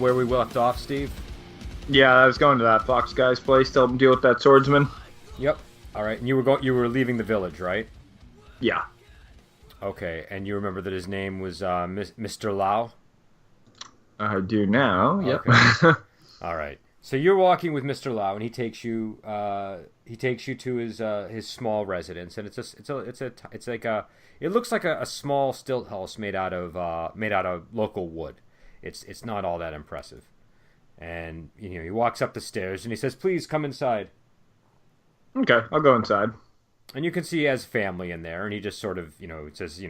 where we left off, Steve? Yeah, I was going to that Fox guy's place to help him deal with that swordsman. Yep. All right, and you were leaving the village, right? Yeah, Okay, and you remember that his name was Mr. Lau? I do now. Okay. Yep. All right. So you're walking with Mr. Lau, and he takes you to his small residence, and it's like it looks like a small stilt house made out of local wood. It's not all that impressive, and he walks up the stairs and he says, "Please come inside." Okay, I'll go inside. And you can see he has family in there, and he just sort of says,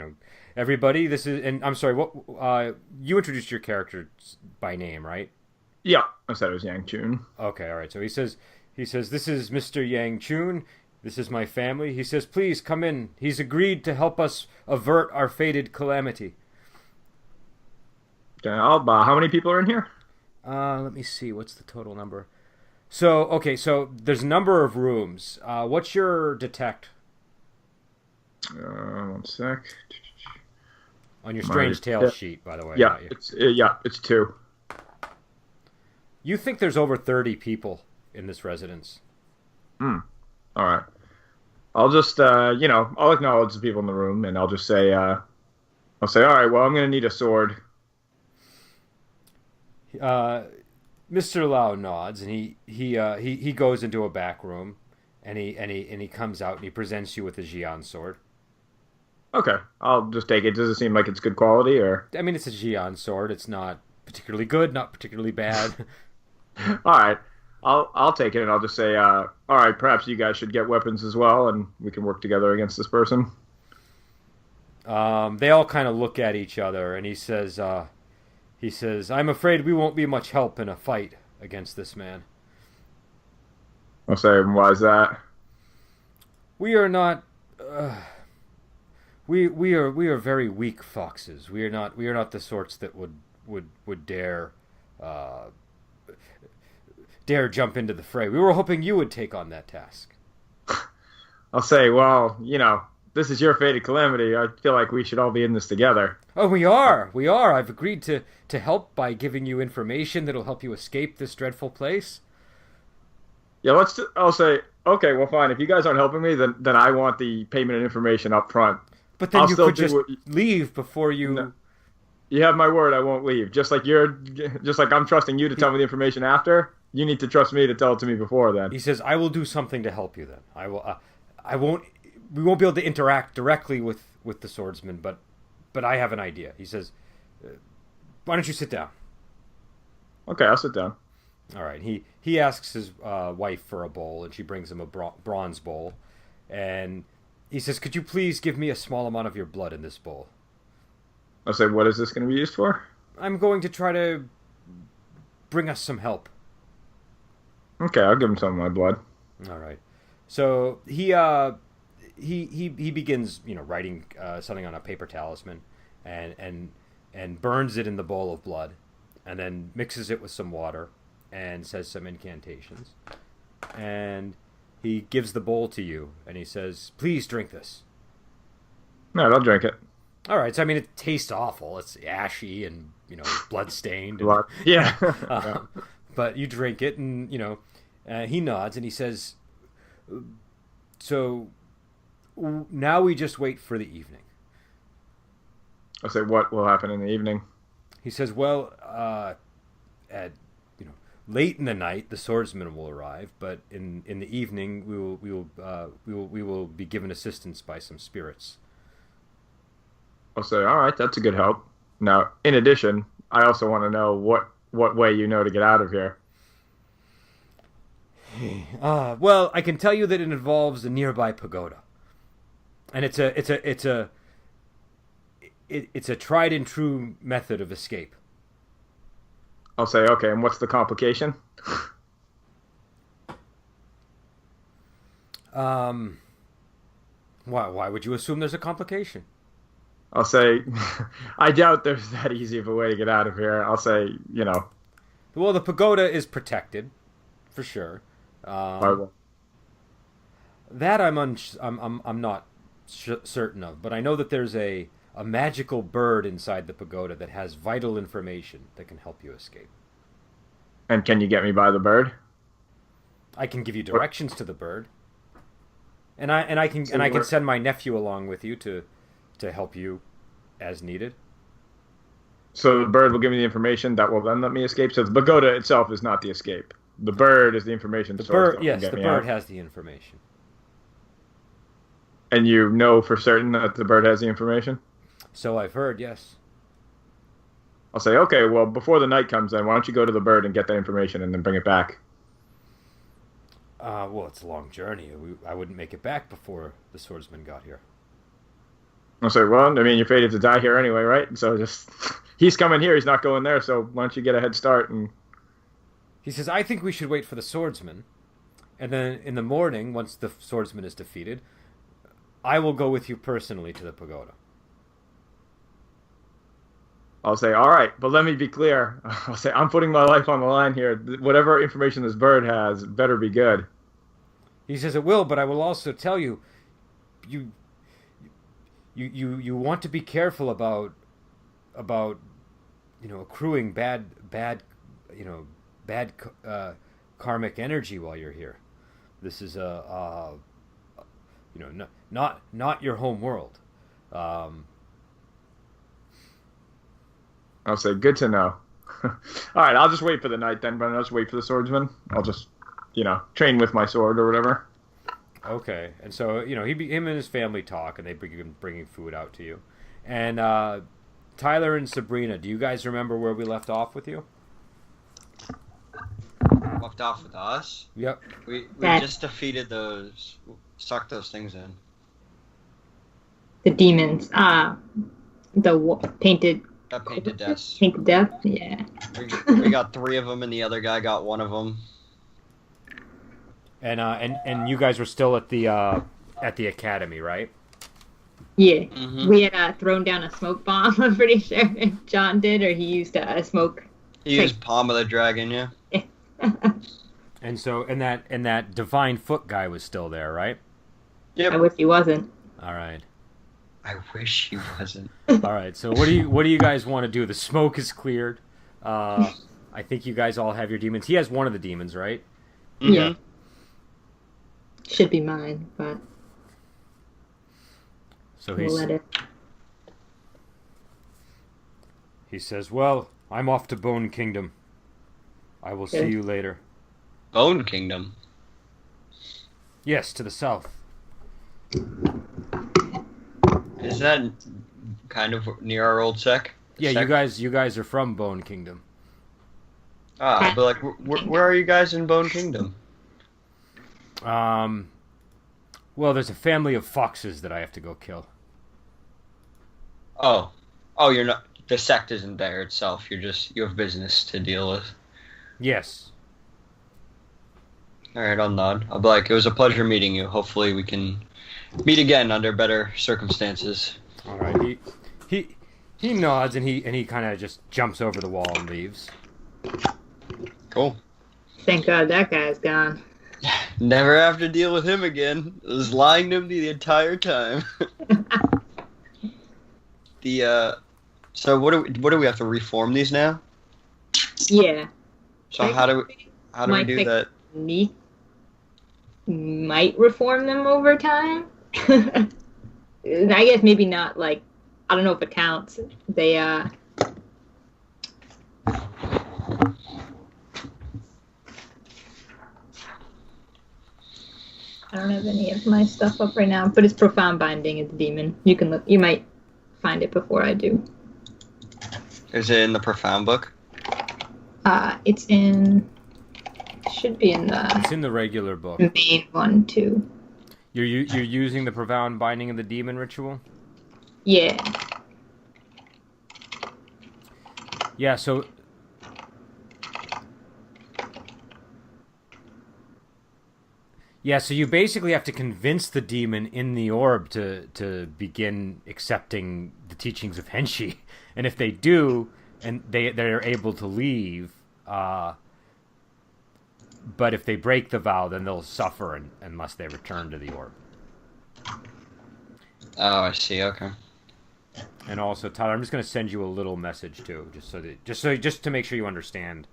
"Everybody, this is," and I'm sorry, what you introduced your character by name, right? Yeah, I said it was Yang Chun. Okay, all right. So he says, "This is Mr. Yang Chun. This is my family." He says, "Please come in. He's agreed to help us avert our fated calamity." Okay, how many people are in here? Let me see. What's the total number? So there's a number of rooms. What's your detect One sec. on your Strange Tales sheet, by the way? Yeah, it's two. You think there's over 30 people in this residence. All right. I'll just I'll acknowledge the people in the room, and I'll just say all right. Well, I'm gonna need a sword. Mr. Lau nods, and he goes into a back room, and he comes out and he presents you with a Xi'an sword. Okay, I'll just take it. Does it seem like it's good quality, or? I mean, it's a Xi'an sword. It's not particularly good, not particularly bad. All right, I'll take it, and I'll just say, all right, perhaps you guys should get weapons as well, and we can work together against this person. They all kind of look at each other, and he says, "I'm afraid we won't be much help in a fight against this man. I'll say, why is that? We are not. We are very weak foxes. We are not the sorts that would dare jump into the fray. We were hoping you would take on that task." I'll say, well, this is your fated calamity. I feel like we should all be in this together. Oh, we are. We are. I've agreed to help by giving you information that'll help you escape this dreadful place. Yeah, I'll say, okay, well, fine. If you guys aren't helping me, then I want the payment and information up front. But then I'll you still could just leave before you... No. You have my word, I won't leave. Just like I'm trusting you to tell me the information after, you need to trust me to tell it to me before then. He says, "I will do something to help you then. We won't be able to interact directly with the swordsman, but I have an idea." He says, "Why don't you sit down?" Okay, I'll sit down. All right. He asks his wife for a bowl, and she brings him a bronze bowl. And he says, "Could you please give me a small amount of your blood in this bowl?" I'll say, what is this going to be used for? "I'm going to try to bring us some help." Okay, I'll give him some of my blood. All right. So he begins, writing something on a paper talisman, and burns it in the bowl of blood, and then mixes it with some water, and says some incantations, and he gives the bowl to you, and he says, "Please drink this." All right, I'll drink it. All right. So I mean, it tastes awful. It's ashy and blood stained. Blood. Yeah. But you drink it, and he nods, and he says, "So now we just wait for the evening." I'll say, what will happen in the evening? He says, "Well, at late in the night, the swordsman will arrive, but in the evening, we will be given assistance by some spirits." I'll say, all right, that's a good help. Now, in addition, I also want to know what way you know to get out of here. Well, I can tell you that it involves a nearby pagoda, and it's a tried and true method of escape. I'll say, okay, and what's the complication? Why would you assume there's a complication? I'll say, I doubt there's that easy of a way to get out of here. I'll say, Well, the pagoda is protected, for sure. That I'm not certain of, but I know that there's a magical bird inside the pagoda that has vital information that can help you escape. And can you get me by the bird? I can give you What? directions to the bird, and I can send my nephew along with you to help you as needed. So the bird will give me the information that will then let me escape. So the pagoda itself is not the escape. The bird is the information The source bird, that can yes, get the me bird out. has the information. And you know for certain that the bird has the information? So I've heard, yes. I'll say, okay, well, before the night comes, then why don't you go to the bird and get that information and then bring it back? Well, it's a long journey. I wouldn't make it back before the swordsman got here. I'll say, well, I mean, you're fated to die here anyway, right? So just, he's coming here, he's not going there, so why don't you get a head start? And He says, I think we should wait for the swordsman, and then in the morning, once the swordsman is defeated, I will go with you personally to the pagoda. I'll say, all right, but let me be clear. I'll say, I'm putting my life on the line here. Whatever information this bird has better be good. He says, it will, but I will also tell you, you you want to be careful about accruing bad bad karmic energy while you're here. This is not your home world. I'll say, good to know. All right, I'll just wait for the night then, but I'll just wait for the swordsman. I'll just, train with my sword or whatever. Okay, and so him and his family talk, and they bringing food out to you. And Tyler and Sabrina, do you guys remember where we left off with you? Left off with us? Yep. We That- just defeated those, sucked those things in. The demons. Painted That painted death. painted death. Yeah. We got 3 of them, and the other guy got 1 of them. And you guys were still at the academy, right? Yeah. Mm-hmm. We had thrown down a smoke bomb. I'm pretty sure John did, or he used a smoke. He used Palm of the Dragon, yeah. And so and that divine foot guy was still there, right? Yep. I wish he wasn't. All right. I wish he wasn't. All right. So what do you guys want to do? The smoke is cleared. I think you guys all have your demons. He has one of the demons, right? Yeah. Should be mine, but So we'll let it. he says, "Well, I'm off to Bone Kingdom. I will see Okay. you later." Bone Kingdom. Yes, to the south. Is that kind of near our old sec? Yeah, you guys are from Bone Kingdom. Ah, but like, where are you guys in Bone Kingdom? Well, there's a family of foxes that I have to go kill. Oh, you're not. The sect isn't there itself. You have business to deal with. Yes. All right, I'll nod. I'll be like, it was a pleasure meeting you. Hopefully, we can meet again under better circumstances. All right. He nods and he kind of just jumps over the wall and leaves. Cool. Thank God that guy's gone. Never have to deal with him again. I was lying to him the entire time. So what do we have to reform these now? Yeah. So how do we Might do fix that? Me might reform them over time. I guess maybe not. Like, I don't know if it counts. They I don't have any of my stuff up right now, but it's profound binding of the demon. You can look. You might find it before I do. Is it in the profound book? It's in. Should be in the It's in the regular book. main one too. You're using the profound binding of the demon ritual? Yeah. Yeah, so you basically have to convince the demon in the orb to begin accepting the teachings of Henshi. And if they do, and they're able to leave, but if they break the vow, then they'll suffer unless they return to the orb. Oh, I see. Okay. And also, Tyler, I'm just going to send you a little message too, just to make sure you understand.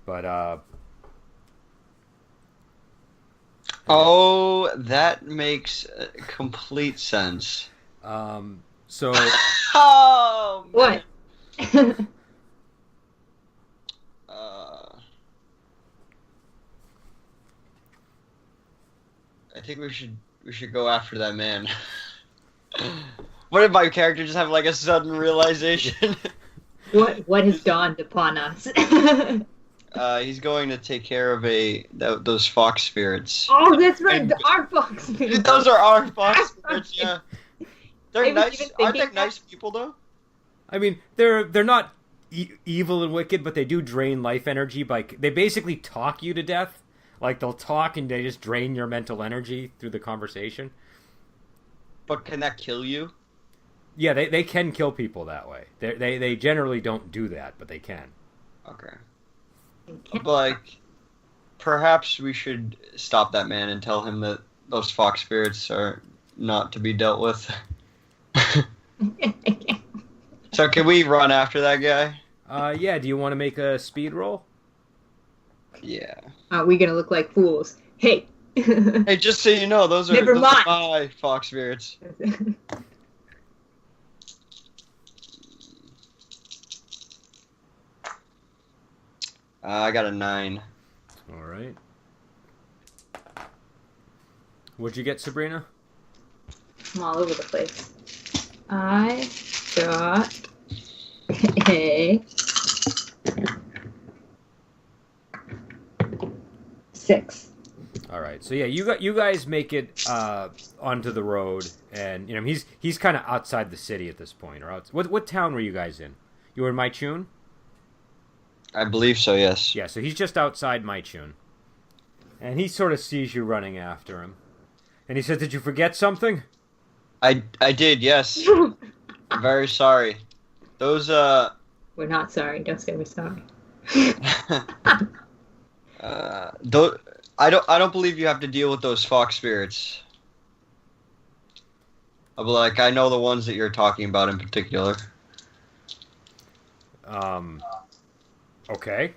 But Oh, that makes complete sense. so Oh, man. What? I think we should go after that man. What if my character just have like a sudden realization? What has dawned upon us? He's going to take care of those fox spirits. Oh, that's right. Our fox. Those are our fox spirits. Yeah, I they're was nice. even Aren't they thinking nice people though? I mean, they're not evil and wicked, but they do drain life energy. They basically talk you to death. Like they'll talk and they just drain your mental energy through the conversation. But can that kill you? Yeah, they can kill people that way. They generally don't do that, but they can. Okay. But like, perhaps we should stop that man and tell him that those fox spirits are not to be dealt with. So can we run after that guy? Yeah. Do you want to make a speed roll? Yeah. Are we gonna look like fools? Hey. Hey, just so you know, those are Never mind. my fox spirits. I got a 9. All right. What'd you get, Sabrina? I'm all over the place. I got a 6. All right. So yeah, you guys make it onto the road, and he's kind of outside the city at this point. Or what town were you guys in? You were in Maichun? I believe so, yes. Yeah. So he's just outside Maichun, and he sort of sees you running after him, and he says, "Did you forget something?" I did, yes. I'm very sorry. Those We're not sorry. Don't say we're sorry. I don't believe you have to deal with those fox spirits. I'll be like, I know the ones that you're talking about in particular. Okay.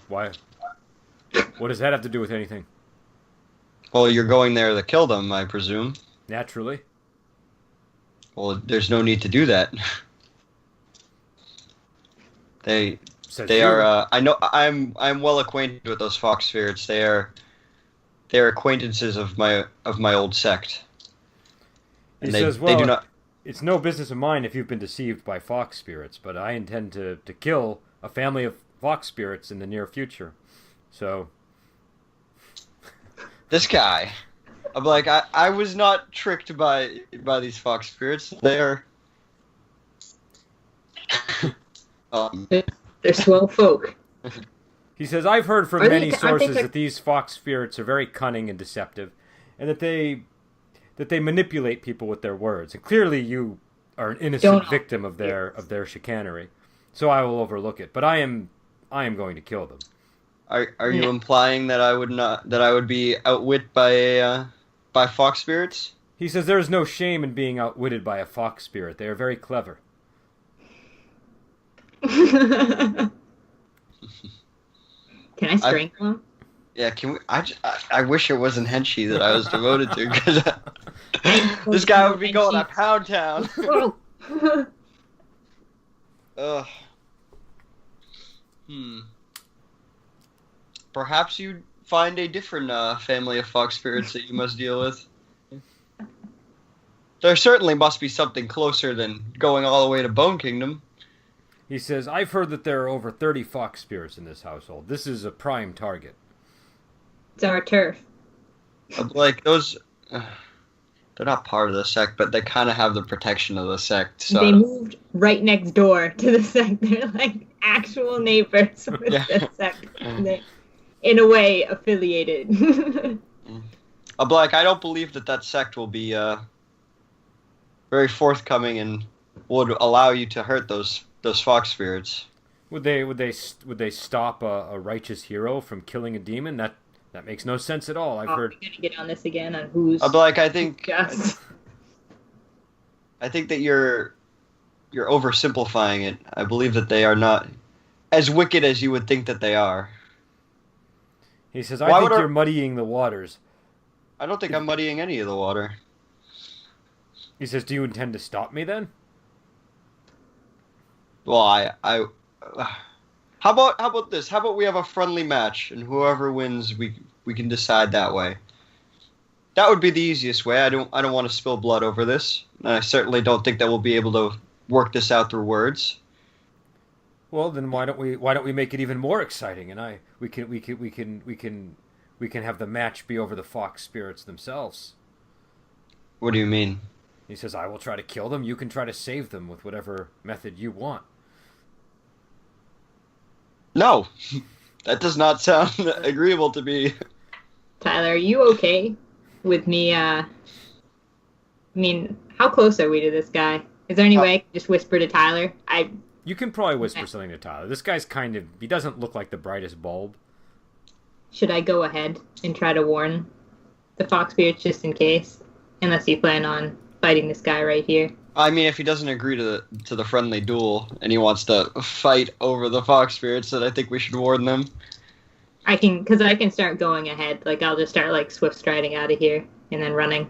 Why? What does that have to do with anything? Well, you're going there to kill them, I presume. Naturally. Well, there's no need to do that. They Says They you. are. I know. I'm well acquainted with those fox spirits. They're acquaintances of my old sect. He And says, they do "Well, not. it's no business of mine if you've been deceived by fox spirits, but I intend to kill a family of fox spirits in the near future. So, This guy. I'm like, I was not tricked by these fox spirits. They're. They're swell folk. he says, I've heard from Are they- many aren't they sources like- that these fox spirits are very cunning and deceptive, and that they manipulate people with their words. And clearly, you are an innocent Don't- victim of their chicanery. So I will overlook it. But I am going to kill them." Are you implying that I would be outwit by fox spirits? He says, "There is no shame in being outwitted by a fox spirit. They are very clever." Can I strangle him? Yeah, can we? I wish it wasn't Henchy that I was devoted to, because this guy would be going to Pound Town. Oh. Ugh. Perhaps you'd find a different family of fox spirits that you must deal with. There certainly must be something closer than going all the way to Bone Kingdom. He says, "I've heard that there are over 30 fox spirits in this household. This is a prime target." It's our turf. Like, those... they're not part of the sect, but they kind of have the protection of the sect. So They moved right next door to the sect. They're like actual neighbors with Yeah. the sect. They're, in a way, affiliated. I'm like, I don't believe that sect will be very forthcoming and would allow you to hurt those fox spirits. Would they stop a righteous hero from killing a demon? That makes no sense at all. I've We're heard. gonna get on this again on who's I'm like, I think just. that you're oversimplifying it. I believe that they are not as wicked as you would think that they are. He says, I think you're muddying the waters. I don't think I'm muddying any of the water. He says, do you intend to stop me then? Well, how about this? How about we have a friendly match, and whoever wins, we can decide that way. That would be the easiest way. I don't want to spill blood over this, and I certainly don't think that we'll be able to work this out through words. Well, then why don't we make it even more exciting? And we can have the match be over the fox spirits themselves. What do you mean? He says, I will try to kill them. You can try to save them with whatever method you want. No, that does not sound agreeable to me. Tyler, are you okay with me? I mean, how close are we to this guy? Is there any way I can just whisper to Tyler? You can probably whisper something to Tyler. This guy's he doesn't look like the brightest bulb. Should I go ahead and try to warn the fox spirits just in case? Unless you plan on fighting this guy right here. I mean, if he doesn't agree to the friendly duel and he wants to fight over the fox spirits, then I think we should warn them. I can start going ahead. Like, I'll just start, like, swift striding out of here and then running.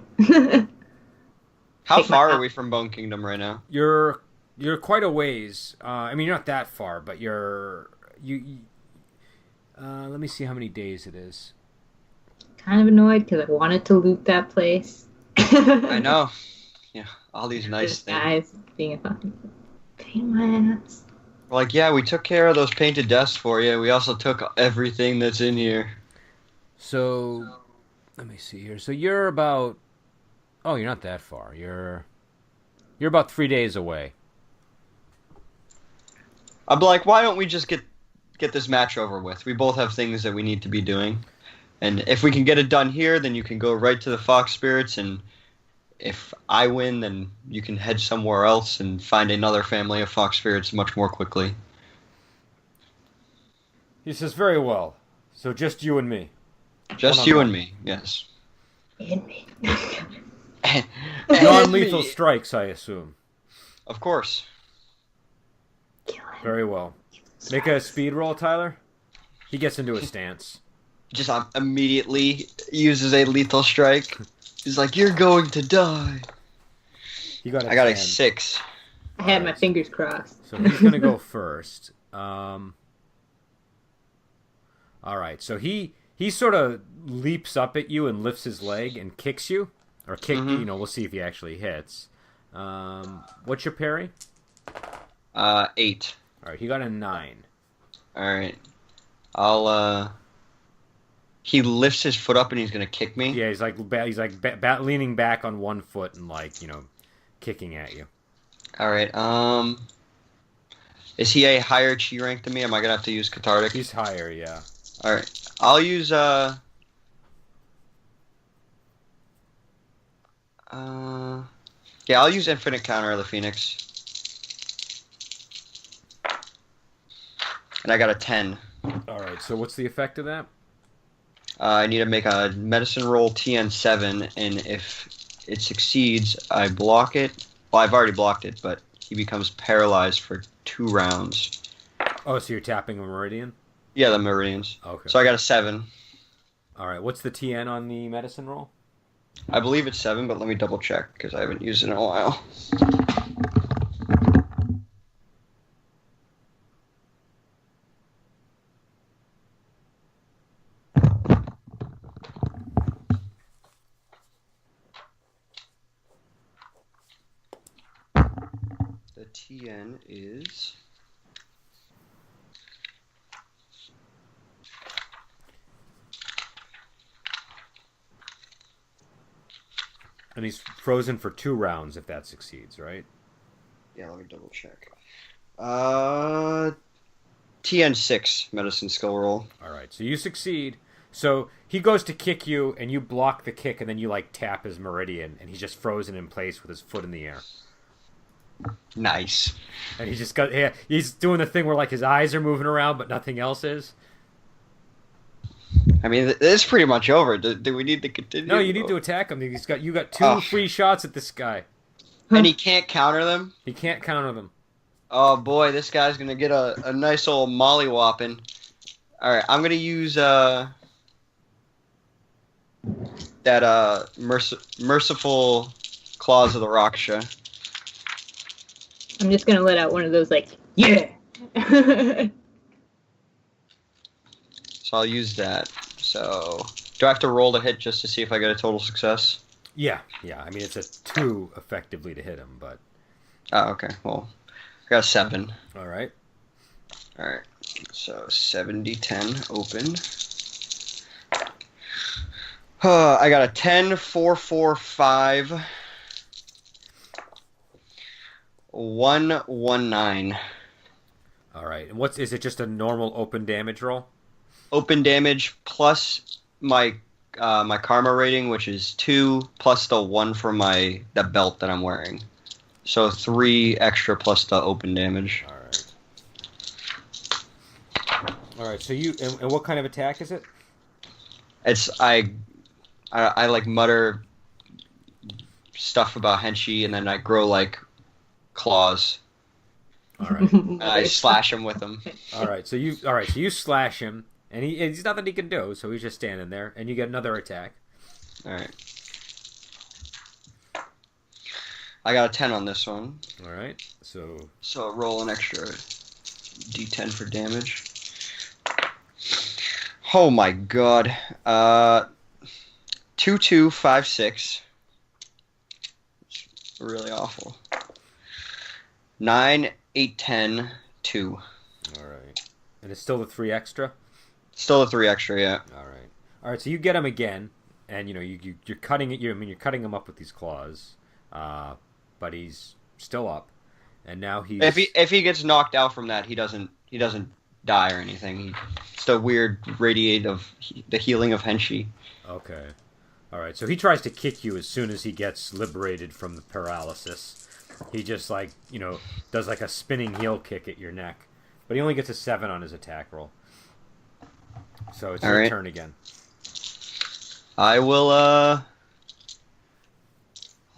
How far are we from Bone Kingdom right now? You're quite a ways. I mean, you're not that far, but let me see how many days it is. Kind of annoyed because I wanted to loot that place. I know. Yeah, all these nice things. Guys being a fucking pain in my ass. We're like, yeah, we took care of those painted desks for you. We also took everything that's in here. So, let me see here. So you're about... Oh, you're not that far. You're about 3 days away. I'm like, why don't we just get this match over with? We both have things that we need to be doing. And if we can get it done here, then you can go right to the fox spirits, and if I win, then you can head somewhere else and find another family of fox spirits much more quickly. He says, very well. So just you and me. Just you and me, yes. And me. Non-lethal strikes, I assume. Of course. Kill him. Very well. Make a speed roll, Tyler. He gets into a stance. Just immediately uses a lethal strike. He's like, you're going to die. I got 10. A 6. I had my fingers crossed. So he's going to go first. All right. So he sort of leaps up at you and lifts his leg and kicks you. Or we'll see if he actually hits. What's your parry? 8. All right. He got a 9. All right. He lifts his foot up and he's gonna kick me. Yeah, he's leaning back on one foot and kicking at you. All right. Is he a higher chi rank than me? Am I gonna have to use cathartic? He's higher, yeah. All right. I'll use I'll use infinite counter of the Phoenix. And I got a 10. All right. So what's the effect of that? I need to make a medicine roll TN7, and if it succeeds, I block it. Well, I've already blocked it, but he becomes paralyzed for 2 rounds. Oh, so you're tapping a meridian? Yeah, the meridians. Okay. So I got a 7. All right. What's the TN on the medicine roll? I believe it's 7, but let me double check because I haven't used it in a while. The TN is... And he's frozen for 2 rounds if that succeeds, right? Yeah, let me double check. TN6, medicine skill roll. All right, so you succeed. So he goes to kick you, and you block the kick, and then you tap his meridian, and he's just frozen in place with his foot in the air. Nice. And he's doing the thing where his eyes are moving around, but nothing else is. I mean, it's pretty much over. Do we need to continue? No, you need to attack him. You got 2 free shots at this guy. And he can't counter them? He can't counter them. Oh boy, this guy's gonna get a nice old mollywhopping. Alright, I'm gonna use that merciful claws of the Raksha. I'm just gonna let out one of those like, yeah. So I'll use that. So do I have to roll to hit just to see if I get a total success? Yeah. I mean, it's a 2 effectively to hit him, but... Oh, okay. Well, I got a 7. All right. So 70-10 open. I got a 10, 4, 4, 5, 1, 1, 9. All right. And is it just a normal open damage roll? Open damage plus my karma rating, which is 2, plus the 1 from the belt that I'm wearing. So 3 extra plus the open damage. All right. So and what kind of attack is it? It's I like mutter stuff about Henshi, and then I grow like claws. All right. And I slash him with them. All right. So you slash him, and he's nothing he can do, so he's just standing there, and you get another attack. All right. I got a 10 on this one. All right. So roll an extra d10 for damage. Oh my god. 2, 2, 5, 6. It's really awful. 9, 8, 10, 2. All right. And it's still the 3 extra? Still the 3 extra, yeah. All right. So you get him again, and you're cutting it. You're cutting him up with these claws, but he's still up, and now he's. If he gets knocked out from that, he doesn't die or anything. It's the weird radiate of the healing of Henshi. Okay. All right. So he tries to kick you as soon as he gets liberated from the paralysis. He just does like a spinning heel kick at your neck, but he only gets a 7 on his attack roll. So it's your turn again. I will. I'll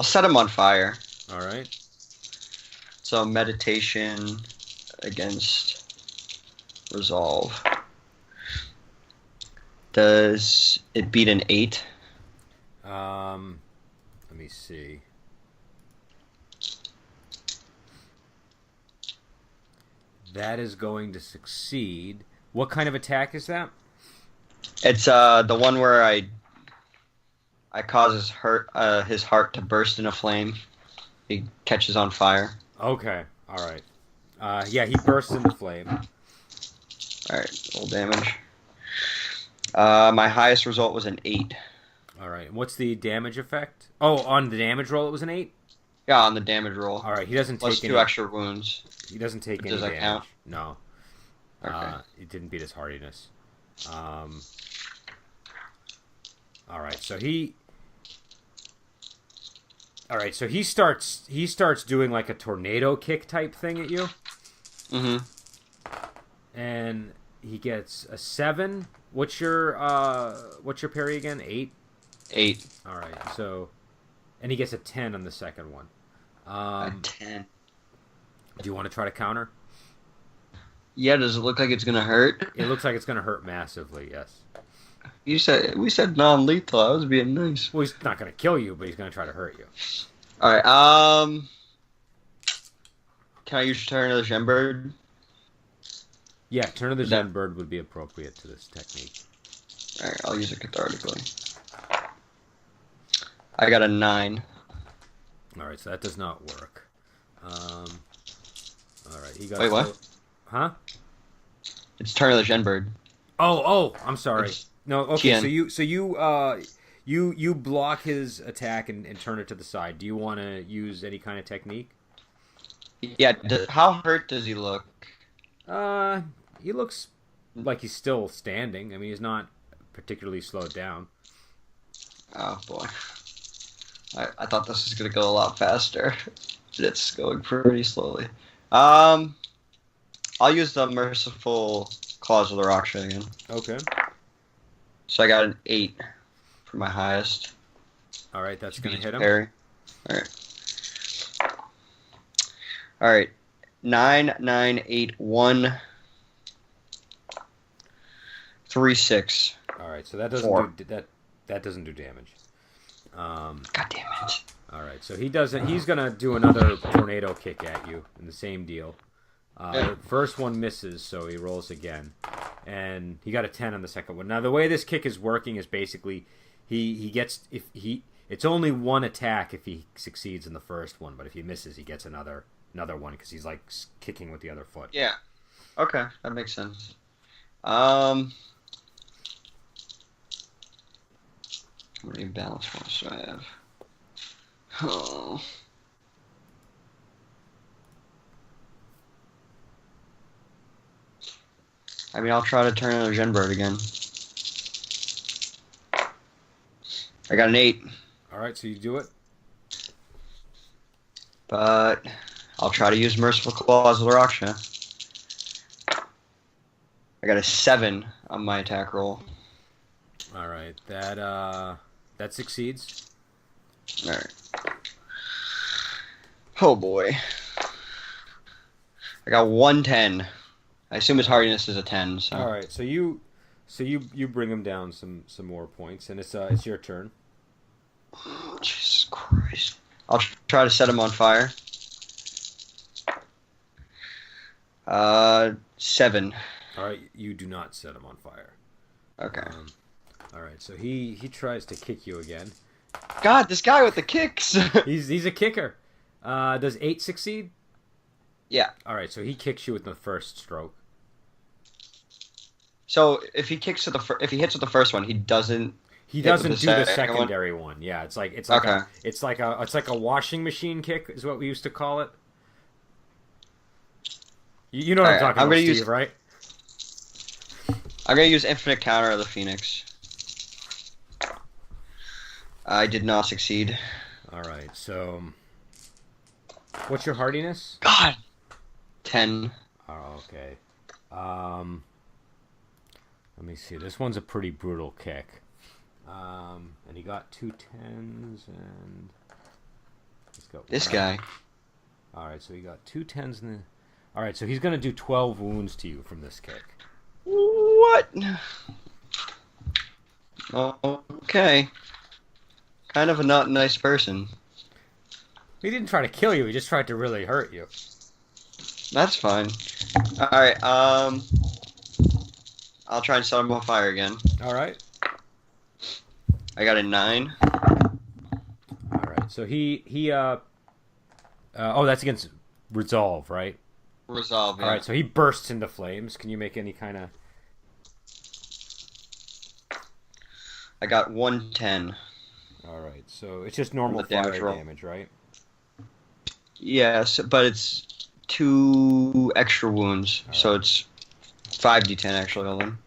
set him on fire. All right. So meditation against resolve. Does it beat an 8? Let me see. That is going to succeed. What kind of attack is that? It's the one where I cause his heart to burst in a flame. He catches on fire. Okay. All right. Yeah, he bursts into flame. All right, roll damage. My highest result was an 8. All right. And what's the damage effect? Oh, on the damage roll, it was an 8? Yeah, on the damage roll. All right. He doesn't plus take 2 extra wounds. He doesn't take any Does that damage. count? No. Okay. It didn't beat his hardiness. All right. So he starts doing like a tornado kick type thing at you. Mm-hmm. And he gets a 7. What's your parry again? 8? 8. All right. So, and he gets a 10 on the second one. A 10. Do you want to try to counter? Yeah, does it look like it's gonna hurt? It looks like it's going to hurt massively, yes. We said non-lethal. I was being nice. Well, he's not going to kill you, but he's going to try to hurt you. All right. Can I use Turn of the Genbird? Yeah, Turn of the Zen Bird would be appropriate to this technique. All right, I'll use it cathartically. I got a 9. All right, so that does not work. All right, he got. Wait, what? Huh? It's Turn of the Genbird. Oh, I'm sorry. No, okay. Tien. So you block his attack and turn it to the side. Do you want to use any kind of technique? Yeah. How hurt does he look? He looks like he's still standing. I mean, he's not particularly slowed down. Oh boy. I thought this was gonna go a lot faster. It's going pretty slowly. I'll use the Merciful Claws of the Raksha again. Okay. So I got an 8 for my highest. All right, that's gonna hit him. Parry. All right. 9, 9, 8, 1, 3, 6. All right, so that doesn't do damage. God damn it. All right, so he doesn't. He's gonna do another tornado kick at you in the same deal. Yeah. The first one misses, so he rolls again, and he got a 10 on the second one. Now the way this kick is working is basically he gets it's only one attack if he succeeds in the first one, but if he misses, he gets another one because he's like kicking with the other foot. Yeah. Okay, that makes sense. How many balance points do I have? Oh. I mean, I'll try to turn into a Genbird again. I got an 8. All right, so you do it. But I'll try to use Merciful Claws with Raksha. I got a 7 on my attack roll. All right, that succeeds. All right. Oh boy. I got 110. I assume his hardiness is a 10. So. All right, so you bring him down some more points, and it's your turn. Oh, Jesus Christ. I'll try to set him on fire. 7. All right, you do not set him on fire. Okay. All right, so he tries to kick you again. God, this guy with the kicks. He's a kicker. Does 8 succeed? Yeah. All right, so he kicks you with the first stroke. So if he hits with the first one, he doesn't. He doesn't with do the secondary one. Yeah, it's like Okay. it's like a washing machine kick is what we used to call it. You know what I'm talking about, Steve, right? I'm gonna use Infinite Counter of the Phoenix. I did not succeed. All right, so what's your hardiness? God. 10. Oh, okay. Let me see. This one's a pretty brutal kick. And he got 2 10s and let's go. This guy. All right, so he got 2 10s and all right, so he's gonna do 12 wounds to you from this kick. What? Okay. Kind of a not nice person. He didn't try to kill you. He just tried to really hurt you. That's fine. Alright, I'll try and set him on fire again. All right. I got a 9. All right. So oh, that's against resolve, right? Resolve, yeah. All right. So he bursts into flames. Can you make any kind of? I got 110. All right. So it's just normal The damage fire roll. damage, right? Yes, but it's 2 extra wounds, so it's 5d10 actually. Hold on.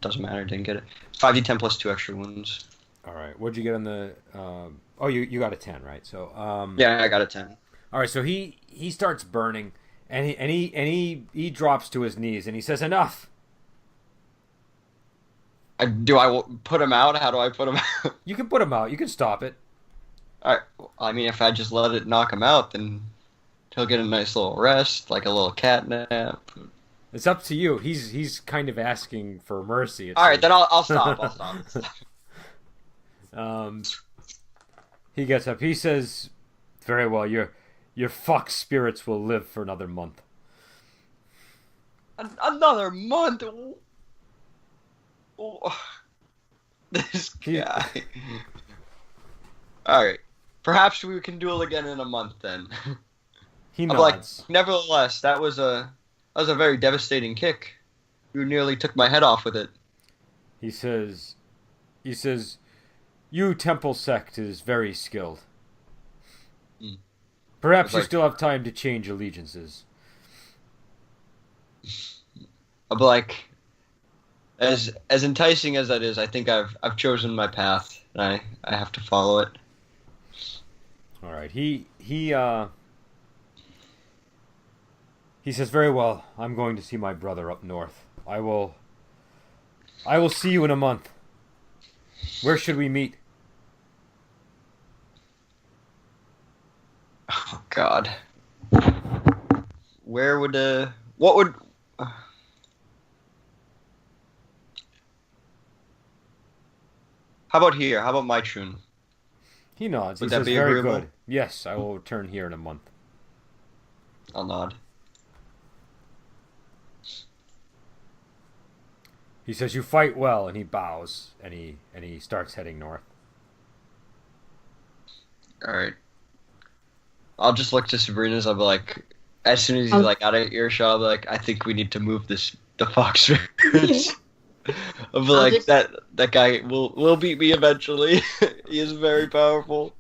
Doesn't matter, didn't get it. 5d10 plus 2 extra wounds. All right. What'd you get on the? Oh, you got a 10, right? So Yeah, I got a 10. All right. So he starts burning, and he drops to his knees, and he says, "Enough." Do I put him out? How do I put him out? You can put him out. You can stop it. Alright, I mean, if I just let it knock him out, then he'll get a nice little rest, like a little cat nap. It's up to you. He's kind of asking for mercy. Alright, then I'll stop. I'll stop. He gets up. He says, "Very well. Your fuck spirits will live for another month." Another month? Oh. This guy. Alright. Perhaps we can duel again in a month then. He I'm nods. like, nevertheless, that was a very devastating kick. You nearly took my head off with it. He says, "You temple sect is very skilled. Perhaps you still have time to change allegiances." I'm like, as enticing as that is, I think I've chosen my path, and I have to follow it. All right. He says, "Very well. I'm going to see my brother up north. I will see you in a month. Where should we meet?" Oh God. Where would what would how about here? How about my tune? He nods. Would He that says, be very agreeable? good. Yes, I will return here in a month. I'll nod. He says, you fight well, and he bows, and he starts heading north. All right. I'll just look to Sabrina's. I'll be like, as soon as he's like out of earshot, I'll be like, I think we need to move the fox spirits. I'll be like, just- that guy will beat me eventually. He is very powerful.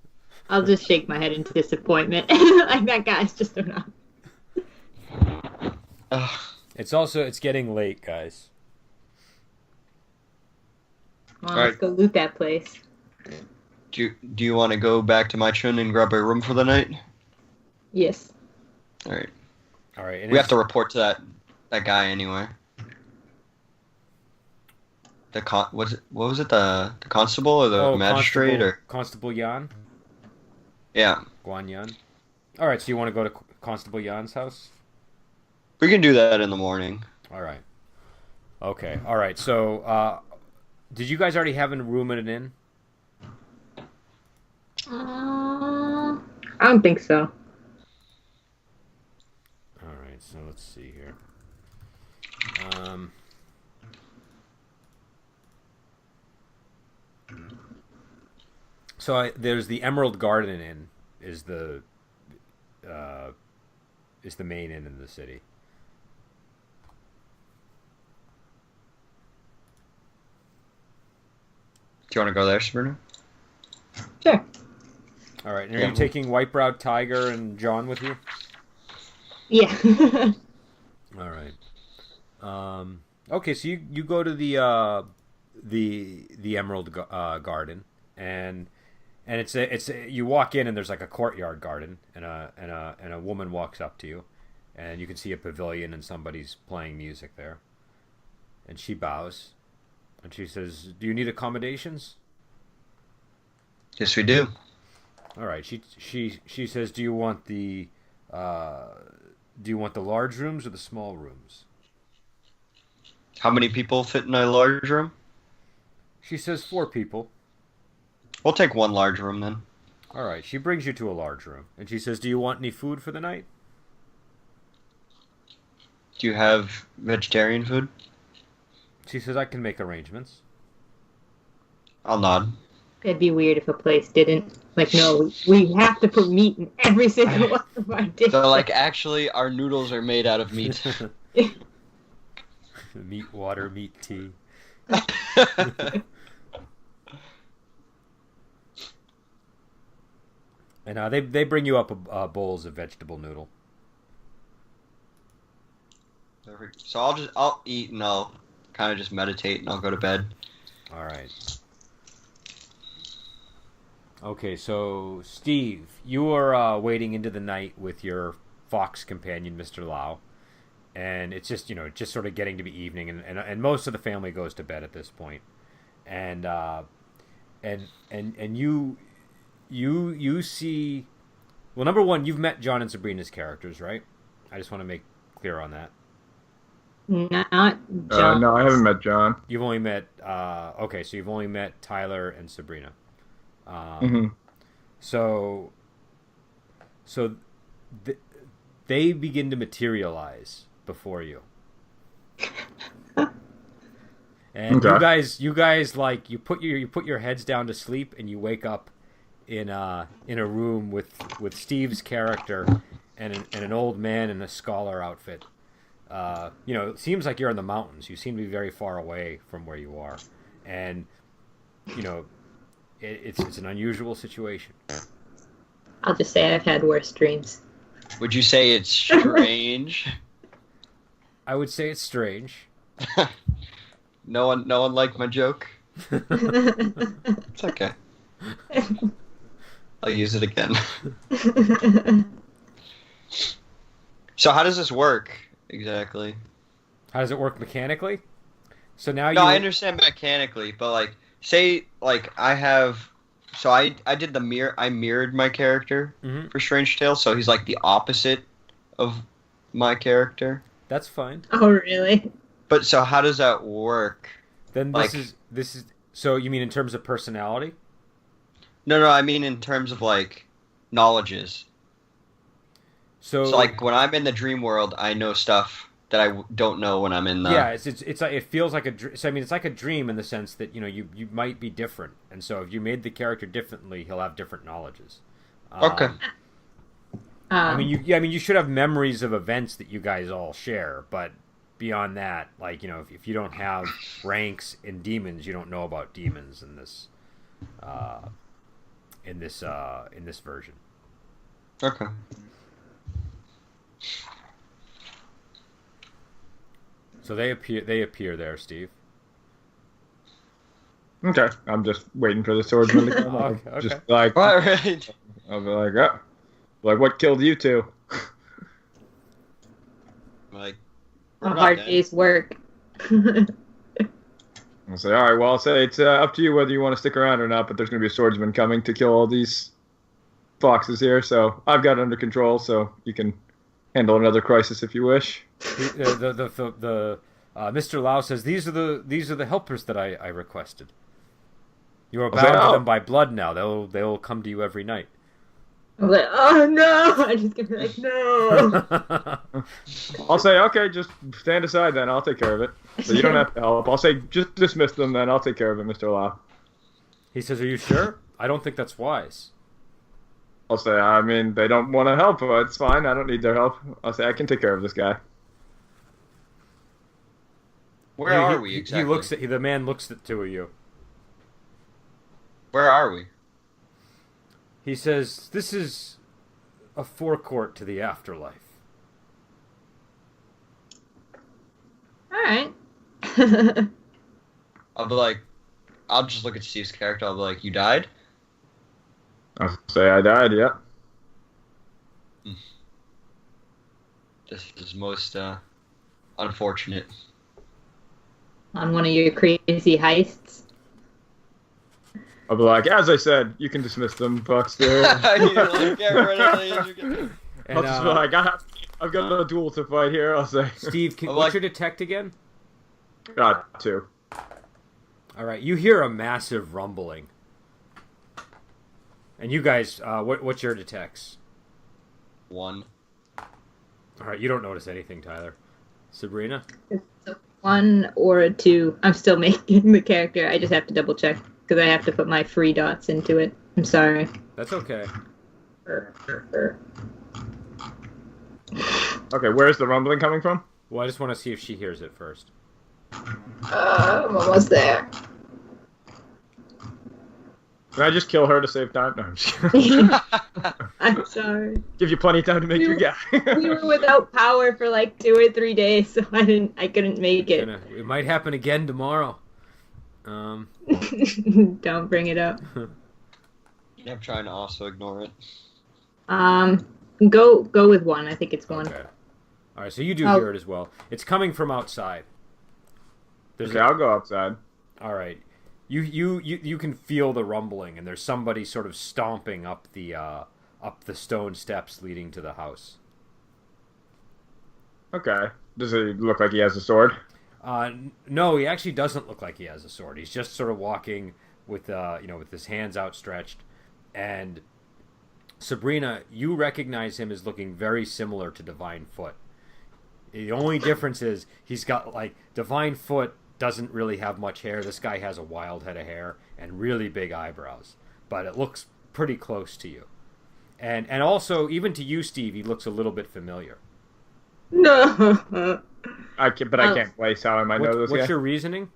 I'll just shake my head in disappointment. Like, that guy's just enough. Ugh. It's getting late, guys. Come on, All right. let's go loot that place. Do you want to go back to my chun and grab a room for the night? Yes. All right. All right. And We have to report to that guy anyway. What was it? The constable or the magistrate Constable Yan? Yeah. Guan Yan. All right, so you want to go to Constable Yan's house? We can do that in the morning. All right. Okay. All right. So, did you guys already have a room at an inn? I don't think so. All right. So let's see here. There's the Emerald Garden Inn is the main inn in the city. Do you want to go there, Sabrina? Sure. All right. And are Yeah. you taking White-Browed Tiger and John with you? Yeah. All right. Okay, so you go to the Emerald Garden, and it's you walk in and there's like a courtyard garden, and a woman walks up to you, and you can see a pavilion and somebody's playing music there, and she bows, and she says, "Do you need accommodations?" Yes, we do. All right. She says, "Do you want the large rooms or the small rooms?" How many people fit in a large room? She says 4 people. We'll take one large room then. All right. She brings you to a large room, and she says, "Do you want any food for the night?" Do you have vegetarian food? She says, "I can make arrangements." I'll nod. It'd be weird if a place didn't. Like, no, we have to put meat in every single one of our dishes. So, like, actually, our noodles are made out of meat. Meat water, meat tea. And they bring you up bowls of vegetable noodle. So I'll eat and I'll kind of just meditate and I'll go to bed. All right. Okay, so Steve, you are wading into the night with your fox companion, Mr. Lau, and it's just just sort of getting to be evening, and most of the family goes to bed at this point, and you see, well, number one, you've met John and Sabrina's characters, right? I just want to make clear on that. Not John. No, I haven't met John. You've only met okay, so you've only met Tyler and Sabrina. Mm-hmm. So they begin to materialize before you, and Okay. you guys like you put your heads down to sleep, and you wake up in a room with Steve's character and an old man in a scholar outfit. It seems like you're in the mountains. You seem to be very far away from where you are, and it's an unusual situation. I'll just say I've had worse dreams. Would you say it's strange? I would say it's strange. No one liked my joke. It's okay. I'll use it again. So how does this work exactly? How does it work mechanically? So now No, I understand mechanically, but like, say, like I did the mirror. I mirrored my character Mhm. for Strange Tales, so he's like the opposite of my character. That's fine. Oh, really? But so how does that work? Then Like- this is so you mean in terms of personality? No, I mean in terms of like knowledges. So Like when I'm in the dream world, I know stuff that I don't know when I'm in the. yeah, it's like, it feels like so I mean, it's like a dream in the sense that you might be different, and so if you made the character differently, he'll have different knowledges. Okay. I mean, you should have memories of events that you guys all share, but beyond that, like, if you don't have ranks in demons, you don't know about demons in this version. Okay. So they appear there, Steve. Okay, I'm just waiting for the swordsman to come. Okay. Just like, All right. I'll be like, oh, like what killed you two? Like A we're hard not dead. day's work. I'll say, all right, well, I'll say it's up to you whether you want to stick around or not, but there's going to be a swordsman coming to kill all these foxes here, so I've got it under control, so you can handle another crisis if you wish. Mr. Lau says these are the helpers that I requested. You are I'll say, bound to oh. them by blood now. They'll come to you every night. I'm like, oh no! I'm just gonna be like, no. I'll say, okay, just stand aside then, I'll take care of it. So you don't have to help. I'll say, just dismiss them then, I'll take care of it, Mr. Lau. He says, "Are you sure? I don't think that's wise." I'll say, I mean, they don't want to help, but it's fine, I don't need their help. I'll say, I can take care of this guy. Where are we exactly? The man looks at the two of you. Where are we? He says, "This is a forecourt to the afterlife." All right. I'll be like, I'll just look at Steve's character. I'll be like, you died? I'll say, I died, yeah. This is most unfortunate. On one of your crazy heists. I'll be like, as I said, you can dismiss them, Buckster. Like, get rid of the- And, I'll just be like, I've got a duel to fight here, I'll say. Steve, I'm what's like- your detect again? Got two. All right, you hear a massive rumbling, and you guys, what's your detects? 1. All right, you don't notice anything, Tyler. Sabrina? It's a 1 or a 2. I'm still making the character. I just have to double check because I have to put my free dots into it. I'm sorry. That's okay. Okay, where's the rumbling coming from? Well, I just want to see if she hears it first. I'm almost there. Can I just kill her to save time? No, I'm just kidding. I'm sorry. Give you plenty of time to make your guy. We were without power for like 2 or 3 days, so I couldn't make it. It might happen again tomorrow. Don't bring it up. I'm trying to also ignore it. Go with 1. I think it's 1. Okay. All right, so you do hear it as well. It's coming from outside. Okay, I'll go outside. All right. You can feel the rumbling, and there's somebody sort of stomping up the stone steps leading to the house. Okay. Does it look like he has a sword? No, he actually doesn't look like he has a sword. He's just sort of walking with with his hands outstretched. And Sabrina, you recognize him as looking very similar to Divine Foot. The only difference is he's got, like, Divine Foot doesn't really have much hair. This guy has a wild head of hair and really big eyebrows. But it looks pretty close to you. And also, even to you, Steve, he looks a little bit familiar. No. I can't place how I might know this guy. What's your reasoning?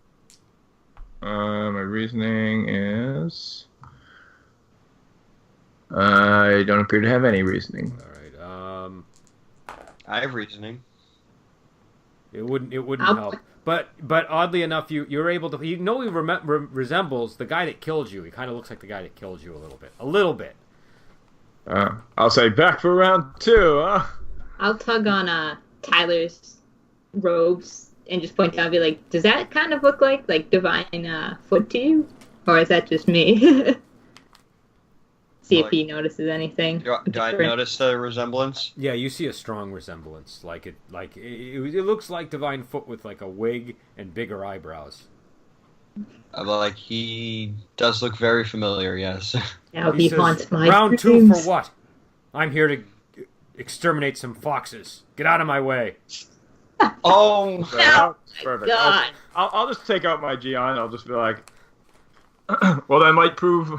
My reasoning is... I don't appear to have any reasoning. All right. I have reasoning. It wouldn't help. But oddly enough, you're able to. He resembles the guy that killed you. He kind of looks like the guy that killed you a little bit. A little bit. I'll say back for round 2. Huh? I'll tug on Tyler's robes and just point out and be like, does that kind of look like Divine Foot to you? Or is that just me? See if he notices anything. Do I notice the resemblance? Yeah, you see a strong resemblance. It looks like Divine Foot with like a wig and bigger eyebrows. Like, he does look very familiar, yes. Now He he says, haunts my round dreams. 2 for what? I'm here to exterminate some foxes. Get out of my way. Oh, So, No. perfect. God. I'll just take out my Gion. I'll just be like, well, that might prove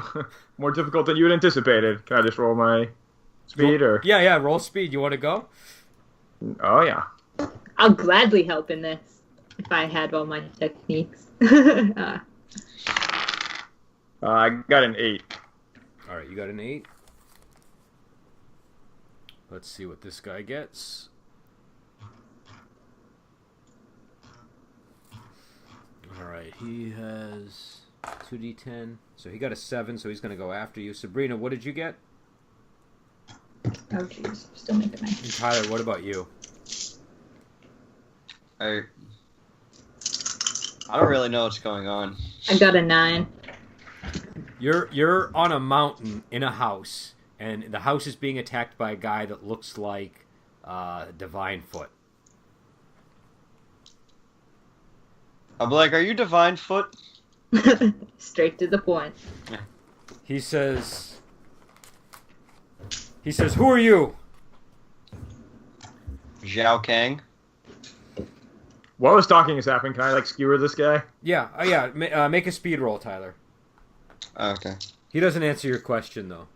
more difficult than you had anticipated. Can I just roll my speed or? Yeah, roll speed. You want to go? Oh yeah. I'll gladly help in this if I had all my techniques. I got an 8. All right, you got an 8. Let's see what this guy gets. All right, he has 2d10. So he got a 7, so he's going to go after you. Sabrina, what did you get? Oh, jeez. Still making my... And Tyler, what about you? I don't really know what's going on. I got a 9. You're on a mountain in a house, and the house is being attacked by a guy that looks like Divine Foot. I'm like, are you Divine Foot? Straight to the point. He says, "Who are you?" Zhao Kang? While this talking is happening, can I like skewer this guy? Yeah. Make a speed roll, Tyler. Okay. He doesn't answer your question though.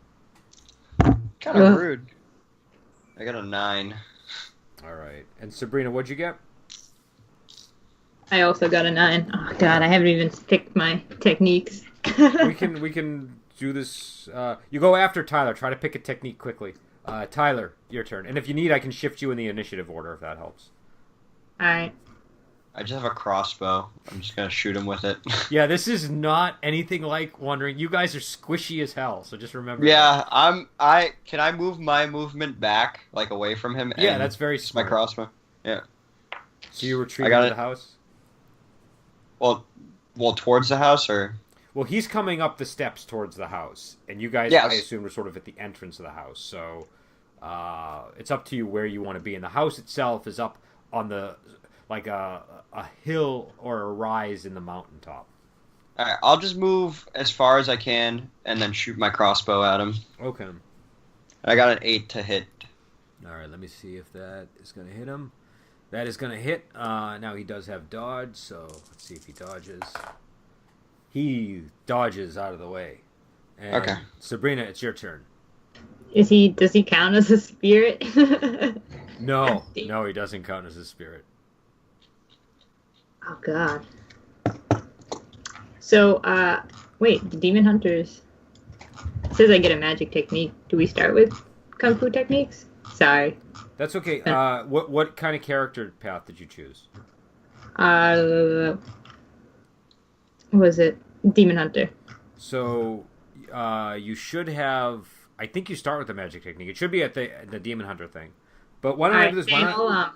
Kind of rude. I got a 9. All right. And Sabrina, what'd you get? I also got a 9. Oh, God, I haven't even picked my techniques. we can do this. You go after Tyler. Try to pick a technique quickly. Tyler, your turn. And if you need, I can shift you in the initiative order if that helps. Alright. I just have a crossbow. I'm just gonna shoot him with it. Yeah, this is not anything like Wandering. You guys are squishy as hell, so just remember. Yeah, can I move my movement back, like away from him? Yeah, and that's very use my smart. crossbow. Yeah. So you retreat I got into it. the house? Well, towards the house, or Well, he's coming up the steps towards the house, and you guys, Yes. I assume, are sort of at the entrance of the house. So it's up to you where you want to be. And the house itself is up on the like a hill or a rise in the mountaintop. all right, I'll just move as far as I can and then shoot my crossbow at him. Okay. I got an 8 to hit. All right. Let me see if that is going to hit him. That is going to hit. Now he does have dodge, so let's see if he dodges. He dodges out of the way. And Okay. Sabrina, it's your turn. Does he count as a spirit? No, he doesn't count as a spirit. Oh, God. So, wait, the Demon Hunters. It says I get a magic technique. Do we start with Kung Fu techniques? Sorry. That's okay. What kind of character path did you choose? What was it? Demon Hunter. So, you should have. I think you start with the magic technique. It should be at the Demon Hunter thing. But why don't I do this? Why not?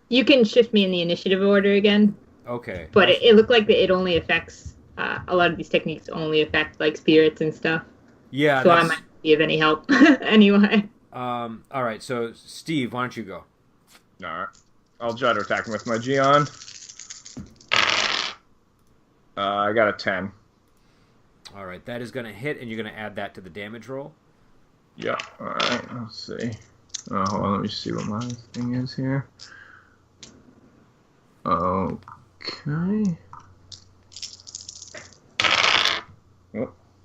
You can shift me in the initiative order again. Okay. But it looked like it only affects a lot of these techniques only affect like spirits and stuff. Yeah. So I might be of any help anyway. All right. So Steve, why don't you go? All right. I'll try to attack him with my Gion. I got a 10. All right. That is going to hit, and you're going to add that to the damage roll. Yeah. All right. Let's see. Oh, hold on. Let me see what my thing is here. Okay.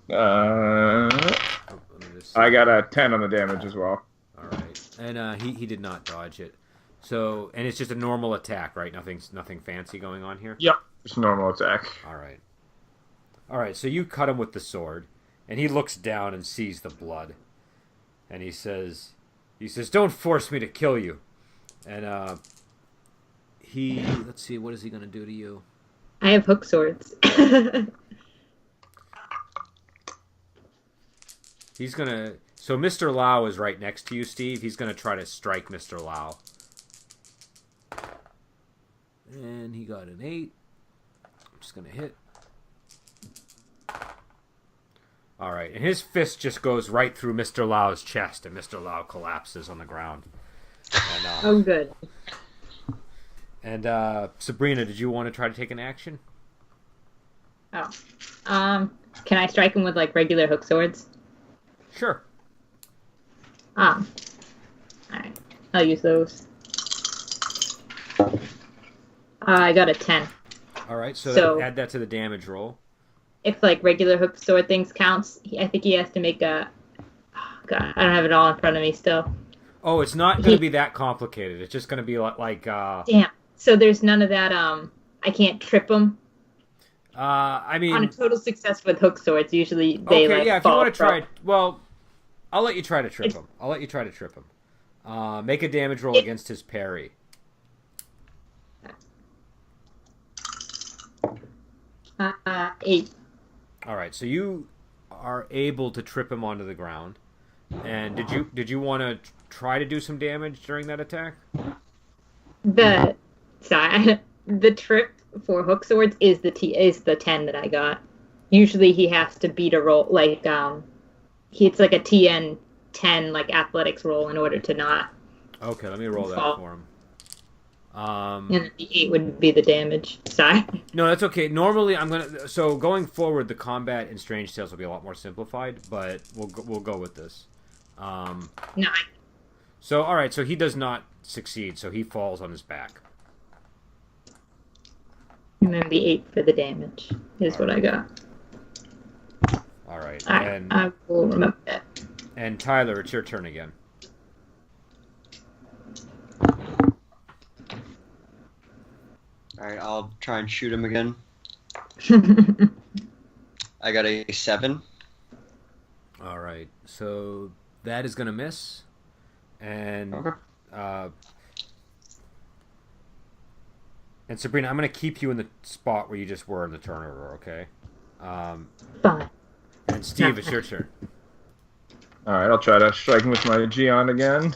Oh, I got a 10 on the damage as well. All right. And he did not dodge it. So, and it's just a normal attack, right? Nothing fancy going on here. Yep. Just normal attack. All right. All right. So you cut him with the sword, and he looks down and sees the blood, and he says, "Don't force me to kill you." And let's see, what is he gonna do to you? I have hook swords. He's gonna. So Mr. Lau is right next to you, Steve. He's gonna try to strike Mr. Lau. And he got an 8. I'm just gonna hit. All right, and his fist just goes right through Mr. Lau's chest, and Mr. Lau collapses on the ground. And, Oh, good. And Sabrina, did you want to try to take an action? Oh. Can I strike him with like regular hook swords? Sure. Alright. I'll use those. I got a 10. All right, so, So- add that to the damage roll. If like regular hook sword things counts, I think he has to make a. Oh, God, I don't have it all in front of me still. Oh, it's not going to be that complicated. It's just going to be like Damn. So there's none of that. I can't trip him I on a mean, total success with hook swords. Usually they okay, like yeah, if you fall want to try, from- well, I'll let you try to trip him. Make a damage roll against his parry. 8. All right, so you are able to trip him onto the ground. And did you want to try to do some damage during that attack? The trip for hook swords is the 10 that I got. Usually he has to beat a roll like it's like a TN 10 like athletics roll in order to not. Okay, let me roll that Fall. for him. And the 8 would be the damage. Sorry. No, that's okay. Normally, so going forward, the combat in Strange Tales will be a lot more simplified, but we'll go with this. 9. So all right, so he does not succeed, so he falls on his back. And then the 8 for the damage is what I got. All right, I will remember that. and Tyler, it's your turn again. All right, I'll try and shoot him again. I got a 7. All right, so that is going to miss, and and Sabrina, I'm going to keep you in the spot where you just were in the turnover, okay? Fine. And Steve, it's your turn. All right, I'll try to strike him with my Gion again.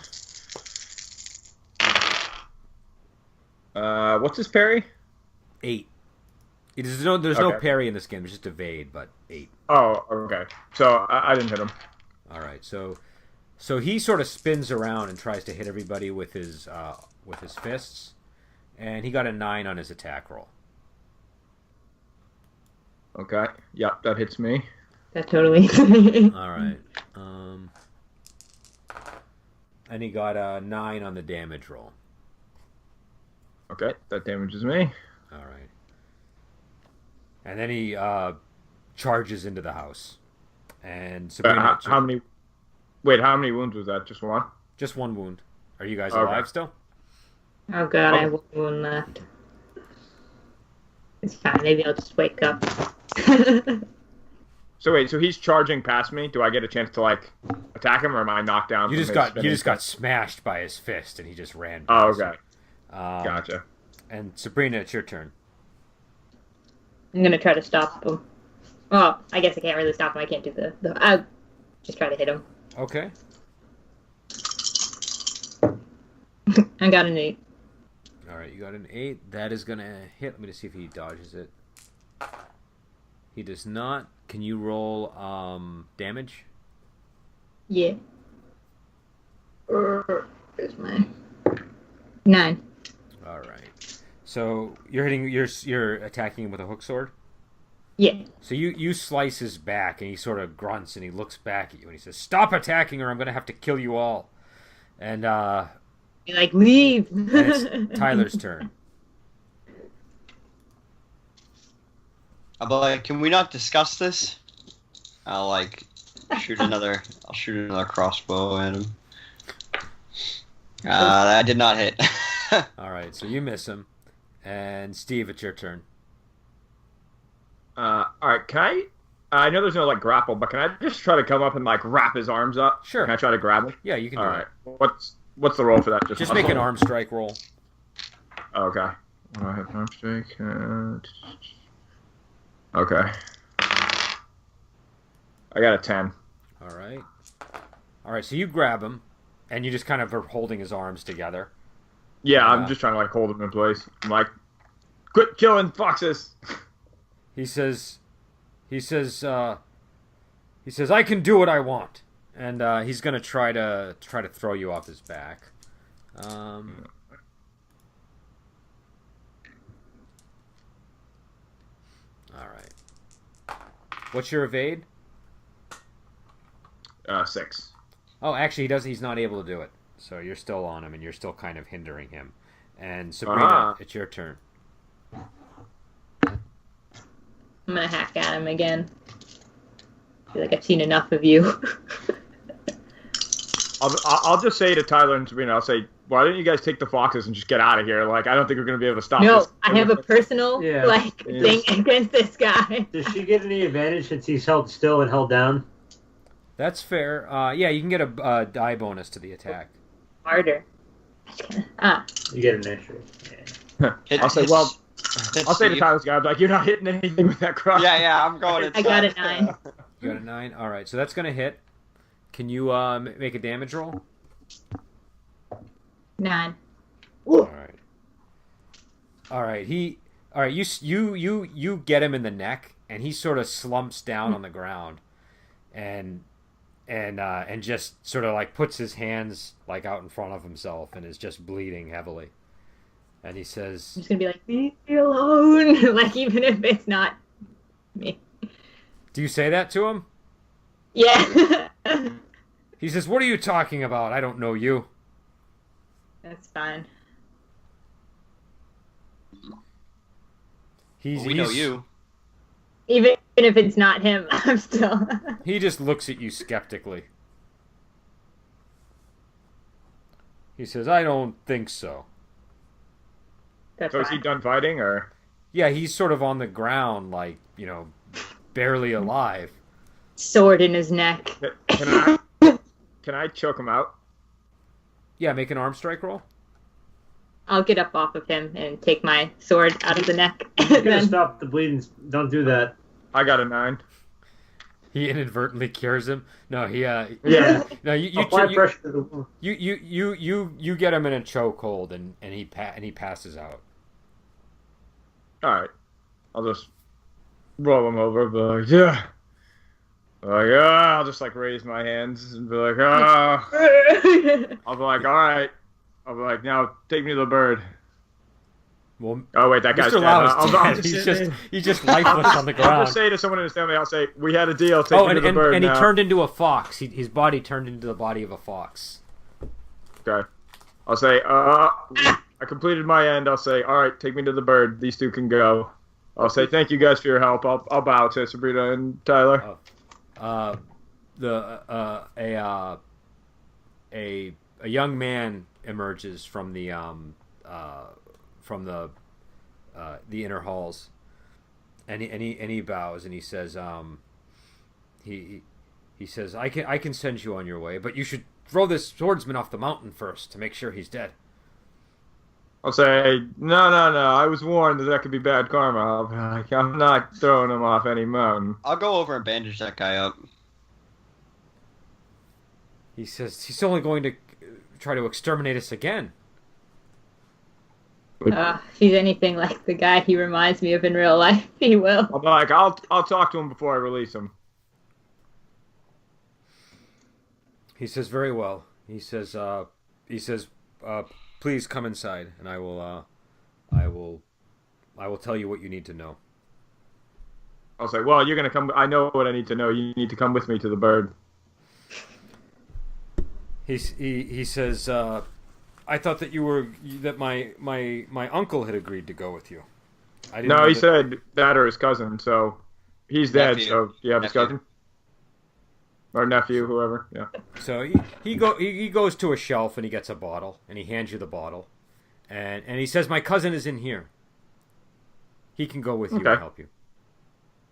What's his parry? 8. There's no Okay. parry in this game. There's just evade, but 8. Oh, okay. So I didn't hit him. All right, so he sort of spins around and tries to hit everybody with his fists, and he got a 9 on his attack roll. Okay. Yep, that hits me. That totally. All right, and he got a 9 on the damage roll. Okay, that damages me. All right, and then he charges into the house, and Sabrina, How many? Wait, how many wounds was that? Just one? just 1 wound. Are you guys Okay. alive still? Oh God, I have one left. It's fine. Maybe I'll just wake up. So wait, so he's charging past me. Do I get a chance to like attack him, or am I knocked down? You from just his got spinning thing? smashed by his fist, and he just ran. Oh, past you. okay. Gotcha. And Sabrina, it's your turn. I'm gonna try to stop him. Well, I guess I can't really stop him. I can't do the. I'll just try to hit him. Okay. I got an 8. All right, you got an 8. That is going to hit. Let me just see if he dodges it. He does not. Can you roll damage? Yeah. Where's my 9? All right. So you're you're attacking him with a hook sword? Yeah. So you slice his back, and he sort of grunts, and he looks back at you, and he says, "Stop attacking, or I'm going to have to kill you all." And Be like, leave. and it's Tyler's turn. I'll be like, can we not discuss this? I'll shoot another crossbow at him. That did not hit. All right, so you miss him. And Steve, it's your turn. All right, can I know there's no like grapple, but can I just try to come up and like wrap his arms up? Sure. Can I try to grab him? Yeah, you can do All it. right. What's the roll for that? Just make an arm strike roll. Okay. What do I have? Arm strike. Okay. I got a 10. All right. All right, so you grab him, and you just kind of are holding his arms together. Yeah, I'm just trying to like hold him in place. I'm like, quit killing foxes. He says, I can do what I want, and he's gonna try to throw you off his back. All right. What's your evade? 6. Oh, actually, he's not able to do it. So you're still on him, and you're still kind of hindering him. And Sabrina, it's your turn. I'm gonna hack at him again. I feel like I've seen enough of you. I'll just say to Tyler and Sabrina, I'll say, why don't you guys take the foxes and just get out of here? Like, I don't think we're going to be able to stop No, this. I have a personal thing against this guy. Does she get any advantage since he's held still and held down? That's fair. Yeah, you can get a die bonus to the attack. Harder. You get an extra. Yeah. I'll say to Tyler's guy, I'm like, you're not hitting anything with that cross. Yeah, I'm going. I got a 9. You got a 9? All right, so that's going to hit. Can you make a damage roll? 9. All right. All right. You get him in the neck, and he sort of slumps down on the ground, and just sort of like puts his hands like out in front of himself, and is just bleeding heavily. And he says, I'm just gonna be like, leave me alone, like even if it's not me. Do you say that to him? Yeah. He says, "What are you talking about? I don't know you." That's fine. We know you. Even if it's not him, I'm still. He just looks at you skeptically. He says, "I don't think so." That's So fine. is he done fighting, or? Yeah, he's sort of on the ground, like, barely alive. Sword in his neck. Can I choke him out? Yeah, make an arm strike roll. I'll get up off of him and take my sword out of the neck. You gotta stop the bleeding. Don't do that. I got a 9. He inadvertently cures him. No, he Yeah. no, you Apply pressure to the wound. you get him in a chokehold and he passes out. All right. I'll just roll him over, but like, yeah. Like, I'll just like raise my hands and be like, I'll be like, all right. I'll be like, now take me to the bird. Well, Oh wait, that guy's Mr. dead. Lau is I'll dead. He's just lifeless on the I'll ground. just say to someone in his family, I'll say, we had a deal. Take Oh, me to the bird and he now. turned into a fox. His body turned into the body of a fox. Okay. I'll say, I completed my end. I'll say, all right, take me to the bird. These two can go. I'll say, thank you guys for your help. I'll bow to Sabrina and Tyler. A young man emerges from the inner halls, and he bows and he says, he says, I can send you on your way, but you should throw this swordsman off the mountain first to make sure he's dead. I'll say, no. I was warned that could be bad karma. I'll be like, I'm not throwing him off any mountain. I'll go over and bandage that guy up. He says he's only going to try to exterminate us again. If he's anything like the guy he reminds me of in real life, he will. I'll be like, I'll talk to him before I release him. He says, very well. He says, please come inside, and I will tell you what you need to know. I'll say, well, you're gonna come. I know what I need to know. You need to come with me to the bird. He says, I thought that my uncle had agreed to go with you. I didn't No, know he that... said that or his cousin. So he's dead. Nephew. So you have his Nephew. cousin or nephew, whoever. Yeah. So he goes to a shelf and he gets a bottle and he hands you the bottle, and he says, my cousin is in here. He can go with you Okay. and help you.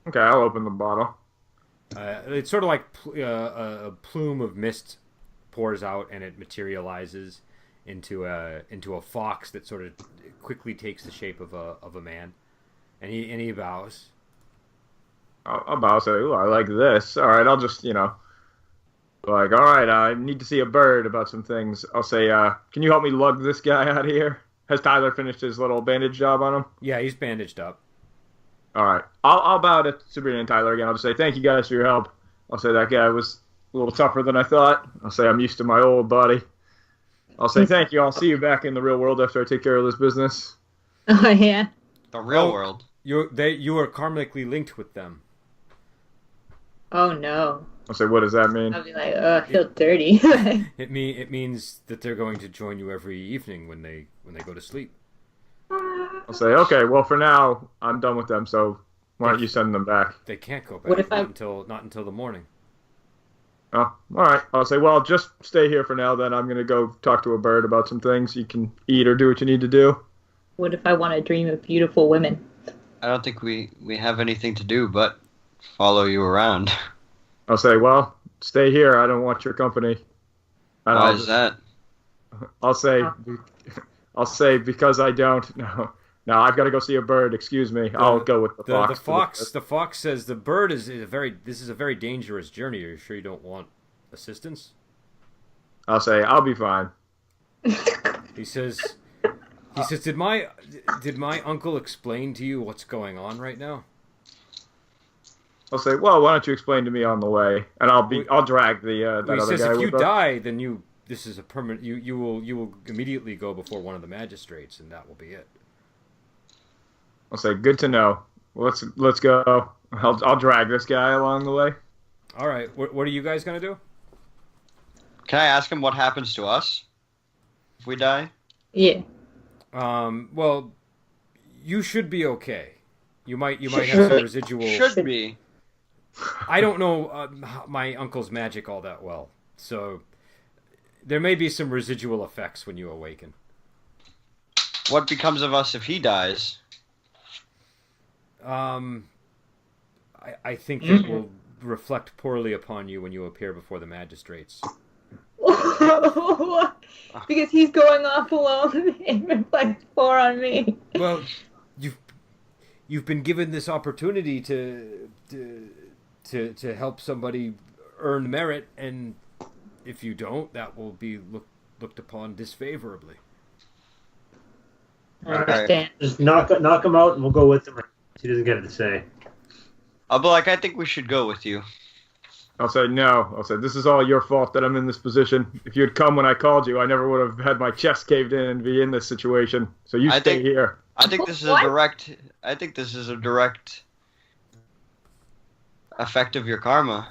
Okay, I'll open the bottle. It's sort of like a plume of mist pours out and it materializes into a fox that sort of quickly takes the shape of a man, and he bows. I'll bow. Say, ooh, I like this. All right, I'll just like, all right, I need to see a bird about some things. I'll say, can you help me lug this guy out of here? Has Tyler finished his little bandage job on him? Yeah, he's bandaged up. All right, I'll bow to Sabrina and Tyler again. I'll just say, thank you guys for your help. I'll say that guy was a little tougher than I thought. I'll say I'm used to my old body. I'll say thank you. I'll see you back in the real world after I take care of this business. Oh, yeah. The real world. You are karmically linked with them. Oh no. I'll say, what does that mean? I'll be like, oh, I feel dirty. It means that they're going to join you every evening when they go to sleep. I'll say, okay, well, for now, I'm done with them, so why don't you send them back? They can't go back What if not until the morning. Oh, all right. I'll say, well, just stay here for now, then. I'm going to go talk to a bird about some things. You can eat or do what you need to do. What if I want to dream of beautiful women? I don't think we have anything to do but follow you around. I'll say, well, stay here. I don't want your company. And Why is that? I'll say because I don't. No, I've got to go see a bird. Excuse me. I'll go with the fox. The fox says the bird this is a very dangerous journey. Are you sure you don't want assistance? I'll say I'll be fine. He says, did my uncle explain to you what's going on right now? I'll say, well, why don't you explain to me on the way, and I'll drag that He other says guy if you with us. die, then this is a permanent. You will immediately go before one of the magistrates, and that will be it. I'll say, good to know. Let's go. I'll drag this guy along the way. All right. What are you guys gonna do? Can I ask him what happens to us if we die? Yeah. Well, you should be okay. You might have some residual. Should be. I don't know my uncle's magic all that well, so there may be some residual effects when you awaken. What becomes of us if he dies? I think it will reflect poorly upon you when you appear before the magistrates. Because he's going off alone and reflects poor on me. Well, you've been given this opportunity to help somebody earn merit, and if you don't, that will be looked upon disfavorably. I understand. Just knock him out, and we'll go with him. He doesn't get to say. I'll be like, I think we should go with you. I'll say, no. I'll say, this is all your fault that I'm in this position. If you'd come when I called you, I never would have had my chest caved in and be in this situation. So you stay here. I think this is What? a direct effect of your karma.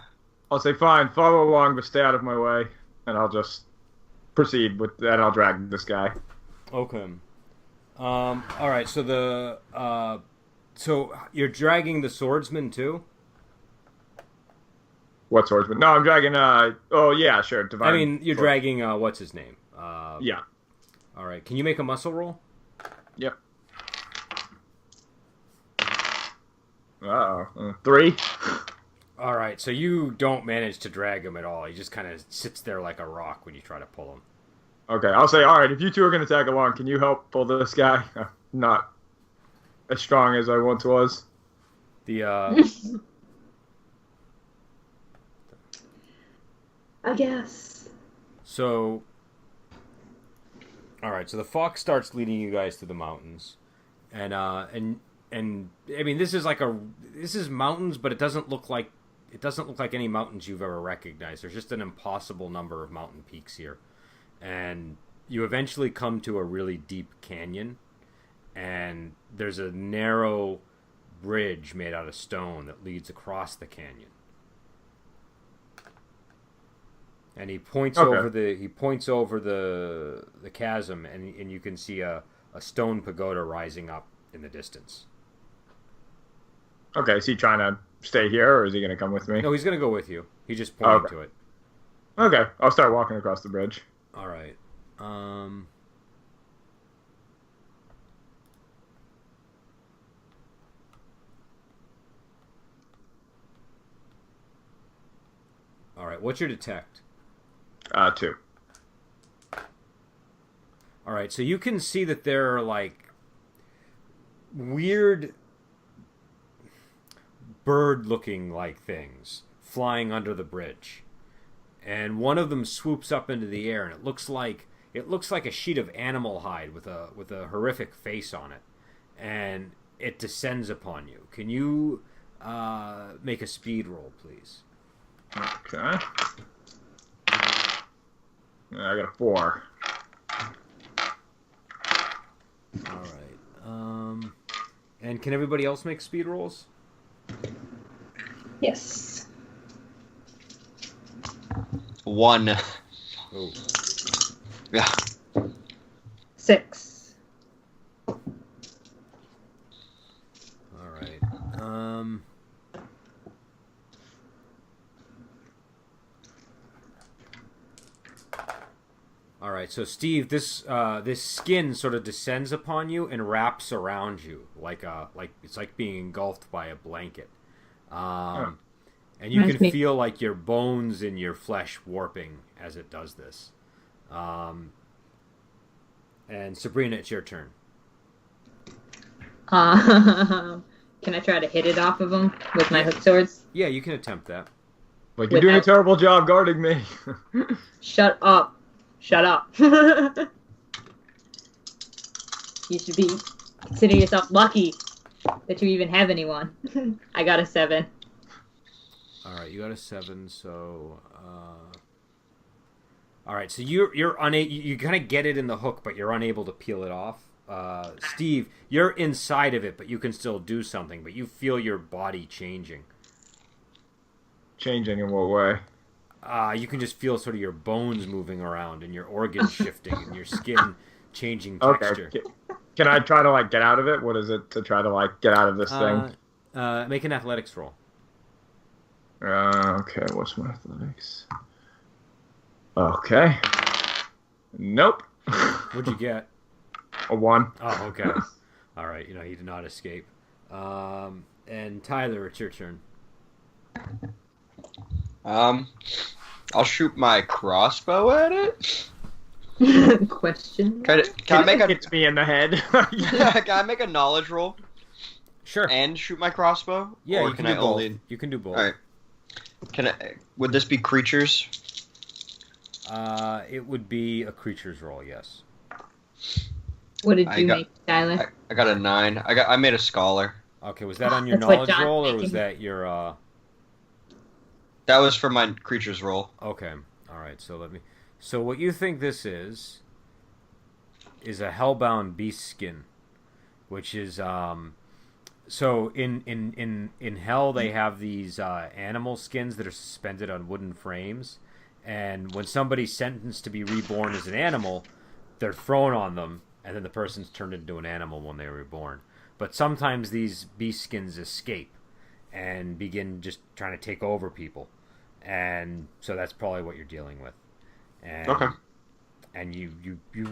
I'll say, fine, follow along, but stay out of my way. And I'll just proceed with that. I'll drag this guy. Okay. All right. So so you're dragging the swordsman too? What swordsman? No, I'm dragging, oh, yeah, sure. Divine. I mean, you're dragging, what's his name? Yeah. All right. Can you make a muscle roll? Yep. Uh-oh. 3? All right. So you don't manage to drag him at all. He just kind of sits there like a rock when you try to pull him. Okay, I'll say, all right, if you two are going to tag along, can you help pull this guy? I'm not as strong as I once was. I guess. So, all right. So the fox starts leading you guys to the mountains, and I mean, this is mountains, but it doesn't look like any mountains you've ever recognized. There's just an impossible number of mountain peaks here, and you eventually come to a really deep canyon, and there's a narrow bridge made out of stone that leads across the canyon. And he points over the chasm, and you can see a stone pagoda rising up in the distance. Okay, is he trying to stay here, or is he going to come with me? No, he's going to go with you. He just pointed to it. Okay, I'll start walking across the bridge. All right. All right. What's your detect? 2. All right. So you can see that there are like weird bird-looking like things flying under the bridge, and one of them swoops up into the air, and it looks like a sheet of animal hide with a horrific face on it, and it descends upon you. Can you make a speed roll, please? Okay. I got a 4. All right. And can everybody else make speed rolls? Yes. 1. Oh. Yeah. 6. All right. All right. So Steve, this skin sort of descends upon you and wraps around you like it's like being engulfed by a blanket. And you Reminds can me- feel like your bones and your flesh warping as it does this. And Sabrina, it's your turn. Can I try to hit it off of him with my hook swords? Yeah, you can attempt that. Like, you're doing a terrible job guarding me. Shut up. Shut up. You should be consider yourself lucky that you even have anyone. I got a 7. All right, you got a 7. So, all right. So you're unable. You kind of get it in the hook, but you're unable to peel it off. Steve, you're inside of it, but you can still do something. But you feel your body changing. Changing in what way? You can just feel sort of your bones moving around and your organs shifting and your skin changing Okay. texture. Can I try to, like, get out of it? What is it to try to, like, get out of this thing? Make an athletics roll. Okay, what's my athletics? Okay. Nope. What'd you get? A 1. Oh, okay. All right. You did not escape. And Tyler, it's your turn. I'll shoot my crossbow at it. Question? Can I make a Hits me in the head. can I make a knowledge roll Sure. and shoot my crossbow? Yeah, or you can can do I both. only? You can do both. All right. Would this be creatures? It would be a creature's roll, yes. What did I you got- make, Tyler? I got a 9. I made a scholar. Okay, was that on your That's what knowledge John's roll, or was making. that your? That was for my creatures roll. Okay, all right. So what you think this is a hellbound beast skin, which is So in hell they have these animal skins that are suspended on wooden frames, and when somebody's sentenced to be reborn as an animal, they're thrown on them, and then the person's turned into an animal when they're reborn. But sometimes these beast skins escape and begin just trying to take over people, and so that's probably what you're dealing with. And, Okay. And you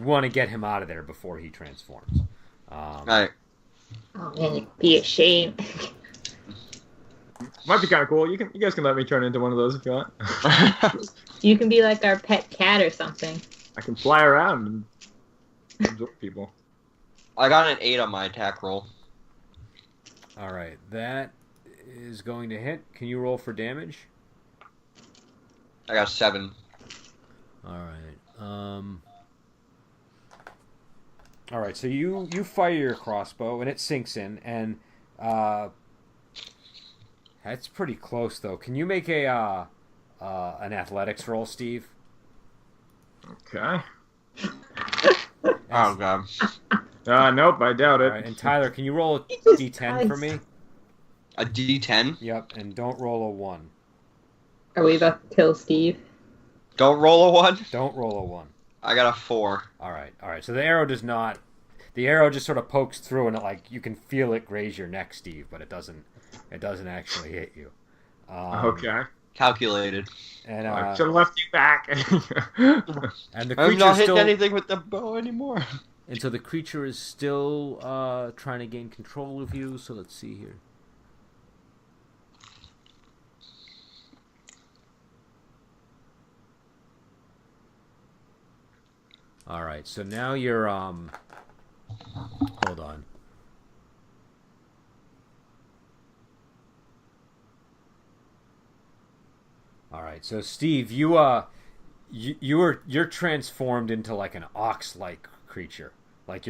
want to get him out of there before he transforms. All right. Oh man, it'd be a shame. Might be kind of cool. You guys can let me turn into one of those if you want. You can be like our pet cat or something. I can fly around and absorb people. I got an 8 on my attack roll. All right, that is going to hit. Can you roll for damage? I got 7. All right. All right. So you fire your crossbow and it sinks in, and that's pretty close though. Can you make an athletics roll, Steve? Okay. Oh god. Nope, I doubt All it. right. And Tyler, can you roll a He just d10 for dies. me? A D10? Yep. And don't roll a 1. Are we about to kill Steve? Don't roll a 1? Don't roll a 1. I got a 4. All right. All right. So the arrow does not. The arrow just sort of pokes through, and you can feel it graze your neck, Steve, but it doesn't. It doesn't actually hit you. Okay. Calculated. And I should have left you back. and the I'm creature not hitting still. anything with the bow anymore. And so the creature is still trying to gain control of you. So let's see here. All right. So now you're Hold on. All right. So Steve, you're transformed into like an ox-like creature. Like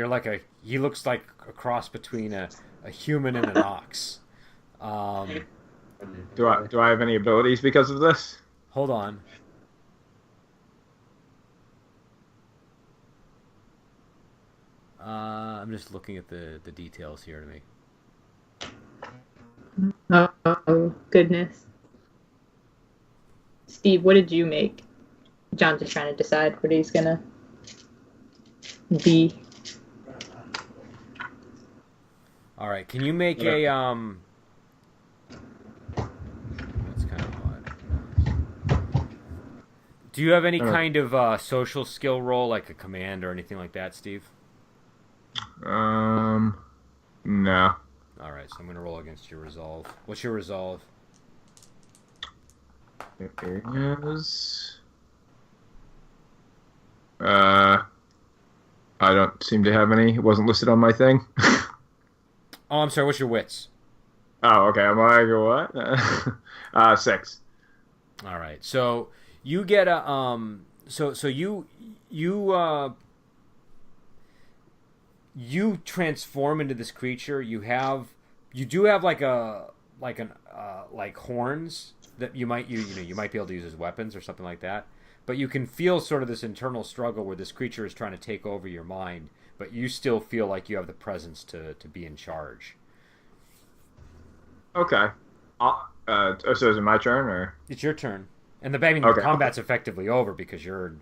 he looks like a cross between a human and an ox. Do I have any abilities because of this? Hold on. I'm just looking at the details here to me. Oh goodness. Steve, what did you make? John's just trying to decide what he's gonna be. All right. Can you make a That's kind of odd. Do you have any kind of social skill roll, like a command or anything like that, Steve? No. All right. So I'm gonna roll against your resolve. What's your resolve? It is. I don't seem to have any. It wasn't listed on my thing. Oh, I'm sorry. What's your wits? Oh, okay. I'm like, what? 6. All right. So you get a So you transform into this creature. You do have like horns that you might you might be able to use as weapons or something like that. But you can feel sort of this internal struggle where this creature is trying to take over your mind, but you still feel like you have the presence to be in charge. Okay. So is it my turn or? It's your turn, and the Okay. combat's effectively over because you're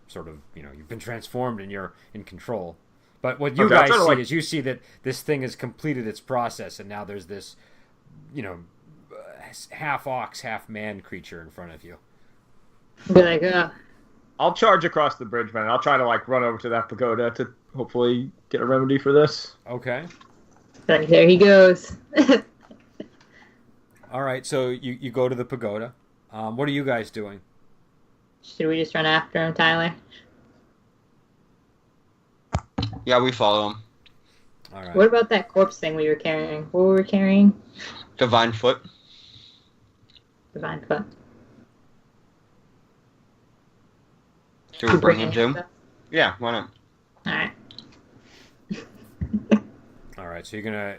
sort of you've been transformed and you're in control. But what you guys see is you see that this thing has completed its process, and now there's this half ox, half man creature in front of you. Be like, I'll charge across the bridge, man. I'll try to run over to that pagoda to hopefully get a remedy for this. Okay. like, there he goes. All right, so you go to the pagoda. What are you guys doing? Should we just run after him, Tyler? Yeah, we follow him. All right. What about that corpse thing we were carrying? What were we carrying? Divine Foot. Divine Foot. Should we bring him to him? Yeah, why not? Alright. All right,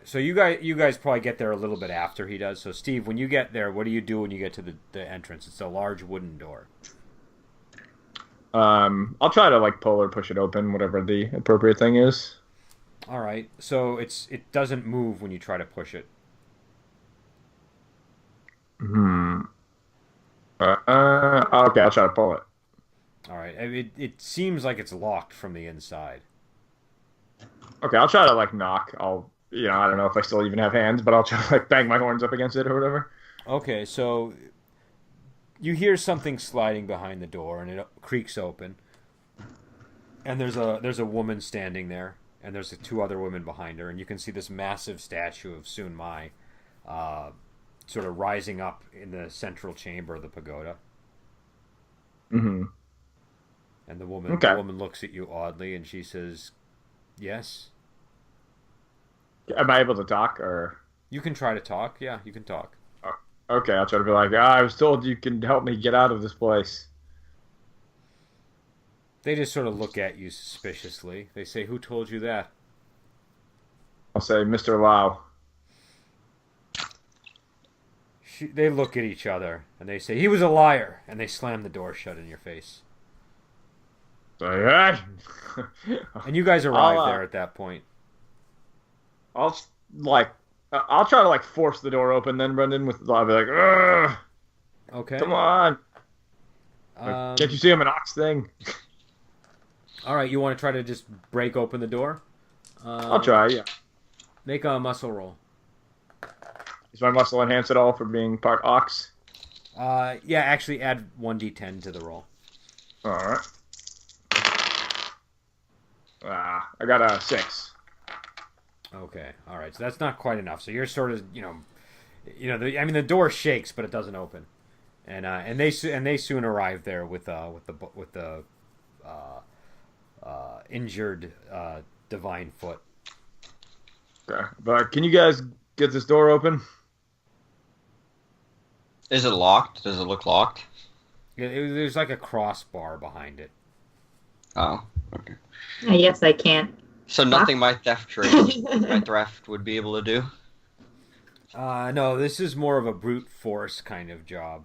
so you guys probably get there a little bit after he does. So Steve, when you get there, what do you do when you get to the entrance? It's a large wooden door. I'll try to pull or push it open, whatever the appropriate thing is. All right, so it doesn't move when you try to push it. Okay, I'll try to pull it. All right, it seems like it's locked from the inside. Okay, I'll try to knock. I don't know if I still even have hands, but I'll try to bang my horns up against it or whatever. Okay, so you hear something sliding behind the door, and it creaks open. And there's a woman standing there, and there's 2 other women behind her, and you can see this massive statue of Sun Mai, sort of rising up in the central chamber of the pagoda. Mm-hmm. And the woman looks at you oddly, and she says, "Yes." Am I able to talk, or? You can try to talk. Yeah, you can talk. Okay, I'll try to be like, I was told you can help me get out of this place. They just sort of look at you suspiciously. They say, "Who told you that?" I'll say, Mr. Lau. They look at each other, and they say, "He was a liar," and they slam the door shut in your face. So, yeah. And you guys arrive there at that point. I'll try to force the door open, then run in with. I'll be like, ugh, Okay. come on! Can't you see I'm an ox thing? All right, you want to try to just break open the door? I'll try. Yeah. Make a muscle roll. Is my muscle enhanced at all for being part ox? Yeah, actually add 1d10 to the roll. All right. I got a 6. Okay, all right. So that's not quite enough. So you're sort of, the door shakes, but it doesn't open, and they soon arrive there with the injured Divine Foot. Okay, but can you guys get this door open? Is it locked? Does it look locked? There's like a crossbar behind it. Oh, okay. Yes, I can't. So nothing my theft would be able to do? No, this is more of a brute force kind of job.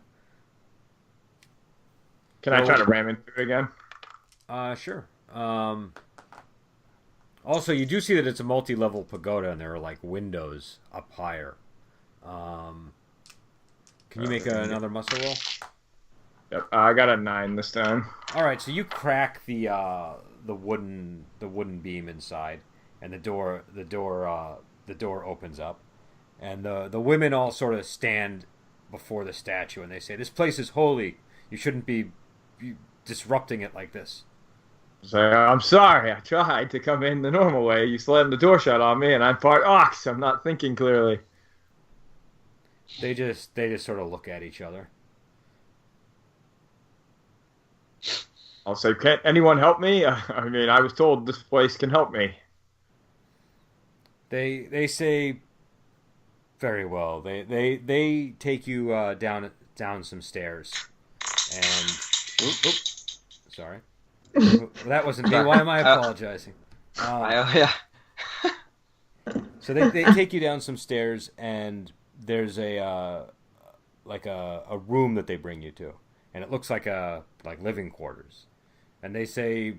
Can I try to ram into it again? Sure. Also, you do see that it's a multi-level pagoda, and there are windows up higher. Can you make another muscle roll? Yep, I got a 9 this time. All right, so you crack the wooden beam inside, and the door opens up, and the women all sort of stand before the statue, and they say, "This place is holy. You shouldn't be disrupting it like this." So I'm sorry. I tried to come in the normal way. You slammed the door shut on me, and I'm part ox. I'm not thinking clearly. They just sort of look at each other. I'll say, can't anyone help me? I mean, I was told this place can help me. They say, very well. They take you down some stairs, and sorry, that wasn't me. Why am I apologizing? Yeah. So they take you down some stairs, and there's a room that they bring you to, and it looks like living quarters. And they say,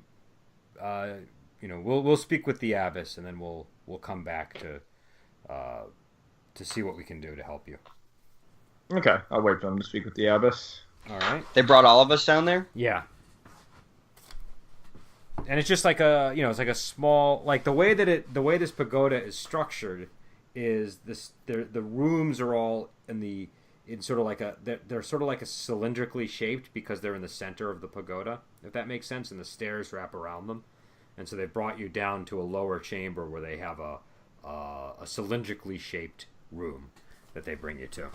we'll speak with the abbess, and then we'll come back to see what we can do to help you. Okay, I'll wait for them to speak with the abbess. All right. They brought all of us down there? Yeah. And it's just like it's like a small, like the way this pagoda is structured is this. The rooms are all in sort of like they're sort of like a cylindrically shaped because they're in the center of the pagoda, if that makes sense, and the stairs wrap around them, and so they brought you down to a lower chamber where they have a cylindrically shaped room that they bring you to.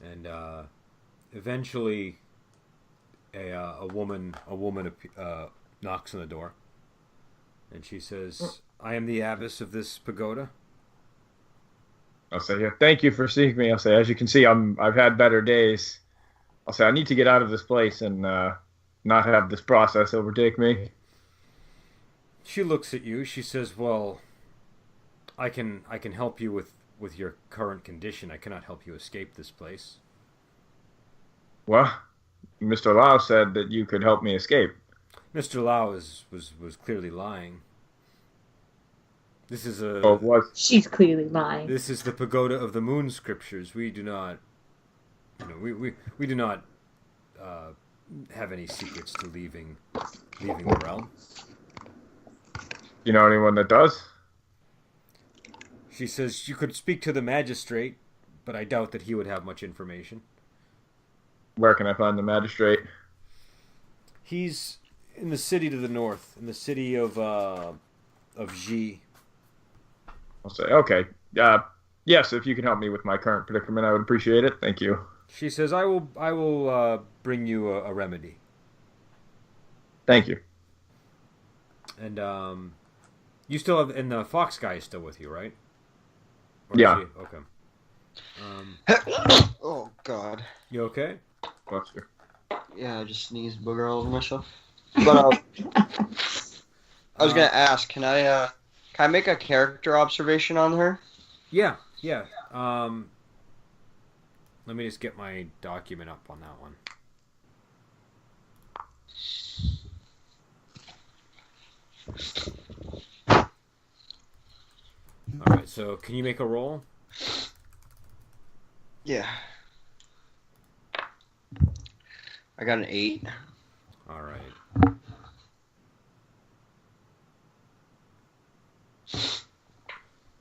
And eventually, a woman knocks on the door, and she says, "I am the abbess of this pagoda." I'll say, yeah, thank you for seeing me. I'll say, as you can see, I've had better days. I'll say, I need to get out of this place and not have this process overtake me. She looks at you. She says, "Well, I can help you with your current condition. I cannot help you escape this place." Well, Mr. Lau said that you could help me escape. Mr. Lau was clearly lying. This is Oh, what? She's clearly lying. This is the pagoda of the moon scriptures. We do not, we do not have any secrets to leaving the realm. You know anyone that does? She says you could speak to the magistrate, but I doubt that he would have much information. Where can I find the magistrate? He's in the city to the north, in the city of Xi. I'll say, okay. Yes, if you can help me with my current predicament, I would appreciate it. Thank you. She says, I will bring you a remedy. Thank you. And you still have, and the fox guy is still with you, right? Or Yeah. is he? Okay. Oh, God. You okay? Bless you. Yeah, I just sneezed booger all over myself. But I was gonna ask, can I make a character observation on her? Yeah. Let me just get my document up on that one. All right. So, can you make a roll? Yeah. I got an 8. All right.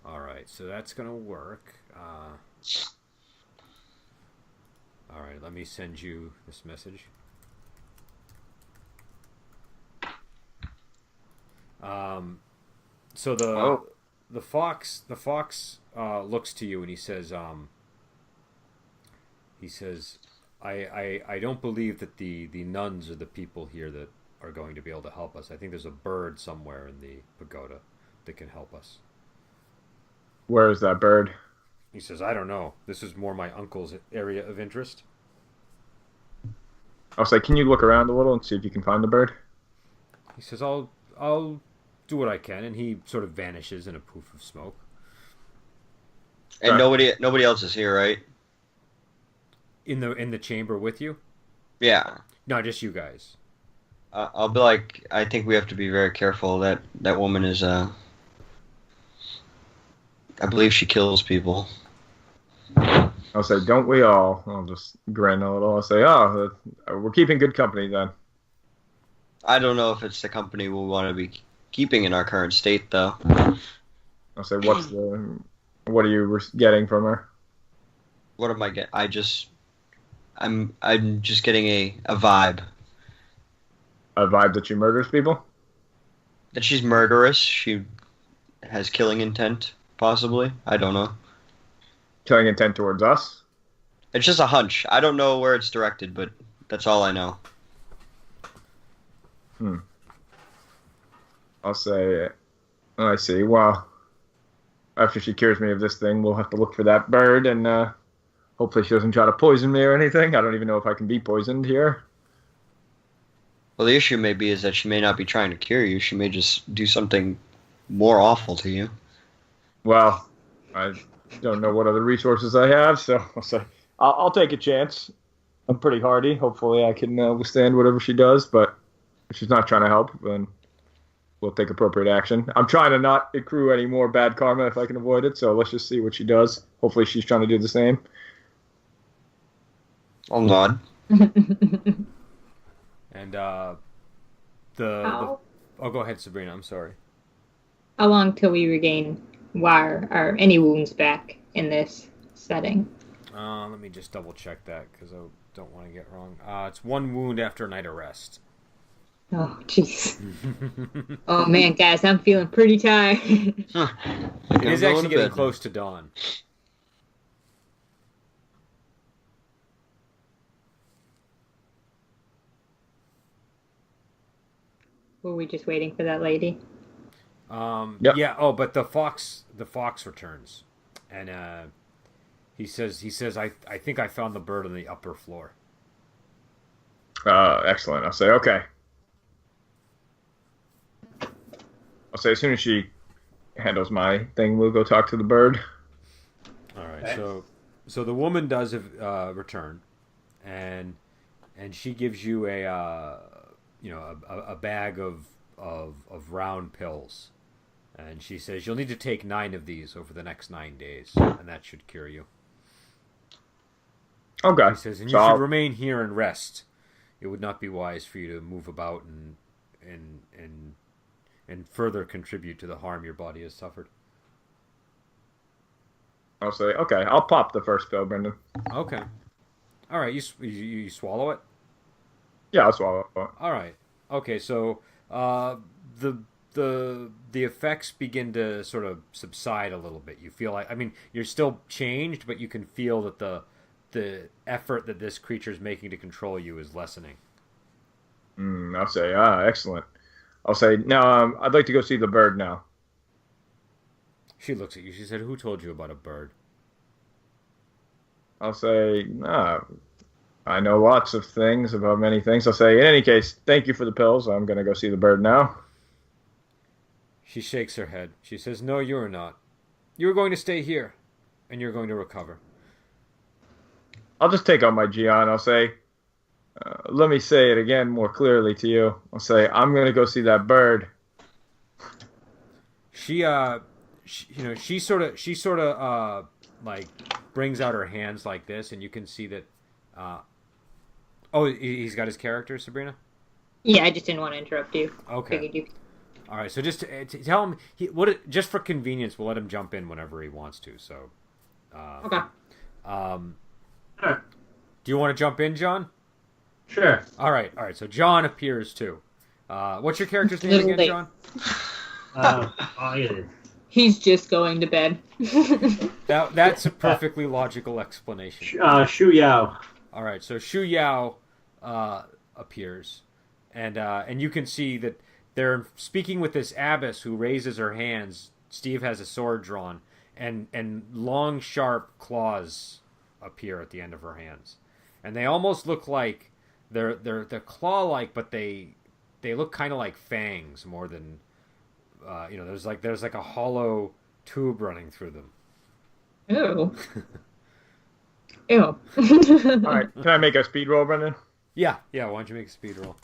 All right, so that's gonna work. All right, let me send you this message. So the fox looks to you and he says, I don't believe that the nuns are the people here that are going to be able to help us. I think there's a bird somewhere in the pagoda that can help us. Where is that bird? He says, I don't know. This is more my uncle's area of interest. I'll say, can you look around a little and see if you can find the bird? He says, I'll do what I can, and he sort of vanishes in a poof of smoke. And nobody else is here, right? In the chamber with you? Yeah. No, just you guys. I'll be like, I think we have to be very careful. That woman is, I believe she kills people. I'll say, don't we all? I'll just grin a little. I'll say, oh, we're keeping good company then. I don't know if it's the company we want to be keeping in our current state, though. I'll say, what are you getting from her? What am I getting? I'm just getting a vibe. A vibe that she murders people? That she's murderous. She has killing intent, possibly. I don't know. Killing intent towards us? It's just a hunch. I don't know where it's directed, but that's all I know. I'll say, I see. Well, after she cures me of this thing, we'll have to look for that bird, and hopefully she doesn't try to poison me or anything. I don't even know if I can be poisoned here. Well, the issue may be is that she may not be trying to cure you. She may just do something more awful to you. Well, I don't know what other resources I have, so I'll say I'll take a chance. I'm pretty hardy. Hopefully I can withstand whatever she does, but if she's not trying to help, then we'll take appropriate action. I'm trying to not accrue any more bad karma if I can avoid it, so let's just see what she does. Hopefully she's trying to do the same. I'll nod. And oh, go ahead, Sabrina. I'm sorry. How long till we regain or any wounds back in this setting? Let me just double check that because I don't want to get wrong. It's 1 wound after a night of rest. Oh, jeez. Oh, man, guys, I'm feeling pretty tired. It is actually getting close to dawn. Were we just waiting for that lady? Yep. Yeah. Oh, but the fox returns, and he says, I think I found the bird on the upper floor. Excellent. I'll say, okay. I'll say as soon as she handles my thing, we'll go talk to the bird. All right. Okay. So the woman does return, and she gives you a bag of round pills, and she says you'll need to take 9 of these over the next 9 days, and that should cure you. Okay. He says, and you should remain here and rest. It would not be wise for you to move about and further contribute to the harm your body has suffered. I'll say, okay, I'll pop the first pill, Brendan. Okay. All right, you swallow it? Yeah, I'll swallow it. All right. Okay, so the effects begin to sort of subside a little bit. You feel like, I mean, you're still changed, but you can feel that the effort that this creature is making to control you is lessening. I'll say, excellent. I'll say, now, I'd like to go see the bird now. She looks at you. She said, who told you about a bird? I'll say, I know lots of things about many things. I'll say, in any case, thank you for the pills. I'm going to go see the bird now. She shakes her head. She says, no, you are not. You're going to stay here, and you're going to recover. I'll just take out my Gian. I'll say, let me say it again more clearly to you. I'll say, I'm going to go see that bird. She sort of like brings out her hands like this, and you can see that. He's got his character, Sabrina. Yeah, I just didn't want to interrupt you. Okay. All right, so just to tell him, just for convenience, we'll let him jump in whenever he wants to. So. Okay. Sure. Do you want to jump in, John? Sure. All right. So John appears too. What's your character's name again, John? He's just going to bed. That's a perfectly logical explanation. Shu Yao. All right, so Shu Yao appears, and you can see that they're speaking with this abbess who raises her hands. Steve has a sword drawn, and long, sharp claws appear at the end of her hands, and they almost look like they're claw-like, but they look kind of like fangs more than there's like a hollow tube running through them. Ew. Ew. All right, can I make a speed roll, Brendan? Yeah. Why don't you make a speed roll?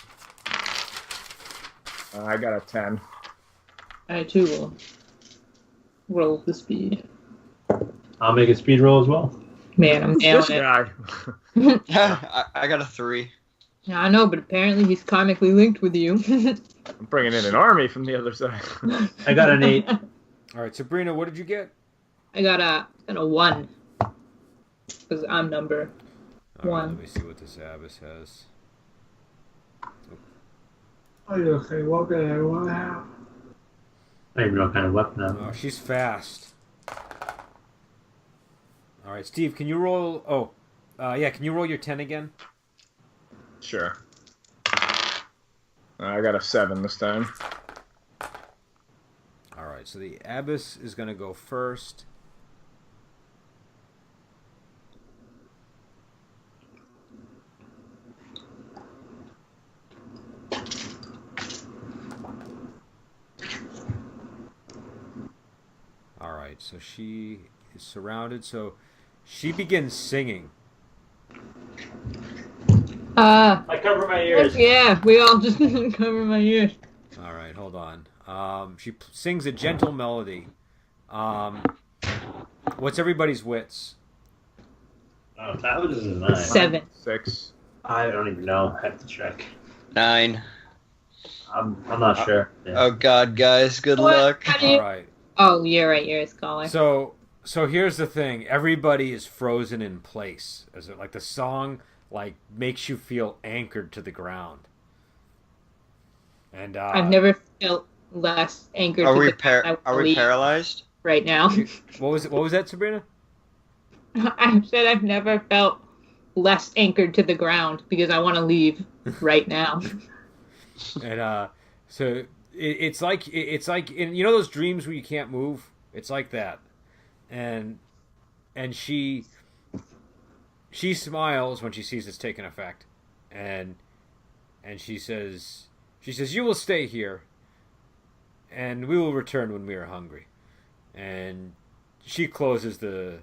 I got a 10. I too will roll the speed. I'll make a speed roll as well. Man, I'm This nailing it. guy. I got a 3. Yeah, I know, but apparently he's karmically linked with you. I'm bringing in an army from the other side. I got an 8. All right, Sabrina, what did you get? I got a 1. Because I'm number All right, 1. let me see what this abyss has. Okay, what can I want now? I don't even know what kind of weapon I Oh, have. she's fast. All right, Steve, can you roll? Oh, yeah, can you roll your 10 again? Sure. I got a 7 this time. All right, so the abyss is going to go first. All right, so she is surrounded. So she begins singing. I cover my ears. Yeah, we all just cover my ears. All right, hold on. She sings a gentle melody. What's everybody's wits? Oh, that was a 9. 7. 6. I don't even know. I have to check. 9. I'm not sure. Yeah. Oh God, guys, good luck. How do All you... right. Oh, you're right. You're a scholar. So here's the thing. Everybody is frozen in place. As it, like the song makes you feel anchored to the ground. And I've never felt less anchored. Are to we the ground I would are we believe paralyzed? right now? what was that, Sabrina? I said I've never felt less anchored to the ground because I want to leave right now. And so it's like in, you know those dreams where you can't move. It's like that, and she smiles when she sees it's taken effect, and she says you will stay here, and we will return when we are hungry, and she closes the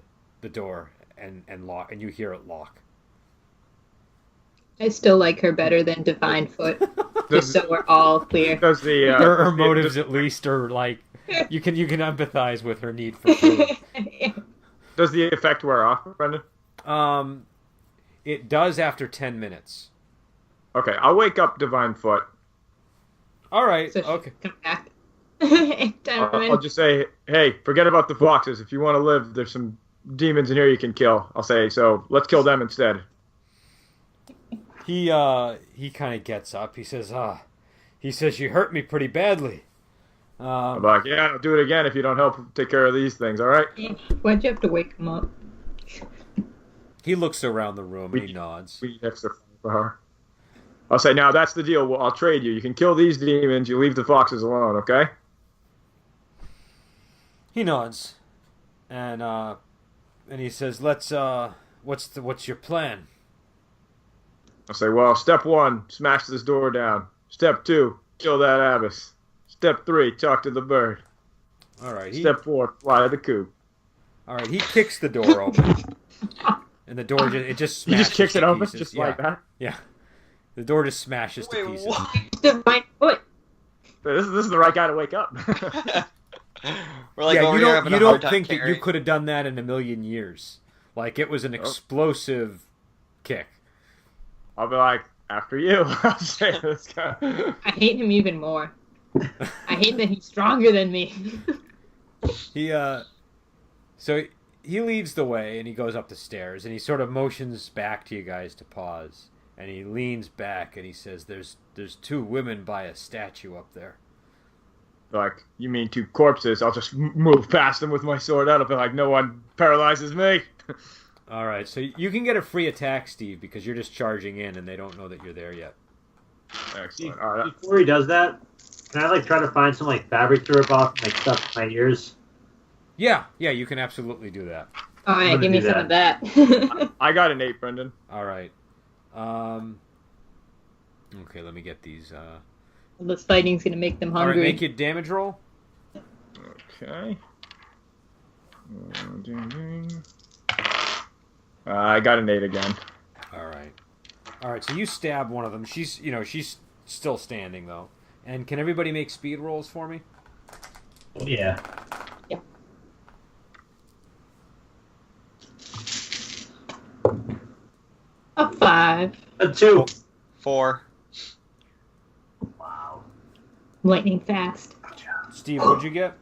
door and lock, and you hear it lock. I still like her better than Divine Foot. Just so we're all clear. Does the Her motives at least are like you can empathize with her need for food. does the effect wear off, Brendan? It does after 10 minutes. Okay, I'll wake up Divine Foot. All right. So she Okay. can come back. In 10 I'll minutes. just say, hey, forget about the foxes. If you want to live, there's some demons in here you can kill. I'll say, so let's kill them instead. He kind of gets up. He says, you hurt me pretty badly. I'm like, yeah, I'll do it again if you don't help take care of these things, all right? Why'd you have to wake him up? He looks around the room and he nods. We need extra for her. I'll say, now that's the deal. Well, I'll trade you. You can kill these demons. You leave the foxes alone, okay? He nods, and he says, "Let's. What's your plan?" I'll say, well, step 1, smash this door down. Step 2, kill that abyss. Step 3, talk to the bird. All right. Step 4, fly the coop. All right. He kicks the door open, and the door just He smashes just kicks to it open pieces. just Yeah. like that. Yeah. The door just smashes to Wait, pieces. what? Divine Foot. This is the right guy to wake up. We're like Yeah, over you here having don't a hard time think that you carrying. could have done that in a million years. Like it was an explosive kick. I'll be like, after you. I'll say this guy. I hate him even more. I hate that he's stronger than me. So he leads the way and he goes up the stairs and he sort of motions back to you guys to pause, and he leans back and he says, "There's 2 women by a statue up there." Like, you mean 2 corpses? I'll just move past them with my sword out. I'll be like, no one paralyzes me. All right, so you can get a free attack, Steve, because you're just charging in and they don't know that you're there yet. Excellent. All right. Before he does that, can I try to find some fabric to rip off stuff in my ears? Yeah, you can absolutely do that. Oh yeah, I'm give me gonna some do of that. I got an 8, Brendan. All right. Okay, let me get these. This fighting's gonna make them All right, hungry. make your damage roll. Okay. I got an 8 again. All right. So you stab one of them. She's still standing though, And can everybody make speed rolls for me? Yeah. A 5. A 2. 4. Wow. Lightning fast. Steve, what'd you get?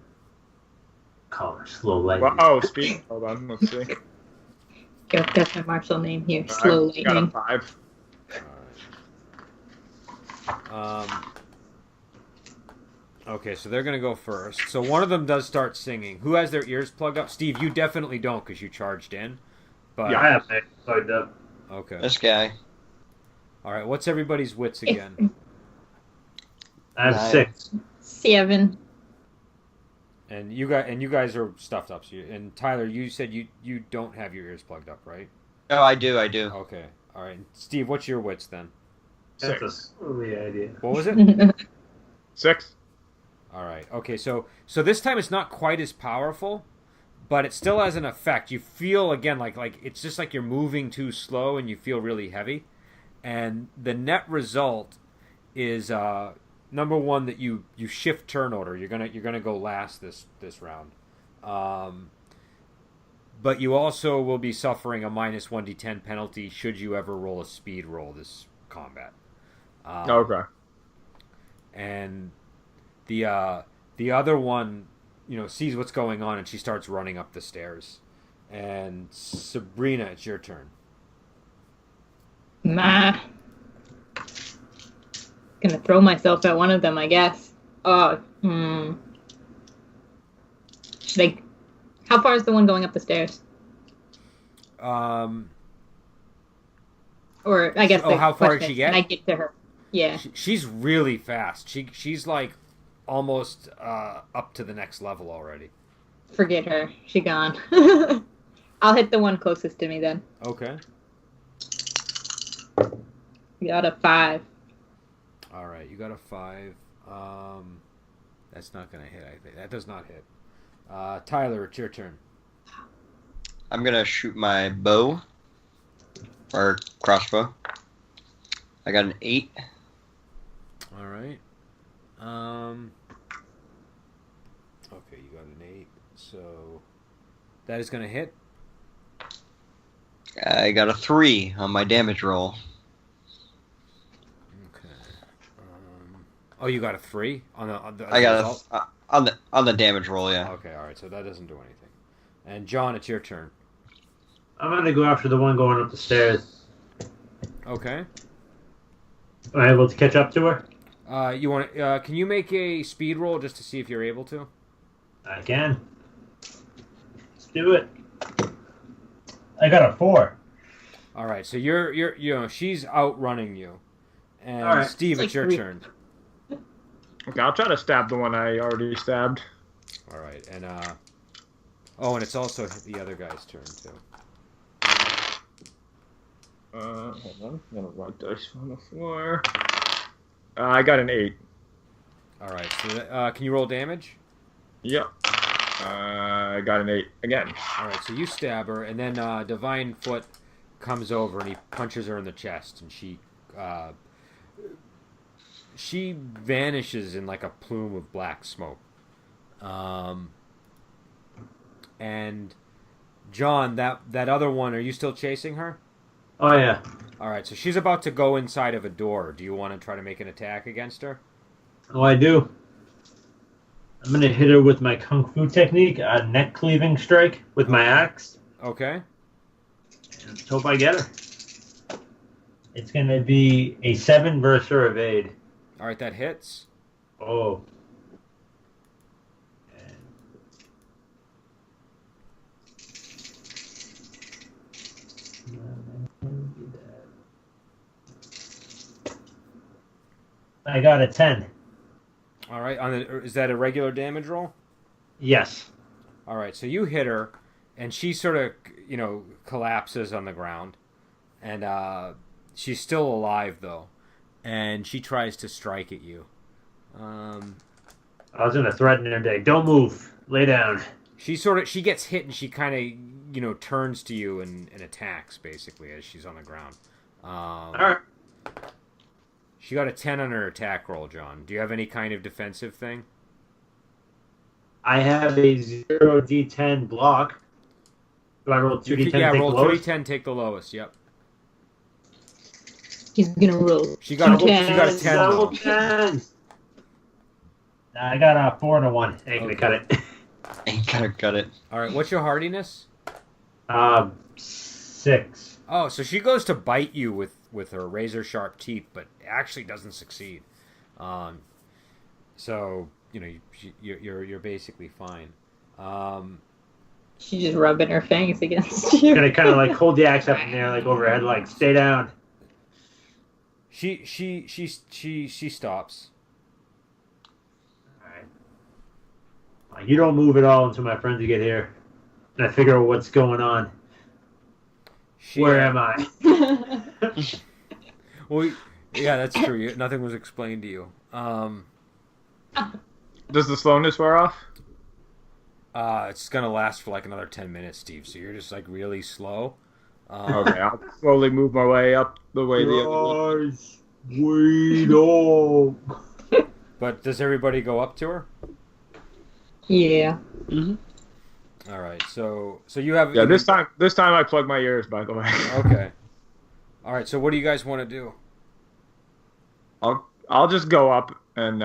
Color slow lightning. Well, speed. Hold on, let's see. Yep, that's my martial name here. Slow I got a lightning. 5. Okay, so they're gonna go first. So one of them does start singing. Who has their ears plugged up? Steve, you definitely don't because you charged in. But Yeah. I have it plugged up. okay. This guy. All right. What's everybody's wits again? I have 9. 6. 7. And you guys are stuffed up. So and Tyler, you said you don't have your ears plugged up, right? Oh, I do. I do. Okay. All right. Steve, what's your wits then? That's 6. a silly idea. What was it? 6. All right. Okay. So this time it's not quite as powerful, but it still has an effect. You feel again like it's just like you're moving too slow and you feel really heavy. And the net result is number one that you shift turn order. You're gonna go last this round. But you also will be suffering a minus 1d10 penalty should you ever roll a speed roll this combat. Okay. And the other one, sees what's going on and she starts running up the stairs. And Sabrina, it's your turn. Gonna throw myself at one of them, I guess. Should I? How far is the one going up the stairs? Or I guess. How far did she get? Can I get to her? Yeah. She's really fast. She's like almost up to the next level already. Forget her. She gone. I'll hit the one closest to me then. Okay. You got a 5. All right, you got a 5. That's not gonna hit. I think that does not hit. Tyler, it's your turn. I'm gonna shoot my bow or crossbow. I got an 8. All right. Okay, you got an 8. So that is gonna hit. I got a 3 on my damage roll. Okay. Oh, you got a 3 on the I got result? on the damage roll, yeah. Okay, all right. So that doesn't do anything. And John, it's your turn. I'm gonna go after the one going up the stairs. Okay. Am I able to catch up to her? You want? Can you make a speed roll just to see if you're able to? I can. Let's do it. I got a 4. All right. So you're she's outrunning you, and All right. Steve, it's your turn. Okay, I'll try to stab the one I already stabbed. All right, and and it's also the other guy's turn too. Hold on. I'm gonna write dice on the floor. I got an 8. All right. So can you roll damage? Yep. I got an 8 again. All right. So you stab her, and then Divine Foot comes over and he punches her in the chest, and she vanishes in like a plume of black smoke. And John, that other one, are you still chasing her? Oh yeah. All right, so she's about to go inside of a door. Do you want to try to make an attack against her? Oh, I do. I'm gonna hit her with my kung fu technique, a neck cleaving strike with my axe. Okay. And let's hope I get her. It's gonna be a 7 versus her evade. All right, that hits. Oh. I got a 10. All right, is that a regular damage roll? Yes. All right, so you hit her, and she sort of, collapses on the ground, and she's still alive though, and she tries to strike at you. I was gonna threaten her day. Don't move. Lay down. She gets hit, and she kind of, turns to you and attacks basically as she's on the ground. All right. She got a 10 on her attack roll, John. Do you have any kind of defensive thing? I have a 0d10 block. Do I roll 2d10 Yeah, to take roll the lowest? 2d10, take the lowest. Yep. He's gonna roll. She got Okay. a 10 Double though. 10. I got a 4 and a 1. Ain't gonna Okay. cut it. Ain't gonna cut it. All right, what's your hardiness? 6. Oh, so she goes to bite you with her razor sharp teeth, but actually doesn't succeed. So you're basically fine. She's just rubbing her fangs against you. Gonna kind of like hold the axe up in there, like overhead, like stay down. She stops. Alright. You don't move at all until my friends get here. And I figure out what's going on. Where am I? Well, yeah, that's true. Nothing was explained to you. Does the slowness wear off? It's gonna last for like another 10 minutes, Steve. So you're just like really slow. Okay, I'll slowly move my way up the way the other. Guys, wait up. But does everybody go up to her? Yeah. All right. So you have Yeah, this time I plug my ears. By the way. Okay. All right. So what do you guys want to do? I'll just go up and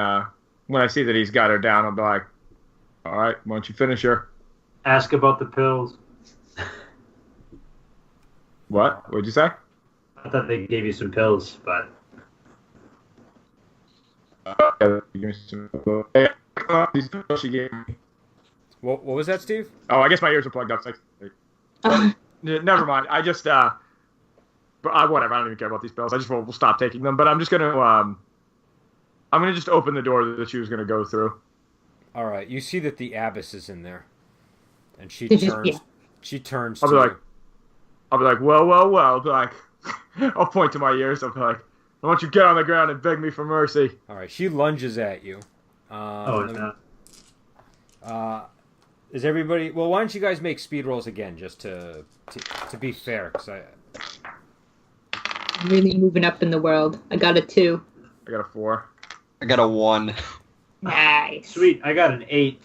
when I see that he's got her down, I'll be like, "All right, why don't you finish her?" Ask about the pills. What? What'd you say? I thought they gave you some pills, but Yeah, give me some- Hey, these pills she gave me. What was that, Steve? Oh, I guess my ears are plugged up. So Yeah, never mind. I just but whatever. I don't even care about these pills. I just will stop taking them. But I'm just gonna I'm gonna just open the door that she was gonna go through. All right. You see that the abbess is in there, and she Did you- turns. yeah. She turns I'll to be you. like, well. I'll be like, I'll point to my ears. I'll be like, "I want you to get on the ground and beg me for mercy." All right. She lunges at you. oh no. Is everybody? Well, why don't you guys make speed rolls again, just to be fair? Because Really moving up in the world. I got a 2. I got a 4. I got a 1. Nice. Sweet, I got an 8.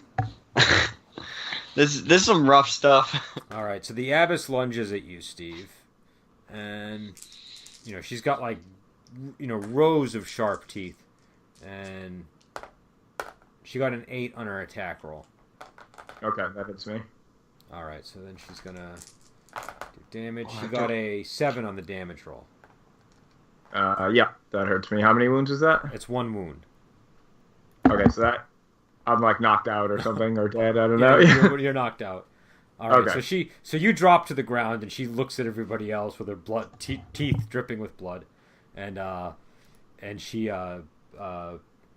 This is some rough stuff. All right. So the abbess lunges at you, Steve, and she's got like rows of sharp teeth, and she got an 8 on her attack roll. Okay, that hits me. All right, so then she's gonna do damage. She got a 7 on the damage roll. Yeah, that hurts me. How many wounds is that? It's 1 wound. Okay, so that I'm like knocked out or something or dead. I don't Yeah, know. you're knocked out. All right, Okay. so you drop to the ground and she looks at everybody else with her blood teeth dripping with blood, and she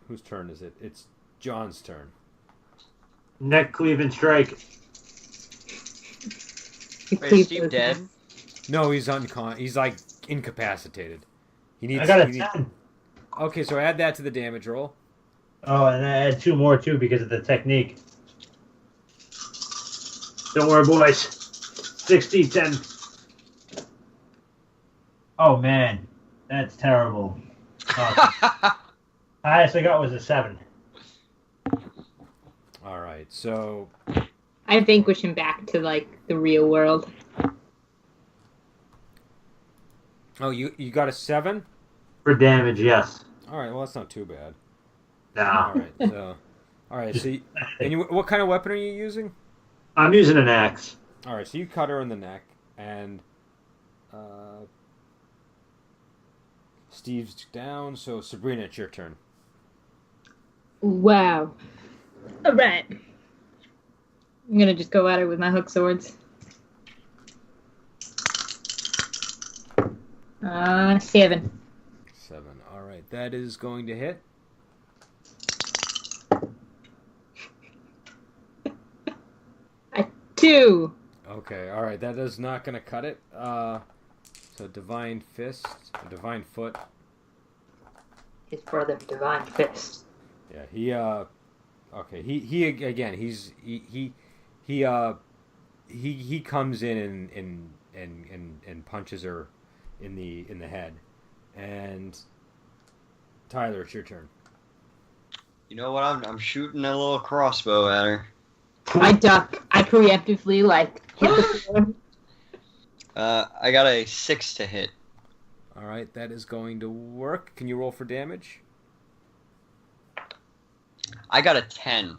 whose turn is it? It's John's turn. Neck cleaving strike. Wait, is Steve dead? No, he's He's like incapacitated. He needs. I got a he need- 10. Okay, so add that to the damage roll. Oh, and I had 2 more too because of the technique. Don't worry, boys. 60, 10. Oh man, that's terrible. Highest I got was a 7. All right, so I vanquish him back to like the real world. you got a 7. For damage, yes. All right, well that's not too bad. Nah. All right. So, what kind of weapon are you using? I'm using an axe. All right, so you cut her in the neck, and Steve's down. So Sabrina, it's your turn. Wow. Alright. I'm gonna just go at her with my hook swords. 7. 7. All right, that is going to hit. A 2. Okay, all right, that is not going to cut it. So Divine Fist, Divine Foot. His brother, Divine Fist. Yeah, he again, he comes in and punches her in the head, and Tyler, it's your turn. You know what? I'm shooting a little crossbow at her. I duck. I preemptively hit the floor. I got a 6 to hit. All right, that is going to work. Can you roll for damage? I got a 10.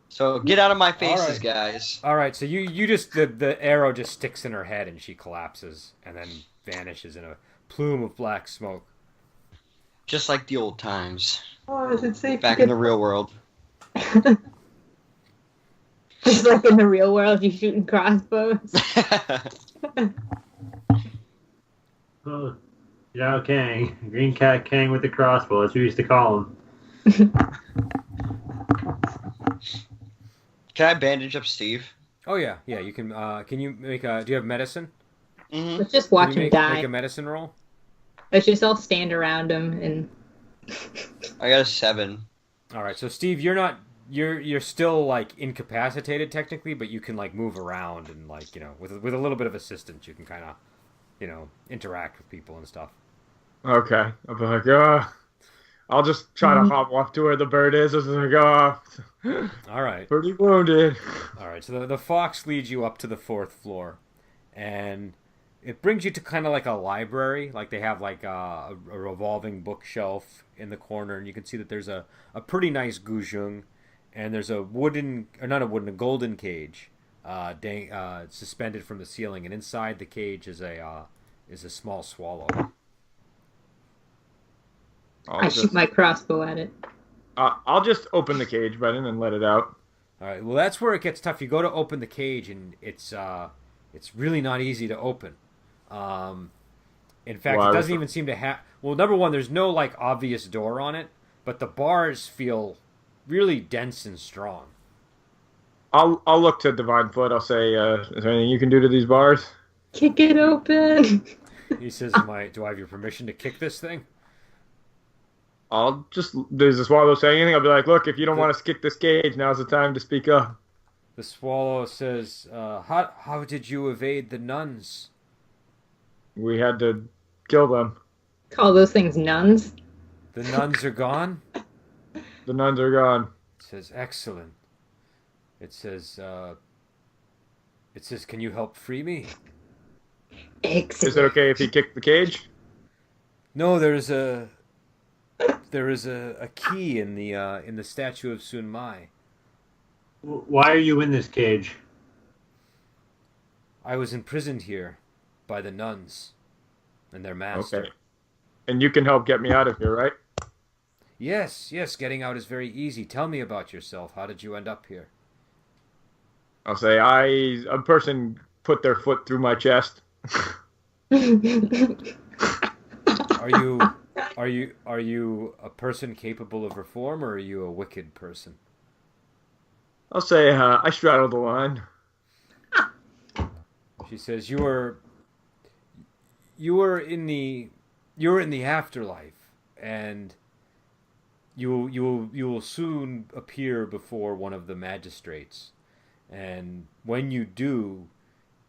So get out of my faces, right. guys. All right, so you just the arrow just sticks in her head and she collapses and then vanishes in a plume of black smoke. Just like the old times. Oh, is it safe? Back in the real world. Just like in the real world, you shooting crossbows. Oh, Yao Kang, Green Cat Kang with the crossbow. That's what we used to call him. Can I bandage up Steve? Oh yeah, you can. Can you make a? Do you have medicine? Mm-hmm. Let's just watch Can you him make, die. Make a medicine roll. Let's just all stand around him and. I got a 7. All right, so Steve, you're not. You're still incapacitated technically, but you can move around and with a little bit of assistance, you can kind of interact with people and stuff. Okay. I'll be like, I'll just try to hop up to where the bird is. Just like, All right. pretty wounded. All right, so the fox leads you up to the 4th floor, and it brings you to kind of like a library. Like they have a revolving bookshelf in the corner, and you can see that there's a pretty nice guzheng, and there's a golden cage suspended from the ceiling, and inside the cage is a small swallow. I shoot my crossbow at it. I'll just open the cage, Brendan, and let it out. All right. Well, that's where it gets tough. You go to open the cage, and it's really not easy to open. In fact, it doesn't even seem to have. Well, number one, there's no obvious door on it, but the bars feel really dense and strong. I'll look to Divine Foot. I'll say, is there anything you can do to these bars? Kick it open. He says, do I have your permission to kick this thing? Does the swallow say anything? I'll be like, look, if you don't want us to kick this cage, now's the time to speak up. The swallow says, how did you evade the nuns? We had to kill them. Call those things nuns? The nuns are gone? The nuns are gone. It says, excellent. It says, can you help free me? Excellent. Is it okay if he kicked the cage? No, there is a key in the statue of Sun Mai. Why are you in this cage? I was imprisoned here by the nuns and their master. Okay. And you can help get me out of here, right? Yes, getting out is very easy. Tell me about yourself. How did you end up here? I'll say, a person put their foot through my chest. Are you a person capable of reform, or are you a wicked person? I'll say, I straddle the line. She says, you were in the afterlife, and you will soon appear before one of the magistrates, and when you do,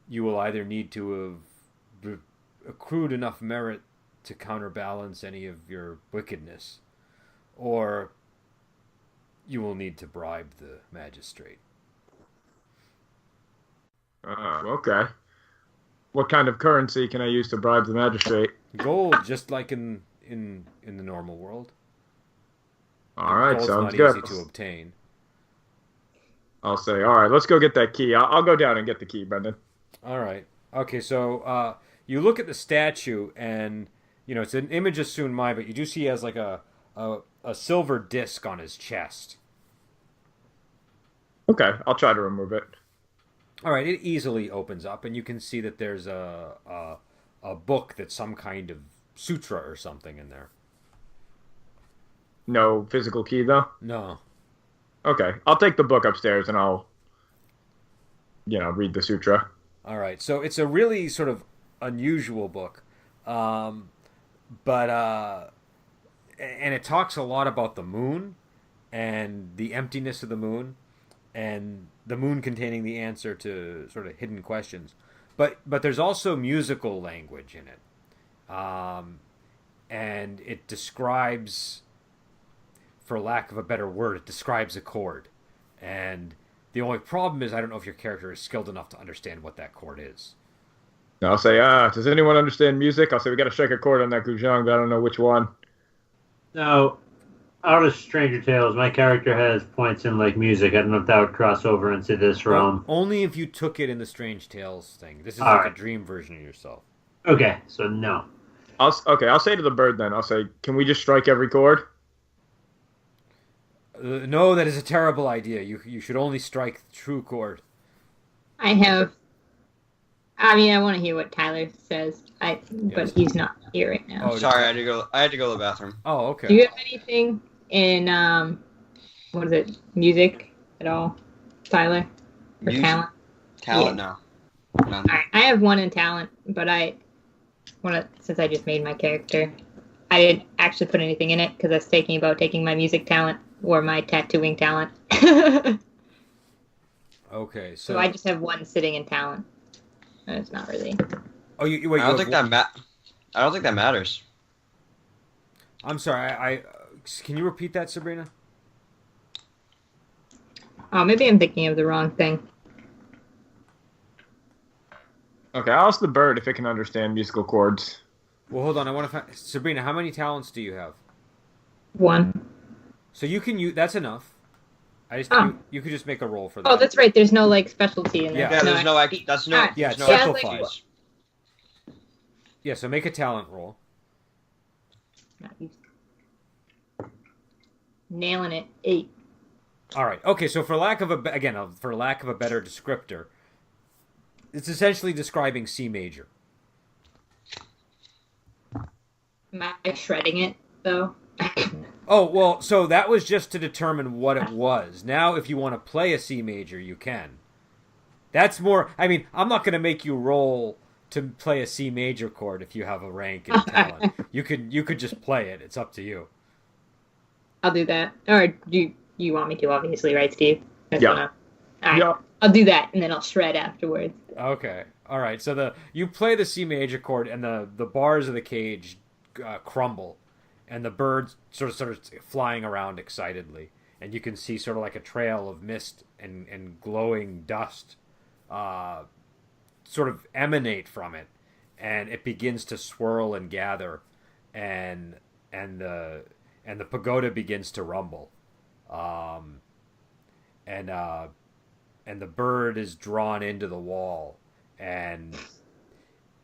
you will either need to have accrued enough merit to counterbalance any of your wickedness, or you will need to bribe the magistrate. Okay. What kind of currency can I use to bribe the magistrate? Gold, just like in the normal world. All right, Gold's sounds not good. easy to obtain. I'll say, all right, let's go get that key. I'll go down and get the key, Brendan. All right. Okay, so you look at the statue, and it's an image of Sun Mai, but you do see he has a silver disc on his chest. Okay, I'll try to remove it. All right, it easily opens up, and you can see that there's a book that's some kind of sutra or something in there. No physical key, though? No. Okay, I'll take the book upstairs and I'll, read the sutra. All right, so it's a really sort of unusual book, and it talks a lot about the moon and the emptiness of the moon, and the moon containing the answer to sort of hidden questions. But there's also musical language in it, and it describes, for lack of a better word, it describes a chord. And the only problem is I don't know if your character is skilled enough to understand what that chord is. I'll say, does anyone understand music? I'll say, we got to strike a chord on that guzheng, but I don't know which one. No, out of Stranger Tales, my character has points in like music. I don't know if that would cross over into this realm. Only if you took it in the Strange Tales thing. This is All like right. a dream version of yourself. Okay, so no. I'll say to the bird then. I'll say, can we just strike every chord? No, that is a terrible idea. You should only strike the true chord. I want to hear what Tyler says. But he's not here right now. Oh, Sorry, I had to go to the bathroom. Oh, okay. Do you have anything in what is it? Music at all, Tyler? Or Music? talent? Talent, no. None. Alright, I have one in talent, but since I just made my character, I didn't actually put anything in it because I was thinking about taking my music talent or my tattooing talent. Okay, Oh, So I just have one sitting in talent. And it's not really. Oh, you wait. I don't think that matters. I'm sorry. I can you repeat that, Sabrina? Oh, maybe I'm thinking of the wrong thing. Okay, I'll ask the bird if it can understand musical chords. Well, hold on. I want to find Sabrina. How many talents do you have? One. So you can use. That's enough. You could just make a roll for that. Oh, that's right. There's no like specialty in there. Yeah. Yeah, there's no expertise. that's no. Alright. Yeah, there's it's no simplified. expertise. Yeah. So make a talent roll. Nailing it. 8. All right. Okay. So for lack of a better descriptor, it's essentially describing C major. Am I shredding it though? Oh, well, so that was just to determine what it was. Now, if you want to play a C major, you can. That's more... I mean, I'm not going to make you roll to play a C major chord if you have a rank and talent. You could just play it. It's up to you. I'll do that. Or do you want me to, obviously, right, Steve? That's Yeah. All right. Yeah. I'll do that, and then I'll shred afterwards. Okay. All right. So you play the C major chord, and the bars of the cage crumble, and the birds sort of flying around excitedly, and you can see sort of like a trail of mist and glowing dust sort of emanate from it, and it begins to swirl and gather, and the pagoda begins to rumble, and the bird is drawn into the wall, and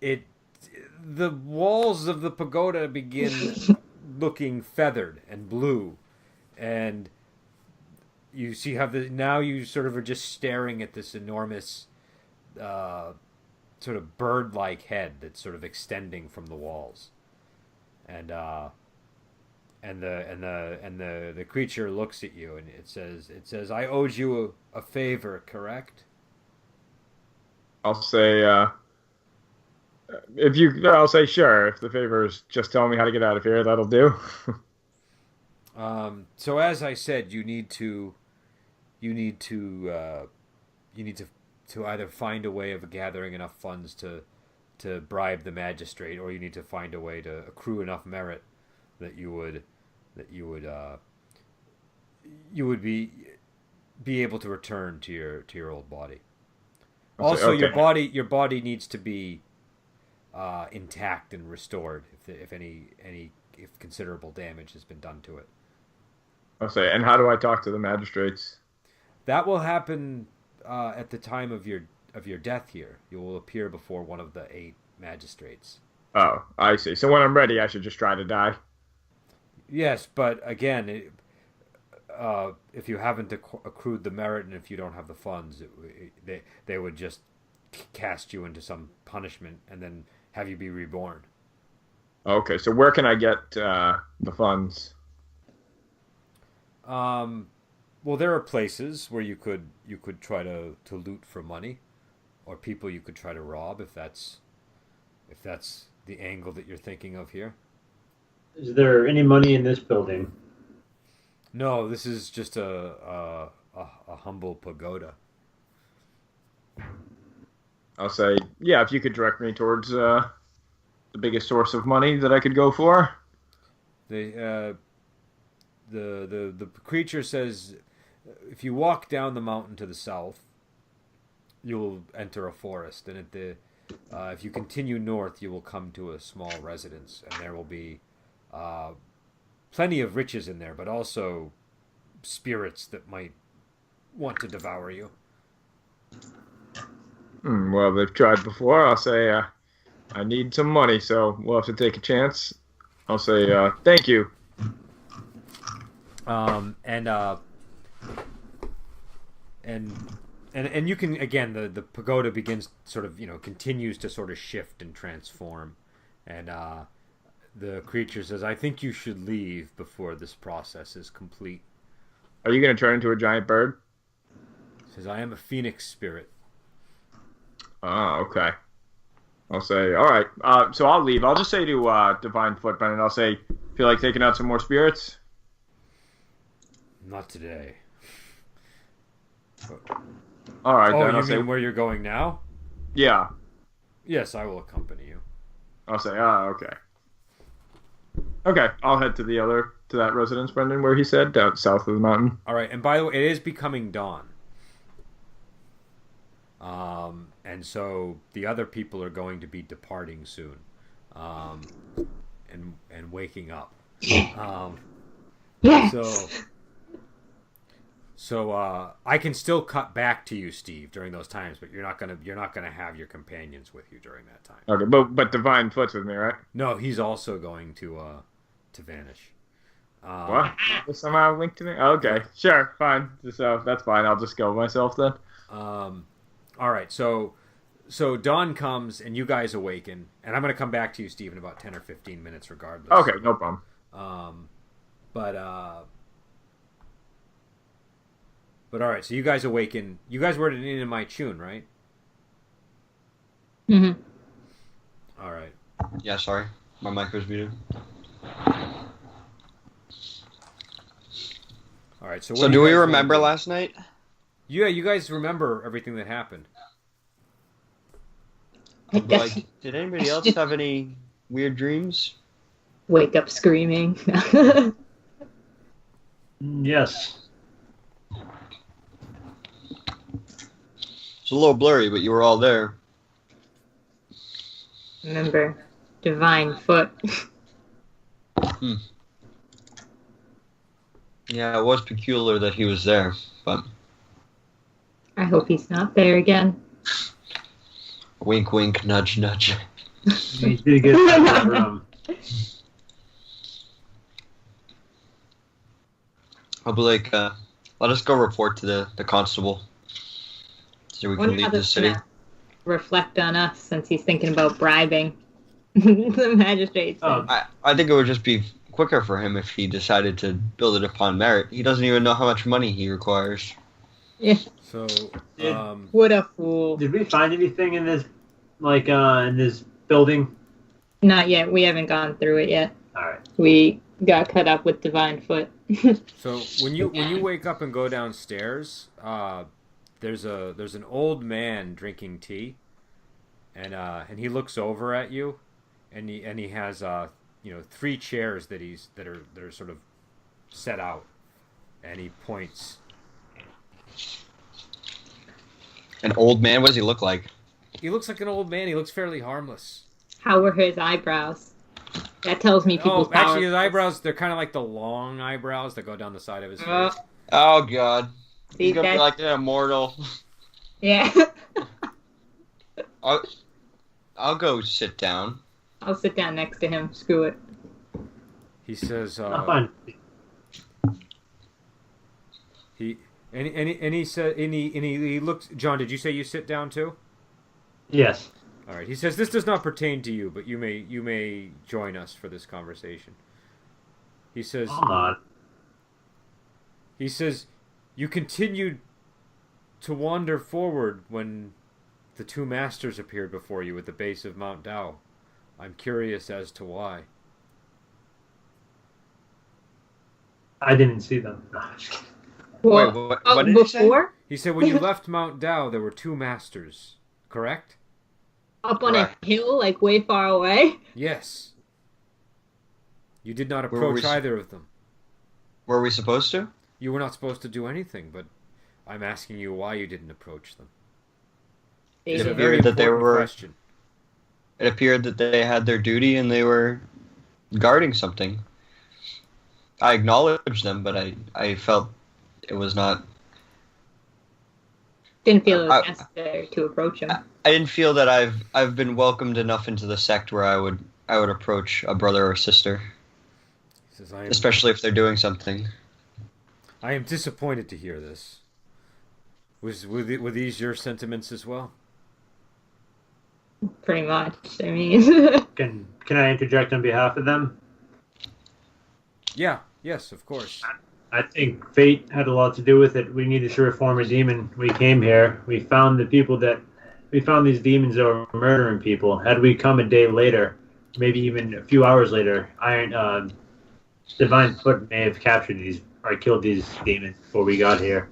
the walls of the pagoda begin looking feathered and blue, and you now you sort of are just staring at this enormous sort of bird-like head that's sort of extending from the walls, and the creature looks at you, and it says I owed you a favor, correct? I'll say, I'll say sure. If the favor is just telling me how to get out of here, that'll do. So as I said, you need to either find a way of gathering enough funds to bribe the magistrate, or you need to find a way to accrue enough merit that you would be able to return to your old body. Also, okay. your body needs to be intact and restored if considerable damage has been done to it. I'll say, and how do I talk to the magistrates? That will happen at the time of your death here. You will appear before one of the 8 magistrates. Oh, I see. So when I'm ready, I should just try to die. Yes, but again, if you haven't accrued the merit and if you don't have the funds, they would just cast you into some punishment and then have you be reborn. Okay, so where can I get the funds? Well, there are places where you could try to loot for money, or people you could try to rob if that's the angle that you're thinking of here. Is there any money in this building? No, this is just a humble pagoda. I'll say, yeah, if you could direct me towards the biggest source of money that I could go for. The creature says, if you walk down the mountain to the south, you'll enter a forest, and if you continue north, you will come to a small residence, and there will be plenty of riches in there, but also spirits that might want to devour you. Well, they've tried before. I'll say I need some money, so we'll have to take a chance. I'll say thank you. And you can, again, the pagoda begins sort of, continues to sort of shift and transform, and the creature says, I think you should leave before this process is complete. Are you going to turn into a giant bird? He says, I am a phoenix spirit. Oh, okay. I'll say, all right. So I'll leave. I'll just say to Divine Footman, and I'll say, feel like taking out some more spirits? Not today. All right, oh, then. you mean where you're going now? Yeah. Yes, I will accompany you. I'll say, okay. Okay, I'll head to that residence, Brendan, where he said, down south of the mountain. All right, and by the way, it is becoming dawn. And so the other people are going to be departing soon, and waking up. Yes. So I can still cut back to you, Steve, during those times, but you're not gonna have your companions with you during that time. Okay, but Divine Foot's with me, right? No, he's also going to vanish. What? Somehow linked to me? Okay, sure, fine. So that's fine. I'll just go myself then. All right, so dawn comes and you guys awaken, and I'm going to come back to you, Steve, in about 10 or 15 minutes, regardless. Okay, no problem. But all right, so you guys awaken. You guys were in my tune, right? Mm-hmm. All right. Yeah, sorry, my mic was muted. All right, so do we remember last night? Yeah, you guys remember everything that happened. Did anybody else have any weird dreams? Wake up screaming. Yes. It's a little blurry, but you were all there. Remember, Divine Foot. Yeah, it was peculiar that he was there, but... I hope he's not there again. Wink, wink, nudge, nudge. He did get out of that room. I'll be like, let us go report to the constable. So we can leave the city. Reflect on us, since he's thinking about bribing the magistrates. I think it would just be quicker for him if he decided to build it upon merit. He doesn't even know how much money he requires. Yeah. So, what a fool. Did we find anything in this, in this building? Not yet. We haven't gone through it yet. All right. We got cut up with Divine Foot. So when you wake up and go downstairs, there's an old man drinking tea, and he looks over at you, and he has 3 chairs that are sort of set out, and he points. An old man? What does he look like? He looks like an old man. He looks fairly harmless. How were his eyebrows? That tells me people's power. Actually, his eyebrows, they're kind of like the long eyebrows that go down the side of his face. Oh, God. See, he's going to be like an immortal. Yeah. I'll go sit down. I'll sit down next to him. Screw it. He says, Fine. he looks. John, did you say you sit down too? Yes. All right. He says, this does not pertain to you, but you may join us for this conversation. He says, Hold on. He says, you continued to wander forward when the 2 masters appeared before you at the base of Mount Dao. I'm curious as to why. I didn't see them. No, I'm just kidding. Well, Wait, what did he say? before? He said when you left Mount Dao, there were 2 masters, correct? Up on Correct. a hill, like way far away? Yes. You did not Were we approach either of them. Were we supposed to? You were not supposed to do anything, but I'm asking you why you didn't approach them. It's a very important question. It appeared that they had their duty and they were guarding something. I acknowledged them, but I felt it was not... Didn't feel it was necessary to approach them. I didn't feel that I've been welcomed enough into the sect where I would approach a brother or sister. He says, especially if they're doing something. I am disappointed to hear this. Were these your sentiments as well? Pretty much. I mean, can I interject on behalf of them? Yeah. Yes, of course. I think fate had a lot to do with it. We needed to reform a demon. We came here. We found these demons that were murdering people. Had we come a day later, maybe even a few hours later, Divine Foot may have captured these or killed these demons before we got here.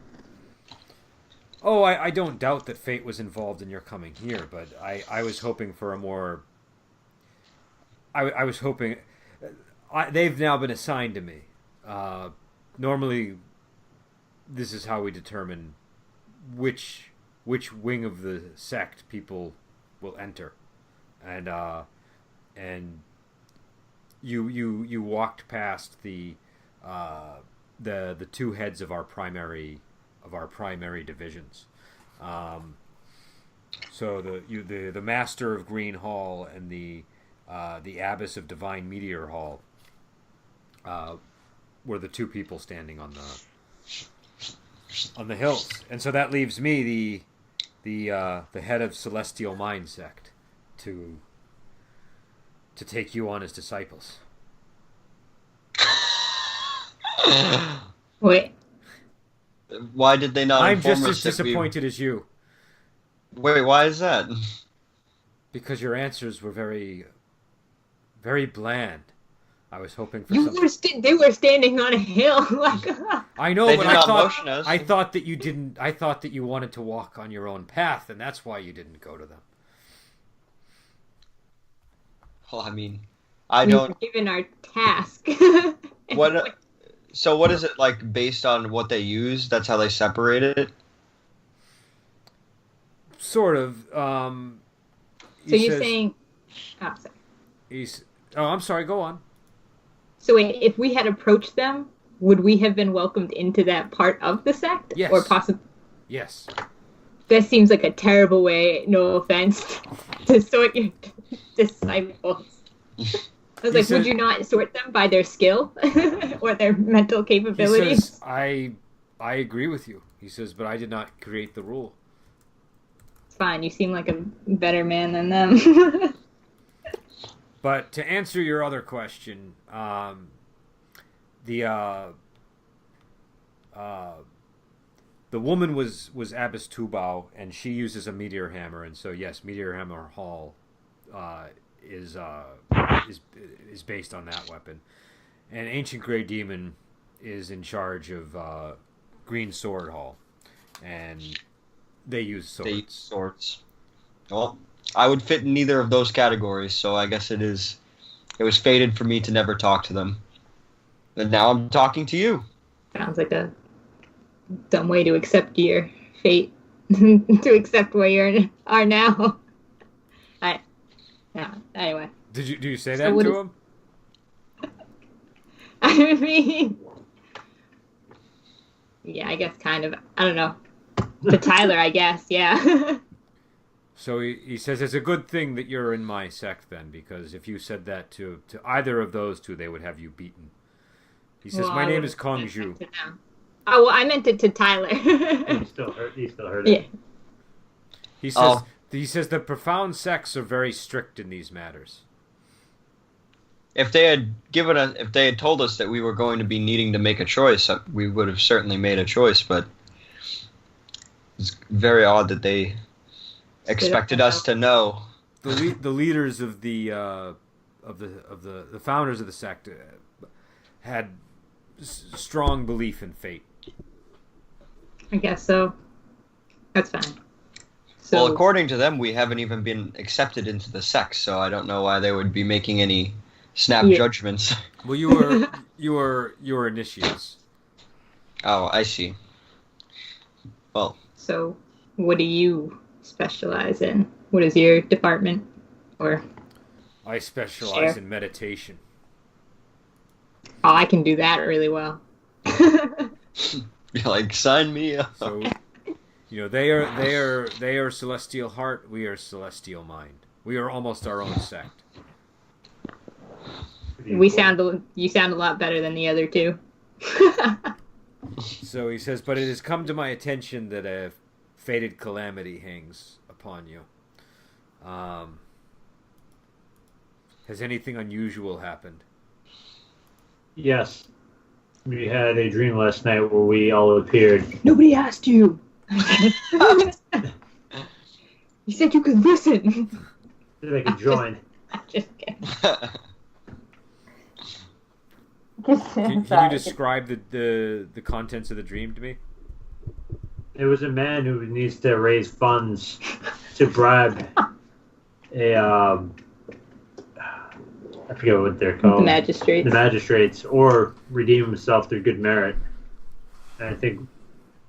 Oh, I don't doubt that fate was involved in your coming here, but I was hoping for a more... I was hoping... they've now been assigned to me. Normally, this is how we determine which wing of the sect people will enter, and you walked past the two heads of our primary divisions. So the Master of Green Hall and the Abbess of Divine Meteor Hall were the two people standing on the hills, and so that leaves me the head of Celestial Mind Sect to take you on as disciples. Wait. Why did they not? I'm just as disappointed as you. Wait, why is that? Because your answers were very, very bland. I was hoping for something. They were standing on a hill. I know, but I thought that you didn't. I thought that you wanted to walk on your own path, and that's why you didn't go to them. Well, I mean, I don't. Given our task. What? So what is it like based on what they use? That's how they separate it? Sort of. So you're saying... Oh, sorry. I'm sorry, go on. So wait, if we had approached them, would we have been welcomed into that part of the sect? Yes. Or possibly... Yes. That seems like a terrible way, no offense, to sort your disciples. I was like, would you not sort them by their skill or their mental capabilities? He says, I agree with you. He says, but I did not create the rule. It's fine. You seem like a better man than them. But to answer your other question, the woman was Abbess Tubau, and she uses a meteor hammer, and so yes, Meteor Hammer Hall is based on that weapon. And Ancient Grey Demon is in charge of Green Sword Hall, and they use swords. Well, I would fit in neither of those categories, so I guess it was fated for me to never talk to them. And now I'm talking to you. Sounds like a dumb way to accept your fate, to accept where you are now. Yeah, anyway. Do you say that to him? I mean, yeah, I guess kind of. I don't know. To Tyler, I guess, yeah. So he says it's a good thing that you're in my sect then, because if you said that to either of those two, they would have you beaten. He says, my name is Kong Zhu. Oh, well, I meant it to Tyler. He still heard it. Yeah. He says the profound sects are very strict in these matters. If they had told us that we were going to be needing to make a choice, we would have certainly made a choice. But it's very odd that they expected us to know. The leaders of the founders of the sect had strong belief in fate. I guess so. That's fine. So, well, according to them, we haven't even been accepted into the sect, so I don't know why they would be making any snap Yeah. judgments. Well, you were initiates. Oh, I see. Well, So, what do you specialize in? What is your department? Or, I specialize Sure. in meditation. oh, I can do that really well. you're like, sign me up. So, they are celestial heart. We are celestial mind. We are almost our own sect. You sound a lot better than the other two. So he says, but it has come to my attention that a fated calamity hangs upon you. Has anything unusual happened? Yes. We had a dream last night where we all appeared. Nobody asked you. You said you could listen. So they could join. Just kidding. Can you describe the contents of the dream to me? There was a man who needs to raise funds to bribe I forget what they're called. The magistrates. The magistrates, or redeem himself through good merit. And I think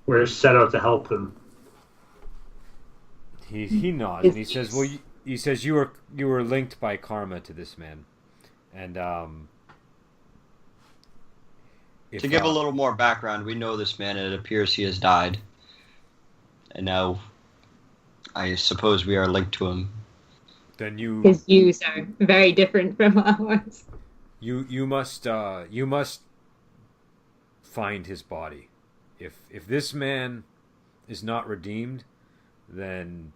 we're set out to help him. He nods and he says, "Well, he says you were linked by karma to this man, and if, To give a little more background, we know this man, and it appears he has died. And now, I suppose we are linked to him. then you His views are very different from ours. you must find his body. If this man is not redeemed, then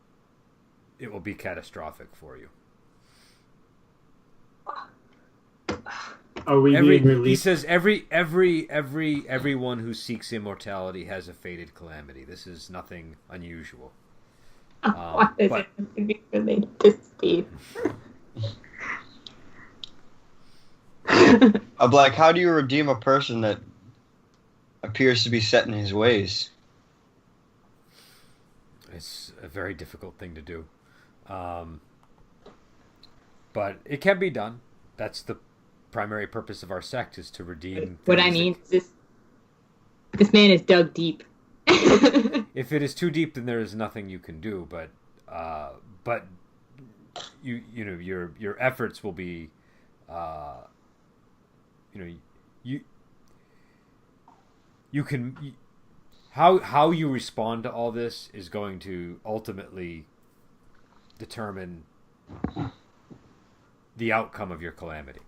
it will be catastrophic for you." Are we being He released? says everyone who seeks immortality has a fated calamity. This is nothing unusual. Why does but- it have to be related to Steve? I'm like, how do you redeem a person that appears to be set in his ways? It's a very difficult thing to do. But it can be done. That's the primary purpose of our sect, is to redeem What I things mean is this man is dug deep. if it is too deep, then there is nothing you can do. But you know your efforts will be, you can how you respond to all this is going to ultimately determine the outcome of your calamity.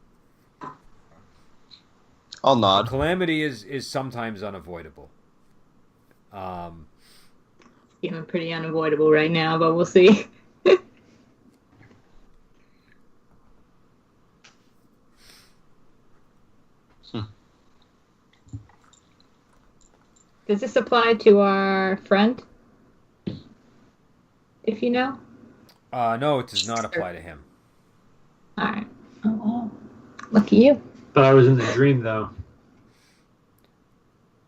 I'll nod. Calamity is sometimes unavoidable. Feeling pretty unavoidable right now, but we'll see. Does this apply to our friend? If you know? No, it does not apply to him. Alright. Oh, well. Lucky you. But I was in the dream, though.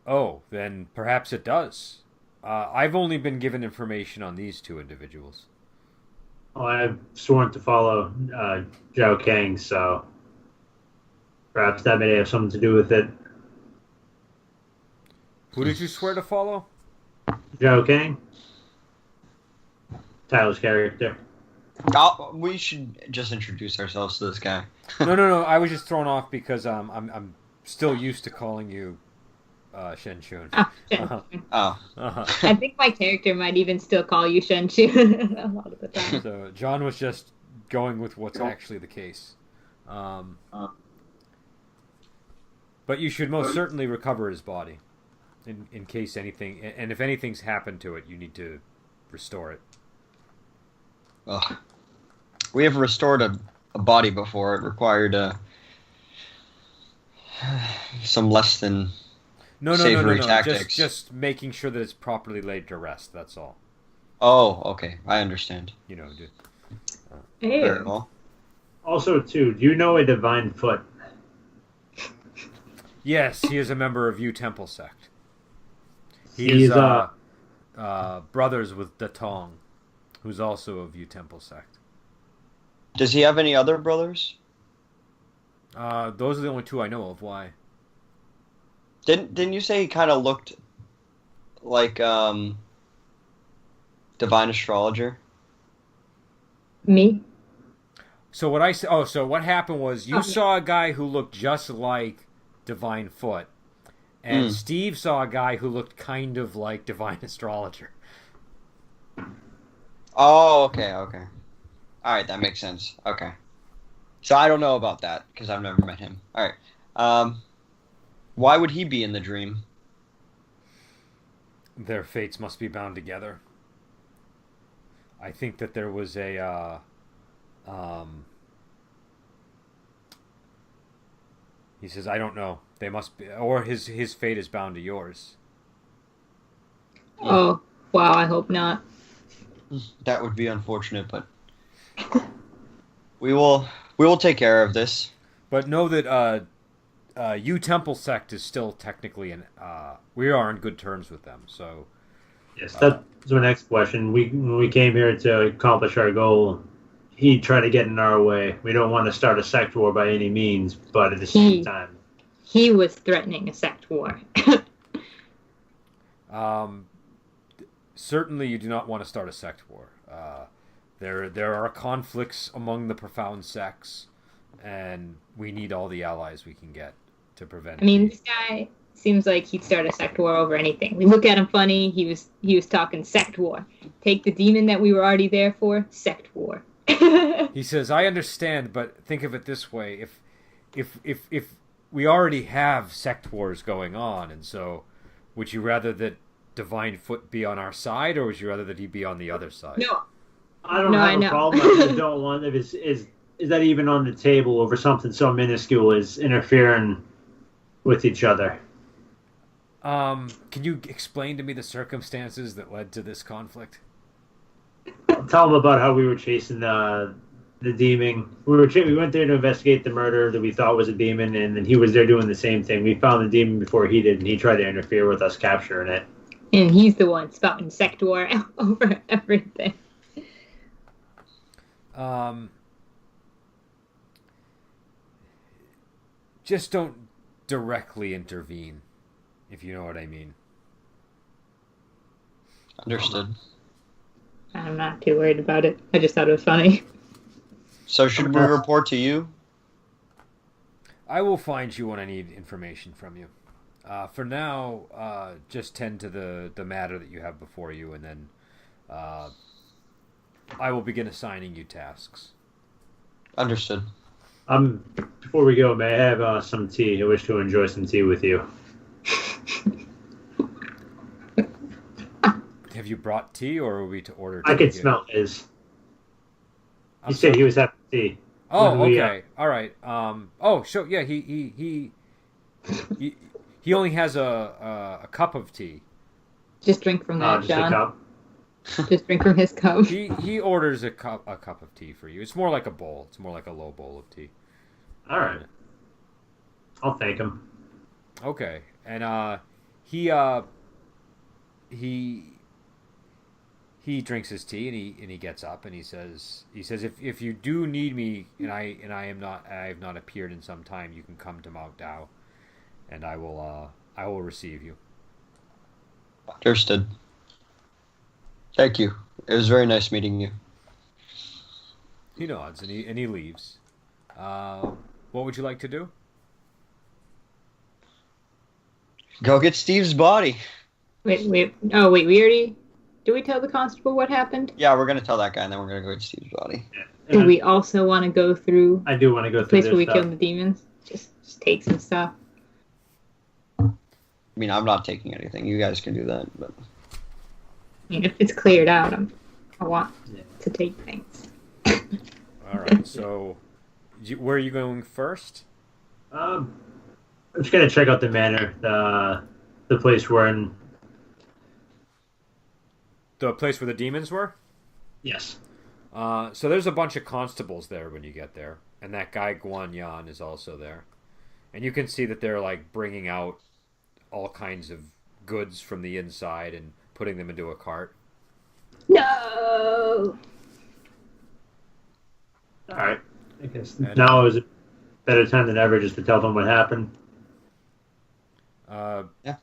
Oh, then perhaps it does. I've only been given information on these two individuals. Well, I've sworn to follow Zhao Kang, so perhaps that may have something to do with it. Who did you swear to follow? Zhao Kang? Tyler's character. We should just introduce ourselves to this guy. No. I was just thrown off because I'm still used to calling you Shen Shun. Oh, Shen Uh-huh. Shun. Oh, I think my character might even still call you Shen Shun a lot of the time. So John was just going with what's actually the case. But you should most certainly recover his body in case anything, and if anything's happened to it, you need to restore it. ugh. We have restored a body before. It required some less than No. savory tactics. Just making sure that it's properly laid to rest. That's all. Oh, okay. I understand. You know. Very Ew. well. Also, too, do you know a divine foot? Yes, he is a member of Yu Temple sect. He's, brothers with Datong, who's also of Yu Temple sect. Does he have any other brothers? Those are the only two I know of. Why? Didn't you say he kind of looked like Divine Astrologer? Me? So what I said? Oh, so what happened was you Oh, saw a guy who looked just like Divine Foot, and Steve saw a guy who looked kind of like Divine Astrologer. Oh, okay. All right, that makes sense. Okay. So I don't know about that because I've never met him. All right. Why would he be in the dream? Their fates must be bound together. I think that there was a. He says, "I don't know. They must be, or his fate is bound to yours." Oh, wow, I hope not. That would be unfortunate, but we will take care of this. But know that U Temple sect is still technically in. We are on good terms with them. So Yes, that's my next question. When we came here to accomplish our goal, he tried to get in our way. We don't want to start a sect war by any means, but at the same time, he was threatening a sect war. Certainly, you do not want to start a sect war. There are conflicts among the profound sects, and we need all the allies we can get to prevent. I mean, this guy seems like he'd start a sect war over anything. We look at him funny. He was talking sect war. Take the demon that we were already there for, sect war. He says, "I understand, but think of it this way: if we already have sect wars going on, and so would you rather that Divine Foot be on our side, or would you rather that he be on the other side?" No, I don't have a problem. I just don't want if is that even on the table over something so minuscule as interfering with each other. Can you explain to me the circumstances that led to this conflict? I'll tell them about how we were chasing the demon. We went there to investigate the murder that we thought was a demon, and then he was there doing the same thing. We found the demon before he did, and he tried to interfere with us capturing it. And he's the one spouting sect war over everything. Just don't directly intervene, if you know what I mean. Understood. I'm not too worried about it. I just thought it was funny. So should we report to you? I will find you when I need information from you. For now, just tend to the matter that you have before you, and then I will begin assigning you tasks. Understood. Before we go, may I have some tea? I wish to enjoy some tea with you. Have you brought tea, or are we to order tea? I could smell his. He said he was having tea. Oh, okay. All right. Sure. Yeah, he only has a cup of tea. Just drink from that, just John. a cup. Just drink from his cup. He orders a cup of tea for you. It's more like a bowl. It's more like a low bowl of tea. All right. I'll thank him. Okay. And he drinks his tea and he gets up and he says if you do need me and I have not appeared in some time, you can come to Mount Dao, and I will receive you. Understood. Thank you. It was very nice meeting you. He nods and he leaves. What would you like to do? Go get Steve's body. Wait. Oh, wait. We already. Did we tell the constable what happened? Yeah, we're gonna tell that guy, and then we're gonna go get Steve's body. Do we also want to go through? I do want to go the through place where we stuff. killed the demons. Just take some stuff. I mean, I'm not taking anything. You guys can do that, but I mean, if it's cleared out, I want to take things. All right. So, where are you going first? I'm just gonna check out the manor, the place we're in. The place where the demons were? Yes. So there's a bunch of constables there when you get there, and that guy Guan Yan is also there, and you can see that they're like bringing out all kinds of goods from the inside and putting them into a cart. No. All right. I guess now is better time than ever just to tell them what happened. Yeah.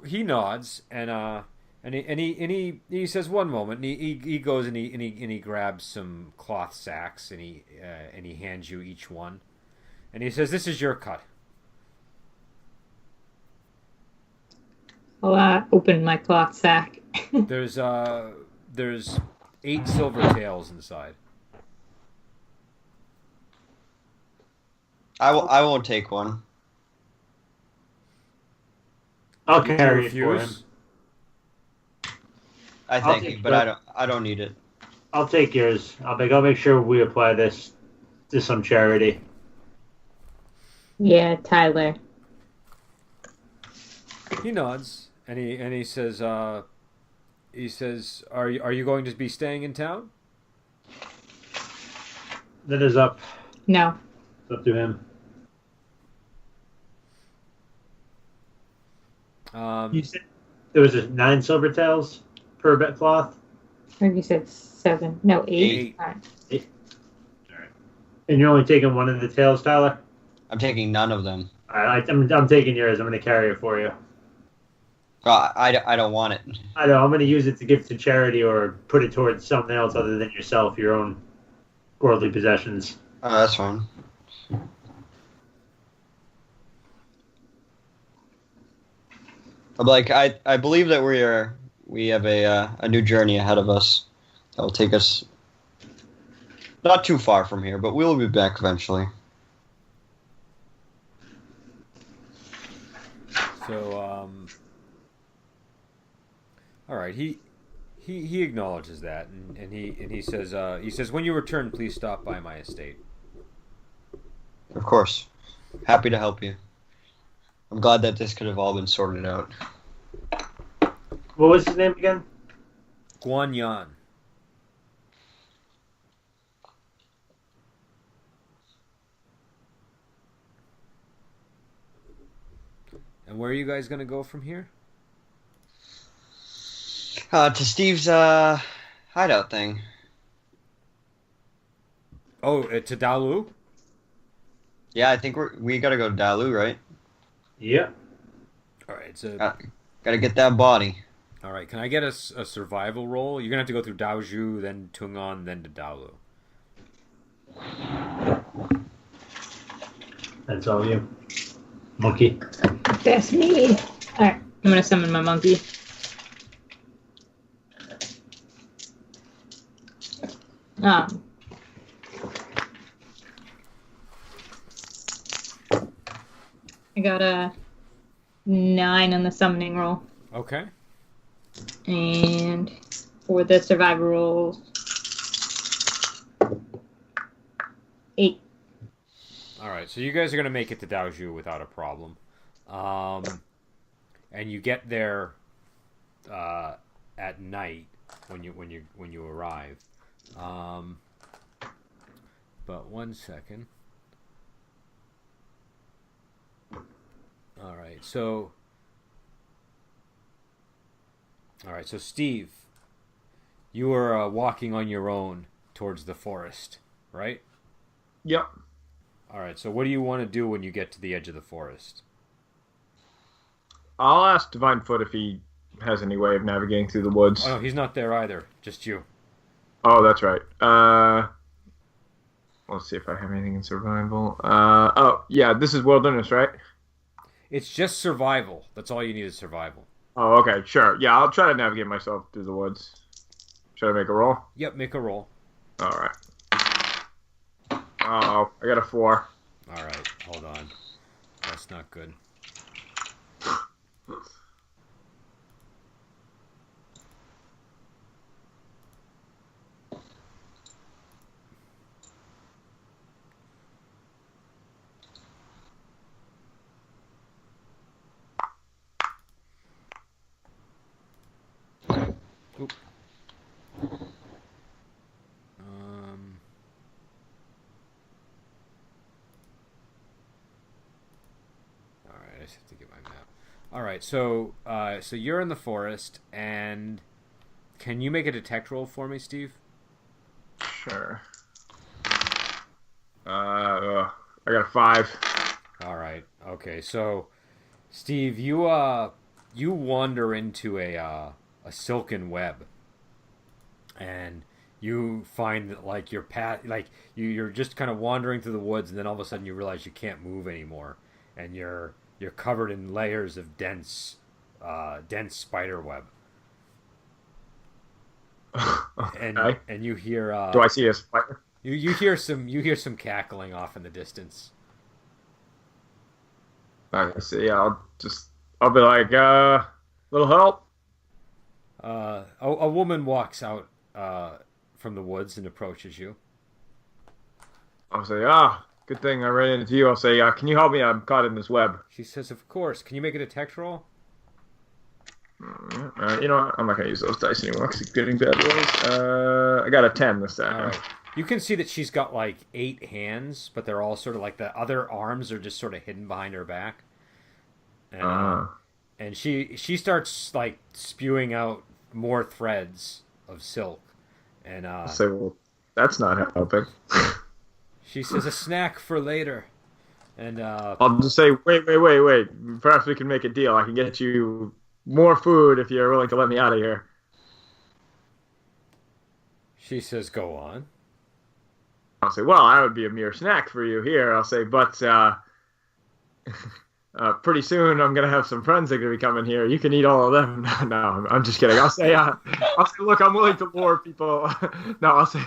He nods and he says one moment. And he goes and he grabs some cloth sacks and he hands you each one, and he says, "This is your cut." I'll open my cloth sack. There's 8 silver taels inside. I won't take one. I'll You carry it for him. refuse? I thank you, but I don't need it. I'll take yours. I'll make sure we apply this to some charity. Yeah, Tyler. He nods and he says, "Are you going to be staying in town?" That is up. No. It's up to him. You said there was 9 silver taels per bed cloth, Or you said 7. No, 8. 8. All right. and you're only taking one of the tails, Tyler. I'm taking none of them. I'm taking yours. I'm going to carry it for you. I don't want it. I know. I'm going to use it to give to charity or put it towards something else other than yourself, your own worldly possessions. That's fine. Like I believe that we have a new journey ahead of us that will take us not too far from here, but we'll be back eventually. So, all right. He acknowledges that, and he says when you return, please stop by my estate. Of course, happy to help you. I'm glad that this could have all been sorted out. What was his name again? Guan Yan. And where are you guys going to go from here? To Steve's hideout thing. Oh, to Dalu? Yeah, I think we gotta go to Dalu, right? Yeah. All right. So, Gotta get that body. all right. Can I get a survival roll? You're gonna have to go through Daoju, then Tungan, then to Dalu. That's all you. Monkey. That's me. All right. I'm going to summon my monkey. I got a 9 on the summoning roll. Okay. And for the survival rolls, 8. All right. So you guys are gonna make it to Daoju without a problem, and you get there at night when you arrive. But one second. All right, so Steve, you were walking on your own towards the forest, right? Yep. All right, so what do you want to do when you get to the edge of the forest? I'll ask Divine Foot if he has any way of navigating through the woods. Oh, no, he's not there either. Just you. Oh, that's right. Let's see if I have anything in survival. Yeah, this is wilderness, right? It's just survival. That's all you need is survival. Oh, okay, sure. Yeah, I'll try to navigate myself through the woods. Should I make a roll? Yep, make a roll. All right. Oh, I got a 4. All right, hold on. That's not good. Oop. All right, I just have to get my map. All right, so you're in the forest, and can you make a detect roll for me, Steve? Sure. I got a 5. All right. Okay. So, Steve, you wander into a silken web, and you find that like you're just kind of wandering through the woods, and then all of a sudden you realize you can't move anymore, and you're covered in layers of dense spider web. Okay. And you hear Do I see a spider? you hear some cackling off in the distance. I see. I'll be like, little help. A woman walks out from the woods and approaches you. I'll say, good thing I ran into you. I'll say, can you help me? I'm caught in this web. She says, "Of course. Can you make a detect roll?" You know what? I'm not going to use those dice anymore because it's getting bad rolls. I got a 10 this time. All right. You can see that she's got like 8 hands, but they're all sort of like the other arms are just sort of hidden behind her back. And she starts like spewing out more threads of silk. And I'll say, well, that's not helping. She says, "A snack for later." And I'll just say, wait. Perhaps we can make a deal. I can get you more food if you're willing to let me out of here. She says, "Go on." I'll say, well, that would be a mere snack for you here. I'll say, but pretty soon I'm gonna have some friends that are gonna be coming here. You can eat all of them. No, I'm just kidding. I'll say, look, I'm willing to lure people. No, I'll say,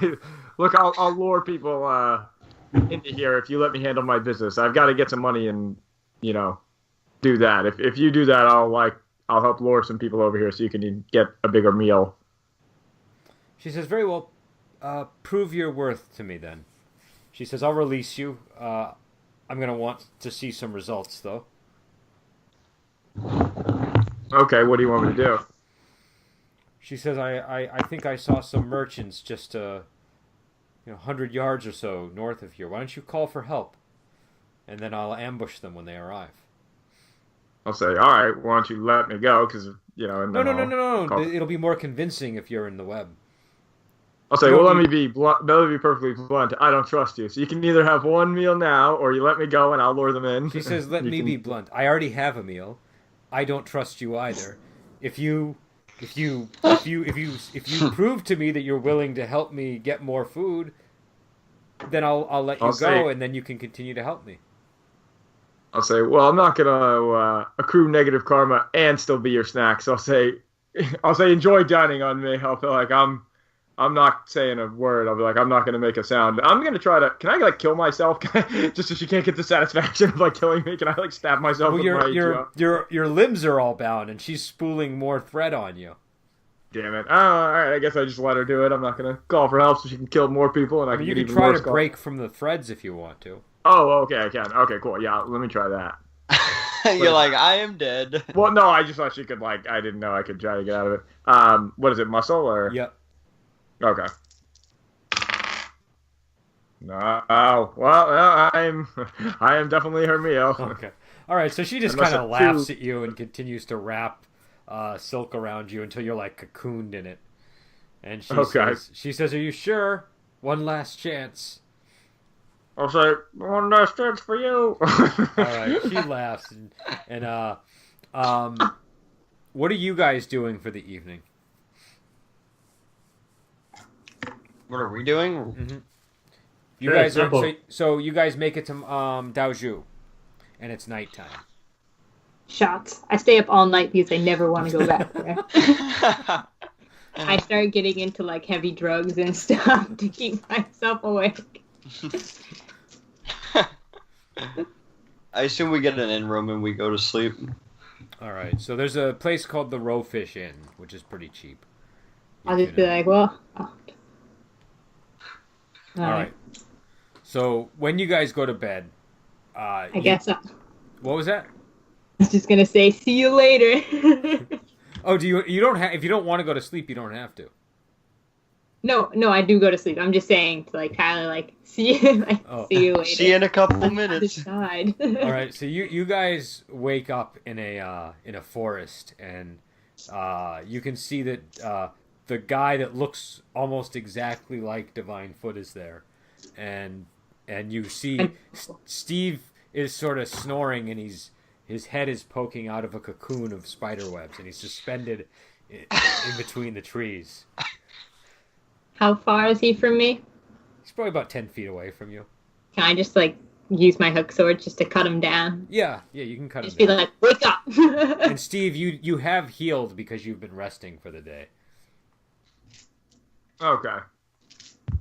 look, I'll lure people into here if you let me handle my business. I've got to get some money and do that. If you do that, I'll help lure some people over here so you can get a bigger meal. She says, "Very well. Prove your worth to me then." She says, "I'll release you. I'm going to want to see some results, though." Okay, what do you want me to do? She says, I think I saw some merchants just 100 yards or so north of here. Why don't you call for help? And then I'll ambush them when they arrive. I'll say, all right, why don't you let me go? Because, No. It'll be more convincing if you're in the web. I'll say, well, let me be perfectly blunt. I don't trust you. So you can either have one meal now, or you let me go and I'll lure them in. She says, "Let me be blunt. I already have a meal. I don't trust you either. If you prove to me that you're willing to help me get more food, then I'll let you go, and then you can continue to help me." I'll say, well, I'm not gonna accrue negative karma and still be your snack. So I'll say, enjoy dining on me. I'll feel like I'm not saying a word. I'll be like, I'm not gonna make a sound. I'm gonna try to. Can I kill myself? Just so she can't get the satisfaction of killing me. Can I stab myself? Well, your limbs are all bound, and she's spooling more thread on you. Damn it! All right, I guess I just let her do it. I'm not gonna call for help so she can kill more people, and I can you get can even try more to break from the threads if you want to. Oh, okay, I can. Okay, cool. Yeah, let me try that. You're like, I am dead. Well, no, I just thought she could, I didn't know I could try to get out of it. What is it, muscle, or? Yep. Okay. No, well, I am definitely her meal. Okay. All right, so she just kind of laughs at you and continues to wrap silk around you until you're, cocooned in it. And she says, "Are you sure? One last chance." I'll say, "One last chance for you." All right, she laughs, and what are you guys doing for the evening? What are we doing? Mm-hmm. You guys so you guys make it to Daoju, and it's nighttime. Shots. I stay up all night because I never want to go back there. I start getting into heavy drugs and stuff to keep myself awake. I assume we get an inn room and we go to sleep. All right. So there's a place called the Rowfish Inn, which is pretty cheap. I'll just be like, well. Oh. All right. So when you guys go to bed, I guess. What was that? I was just gonna say, see you later. Oh, you don't have if you don't want to go to sleep, you don't have to. No, I do go to sleep. I'm just saying to Tyler, see you, see you later. See you in a couple of minutes. All right, so you guys wake up in a forest, and you can see that the guy that looks almost exactly like Divine Foot is there, and and you see Steve is sort of snoring, and his head is poking out of a cocoon of spider webs, and he's suspended in between the trees. How far is he from me? He's probably about 10 feet away from you. Can I just use my hook sword just to cut him down? Yeah, you can cut him Just be down. like, wake up! And Steve, you have healed because you've been resting for the day. Okay.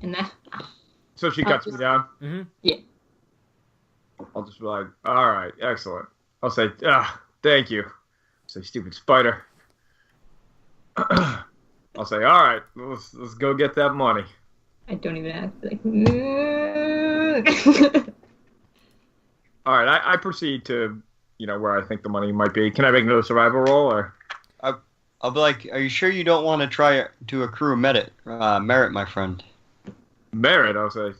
And that, So she cuts me down. Mm-hmm. yeah. I'll just be like, all right, excellent. I'll say, thank you. I'll say, stupid spider. I'll say, all right, let's go get that money. I don't even have to All right, I proceed to, where I think the money might be. Can I make another survival roll, or? I'll be like, are you sure you don't want to try to accrue merit, my friend? Merit? I'll say,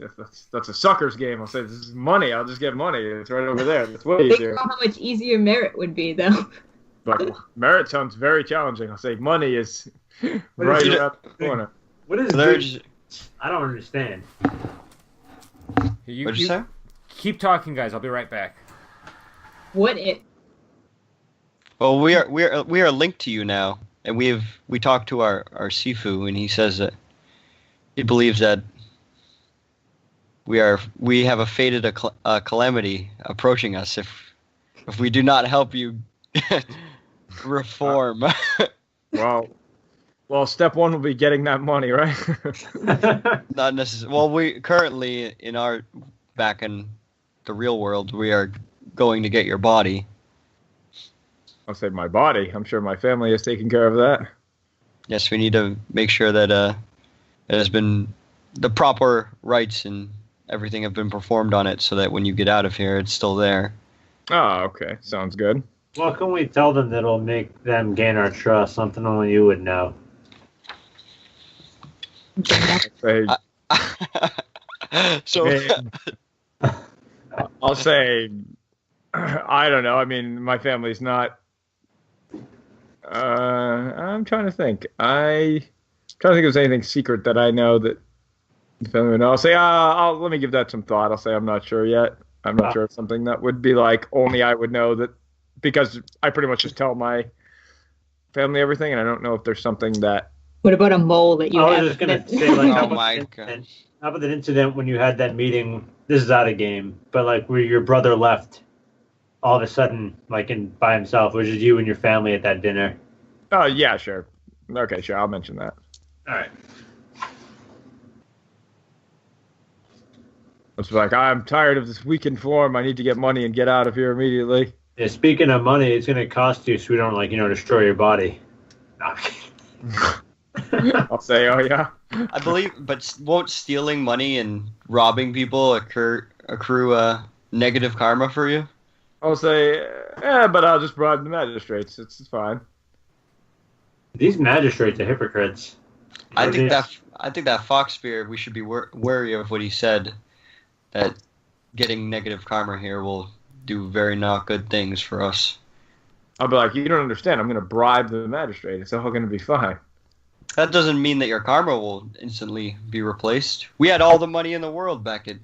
that's a sucker's game. I'll say, this is money. I'll just get money. It's right over there. It's way Think easier. about how much easier merit would be, though. But merit sounds very challenging. I'll say, money is right around the corner. What is There's, I don't understand. what'd you say? Keep talking, guys. I'll be right back. What if? Well, we are linked to you now, and we talked to our Sifu, and he says that he believes that we have a fated calamity approaching us if we do not help you reform. Well, step one will be getting that money, right? Not necessarily. Well, we currently back in the real world, we are going to get your body. I'll say my body. I'm sure my family is taking care of that. Yes, we need to make sure that it has been the proper rites and everything have been performed on it, so that when you get out of here, it's still there. Oh, okay. Sounds good. Well, can we tell them that it'll make them gain our trust? Something only you would know. Say, So, I'll say, I don't know. I mean, my family's not. I'm trying to think. I'm trying to think if there's anything secret that I know that the family would know. I'll say, let me give that some thought. I'll say I'm not sure yet. I'm not sure it's something that would be like only I would know that, because I pretty much just tell my family everything, and I don't know if there's something that. What about a mole that you I have? was just gonna say, like, Oh my God. How about that incident when you had that meeting? This is out of game, but like where your brother left, all of a sudden, like by himself, it was just you and your family at that dinner. Oh yeah, sure. Okay, sure. I'll mention that. All right. It's like, I'm tired of this weakened form. I need to get money and get out of here immediately. Yeah, speaking of money, it's gonna cost you, so we don't destroy your body. No. I'll say, oh yeah. I believe, but won't stealing money and robbing people accrue negative karma for you? I'll say, but I'll just bribe the magistrates. It's fine. These magistrates are hypocrites. I think that fox spear, we should be wary of what he said, that getting negative karma here will do very not good things for us. I'll be like, you don't understand. I'm going to bribe the magistrate. It's all going to be fine. That doesn't mean that your karma will instantly be replaced. We had all the money in the world back at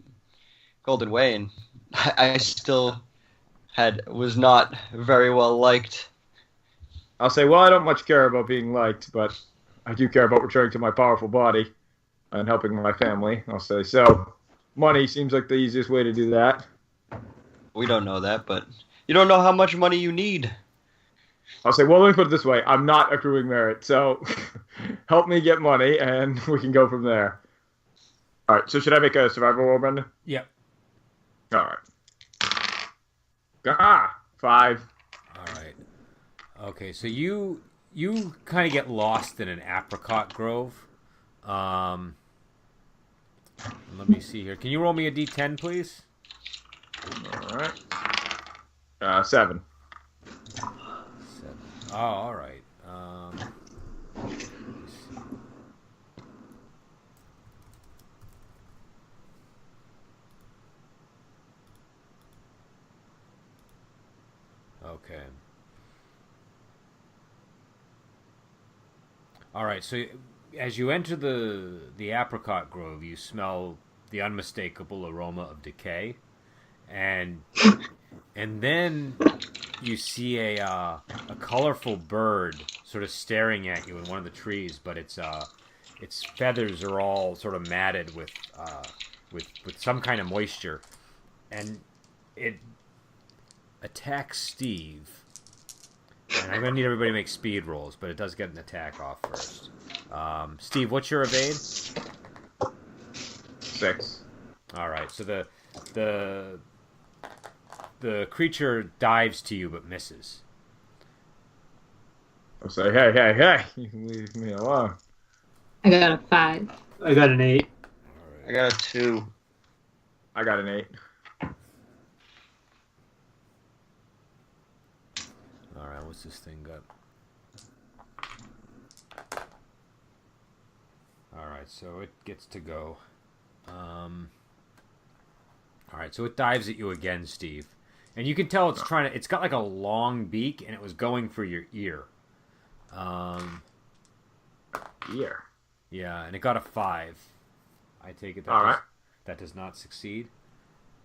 Golden Way, and I still was not very well liked. I'll say, well, I don't much care about being liked, but I do care about returning to my powerful body and helping my family. I'll say, so money seems like the easiest way to do that. We don't know that, but you don't know how much money you need. I'll say, well, let me put it this way. I'm not accruing merit, so help me get money, and we can go from there. All right, so should I make a survival roll, Brendan? Yep. All right. 5. All right. Okay, so you kind of get lost in an apricot grove. Let me see here. Can you roll me a d10, please? All right. 7. 7. Oh, all right. Let me see. Okay. All right. So as you enter the apricot grove, you smell the unmistakable aroma of decay, and then you see a colorful bird sort of staring at you in one of the trees, but its feathers are all sort of matted with some kind of moisture, and it attacks Steve. And I'm gonna need everybody to make speed rolls, but it does get an attack off first. Steve, what's your evade? 6. All right, so the creature dives to you but misses. I'll say, hey, you can leave me alone. I got a 5. I got an 8. I got a 2. I got an 8. All right, what's this thing got? All right, so it gets to go. All right, so it dives at you again, Steve, and you can tell it's trying to. It's got like a long beak, and it was going for your ear. Ear. Yeah, and it got a 5. I take it that All right. that does not succeed.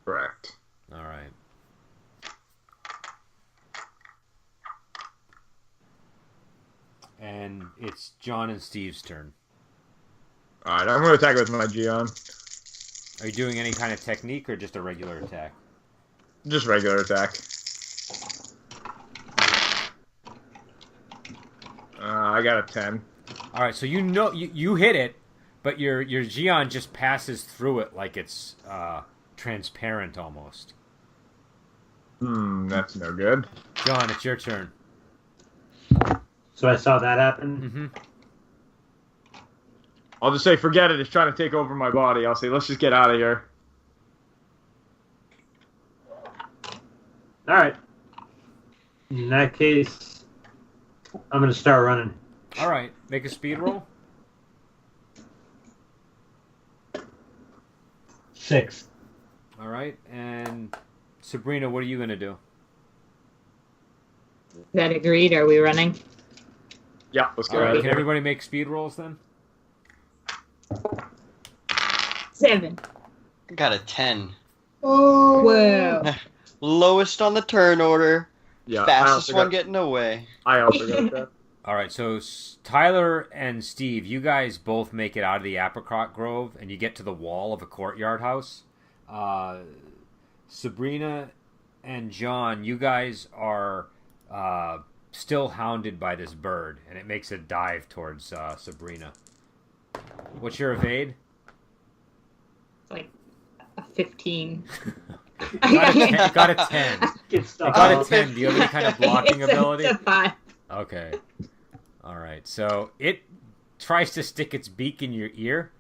Correct. All right. And it's John and Steve's turn. All right, I'm going to attack with my Gion. Are you doing any kind of technique or just a regular attack? Just regular attack. I got a 10. All right, so you hit it, but your Gion just passes through it like it's transparent almost. That's no good. John, it's your turn. So I saw that happen. Mm-hmm. I'll just say, forget it. It's trying to take over my body. I'll say, let's just get out of here. All right. In that case, I'm going to start running. All right, make a speed roll. 6. All right, and Sabrina, what are you going to do? Is that agreed? Are we running? Yeah, let's get All out right, of can here. everybody make speed rolls then? 7. I got a 10. Whoa. Lowest on the turn order. Yeah, Fastest one getting away. I also got that. All right, so Tyler and Steve, you guys both make it out of the apricot grove, and you get to the wall of a courtyard house. Sabrina and John, you guys are still hounded by this bird, and it makes a dive towards Sabrina. What's your evade? It's like a 15. It got a 10. Get It stuff got a out. 10. Do you have any kind of blocking ability? It's a 5. Okay. All right. So it tries to stick its beak in your ear.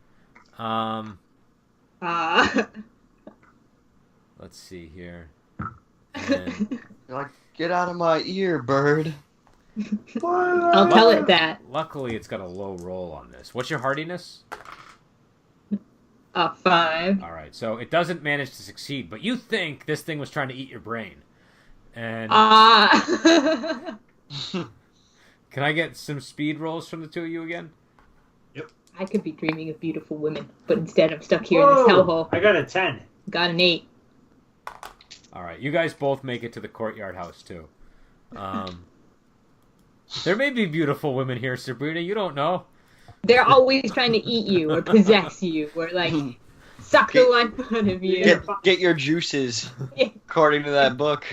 Let's see here. And You're like, get out of my ear, bird. I'll tell it that. luckily, it's got a low roll on this. What's your hardiness? A 5. All right. So it doesn't manage to succeed, but you think this thing was trying to eat your brain. And can I get some speed rolls from the two of you again? I could be dreaming of beautiful women, but instead I'm stuck here in this hellhole. I got a 10. Got an 8. All right. You guys both make it to the courtyard house too. There may be beautiful women here, Sabrina. You don't know. They're always trying to eat you or possess you or like suck the life out of you. Get your juices, Yeah. according to that book.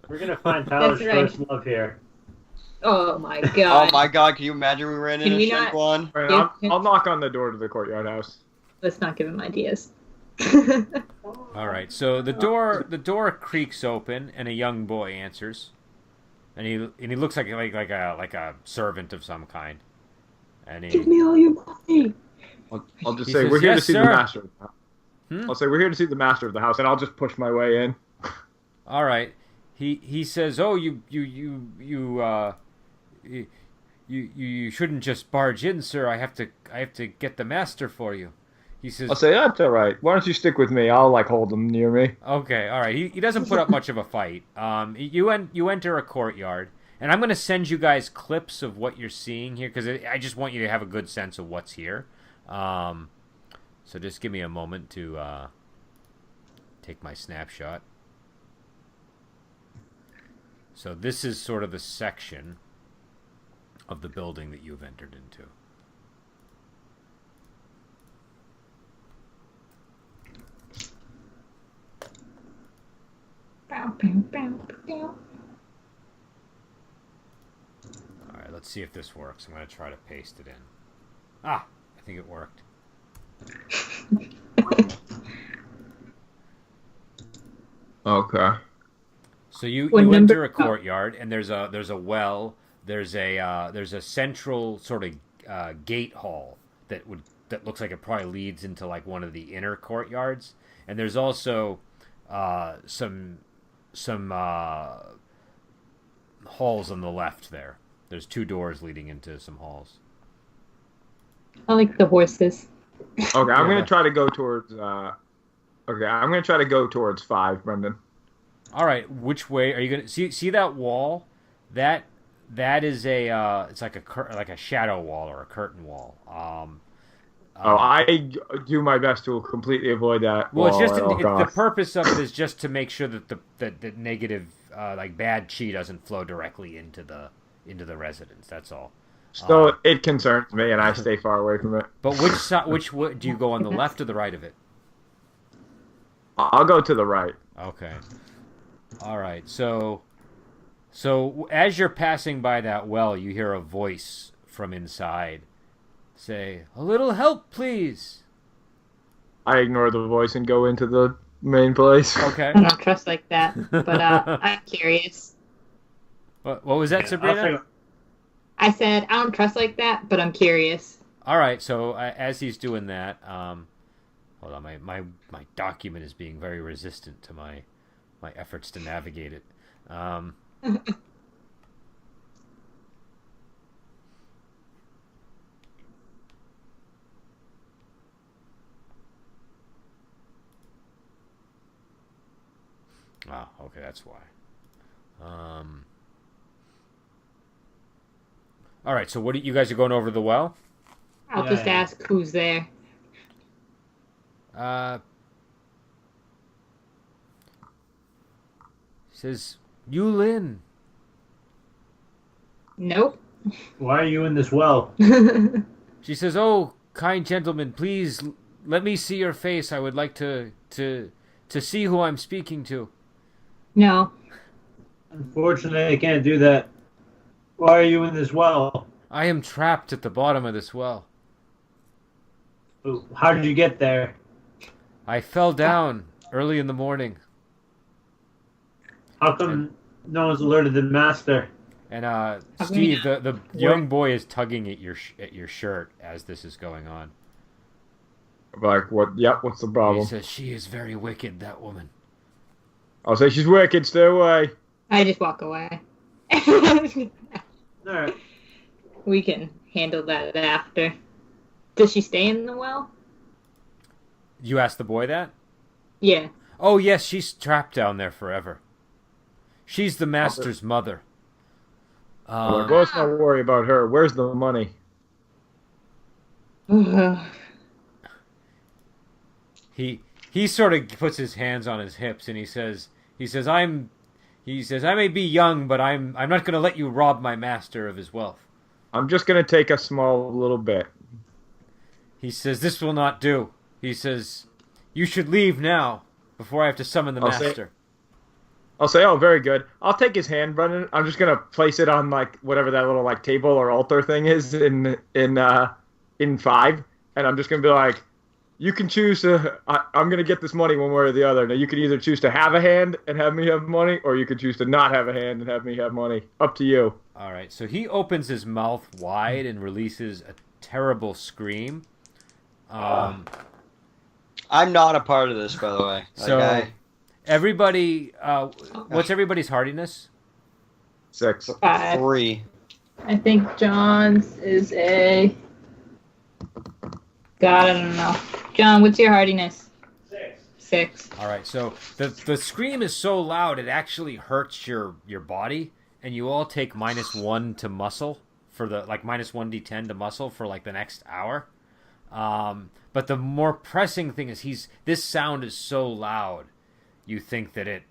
We're going to find Tyler's That's right. first love here. Oh my god. Oh my god, can you imagine we ran Can into we not- Shenguan? Right, Yeah. I'll knock on the door to the courtyard house. Let's not give him ideas. All right. So the door creaks open, and a young boy answers, and he looks like a servant of some kind, and Give me all your money. I'll just He say, says, we're here to "Yes, see sir." the master of the house. Hmm? I'll say, we're here to see the master of the house, and I'll just push my way in. All right. He says, "Oh, you shouldn't just barge in, sir. I have to get the master for you." He says, I'll say, that's all right. Why don't you stick with me? I'll, hold them near me. "Okay, all right." He doesn't put up much of a fight. You enter a courtyard, and I'm going to send you guys clips of what you're seeing here because I just want you to have a good sense of what's here. So just give me a moment to take my snapshot. So this is sort of the section of the building that you've entered into. Alright, let's see if this works. I'm going to try to paste it in. Ah, I think it worked. Okay. So you What enter number- a courtyard, and there's a well. There's a central sort of gate hall that looks like it probably leads into like one of the inner courtyards, and there's also some halls on the left there. There's 2 doors leading into some halls. I like the horses. Okay, I'm gonna try to go towards. Okay, I'm gonna try to go towards 5, Brendan. All right, which way are you gonna see that wall? That is a it's like a shadow wall or a curtain wall. I do my best to completely avoid that. Well, it's wall just at all the costs. purpose of it is just to make sure that the negative like bad chi doesn't flow directly into the residence. That's all. So it concerns me, and I stay far away from it. But which side? Do you go on the left or the right of it? I'll go to the right. Okay. All right. So as you're passing by that well, you hear a voice from inside say, "A little help, please." I ignore the voice and go into the main place. Okay. I don't trust like that, but I'm curious. What was that, Sabrina? I said I don't trust like that, but I'm curious. All right. So as he's doing that, hold on, my document is being very resistant to my efforts to navigate it. Okay, that's why. All right, so what you guys are going over the well? I'll just ask who's there. Says Yulin. Nope. Why are you in this well? She says, "Oh, kind gentleman, please let me see your face. I would like to see who I'm speaking to." No. Unfortunately, I can't do that. Why are you in this well? I am trapped at the bottom of this well. How did you get there? I fell down early in the morning. How come no one's alerted the master? And Steve, the young boy is tugging at your shirt as this is going on. Like, what? Yep, what's the problem? He says, "She is very wicked, that woman." I'll say she's wicked, stay away. I just walk away. Alright. We can handle that after. Does she stay in the well? You asked the boy that? Yeah. Oh, yes, she's trapped down there forever. She's the master's mother. Like, let's not worry about her. Where's the money? He sort of puts his hands on his hips and he says I may be young, but I'm not going to let you rob my master of his wealth. I'm just going to take a small little bit. He says, "This will not do." He says, "You should leave now before I have to summon the master." I'll say, "Oh, very good." I'll take his hand, Brendan. I'm just going to place it on like whatever that little like table or altar thing is in 5, and I'm just going to be like, "You can choose to. I'm going to get this money one way or the other. Now you can either choose to have a hand and have me have money, or you can choose to not have a hand and have me have money. Up to you." All right. So he opens his mouth wide and releases a terrible scream. I'm not a part of this, by the way. Everybody, what's everybody's hardiness? 6. 3. I think John's is a... God, I don't know. John, what's your hardiness? 6. All right, so the scream is so loud it actually hurts your body, and you all take -1 to muscle for the like -1d10 to muscle for like the next hour. But the more pressing thing is this sound is so loud, you think that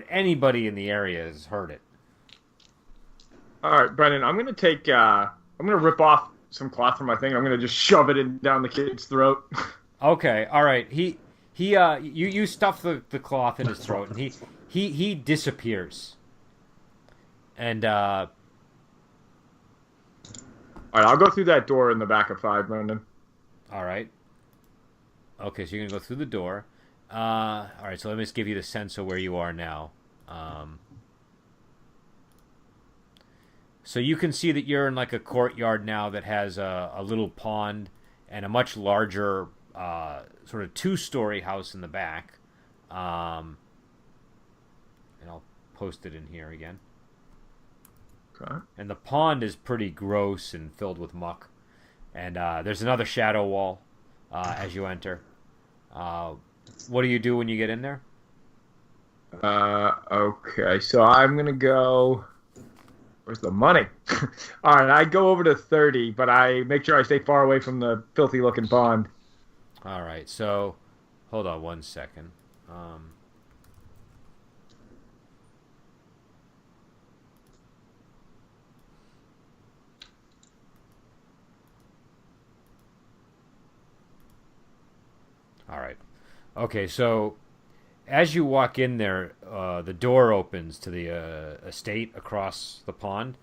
anybody in the area has heard it. All right, Brendan, I'm gonna rip off some cloth from my thing. I'm gonna just shove it down the kid's throat. Okay, all right. You stuff the cloth in his throat, and he disappears. And all right, I'll go through that door in the back of 5, Brendan. all right. Okay, so you're gonna go through the door. All right, so let me just give you the sense of where you are now. So you can see that you're in like a courtyard now that has a little pond and a much larger sort of 2-story house in the back. And I'll post it in here again. Okay. And the pond is pretty gross and filled with muck. And there's another shadow wall as you enter. What do you do when you get in there? Okay, so I'm gonna go. Where's the money? All right, I go over to 30, but I make sure I stay far away from the filthy-looking pond. All right, so hold on one second. All right. Okay, so as you walk in there, the door opens to the estate across the pond,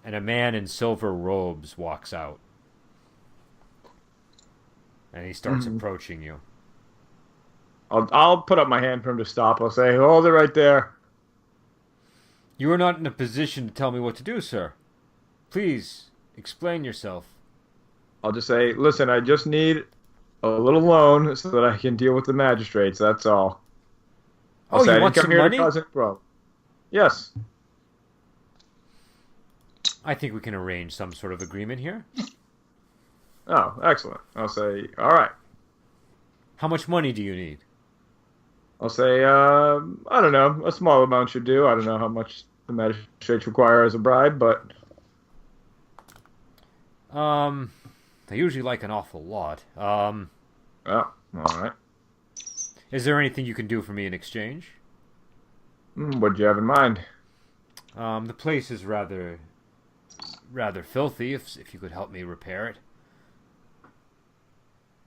and a man in silver robes walks out. And he starts approaching you. I'll put up my hand for him to stop. I'll say, hold it right there. You are not in a position to tell me what to do, sir. Please, explain yourself. I'll just say, listen, I just need a little loan so that I can deal with the magistrates. That's all. I'll say, you want some money? Bro. Yes. I think we can arrange some sort of agreement here. Oh, excellent. I'll say, all right. How much money do you need? I'll say, I don't know, a small amount should do. I don't know how much the magistrates require as a bribe, but... They usually like an awful lot. Oh, all right. Is there anything you can do for me in exchange? What do you have in mind? The place is rather filthy. If you could help me repair it.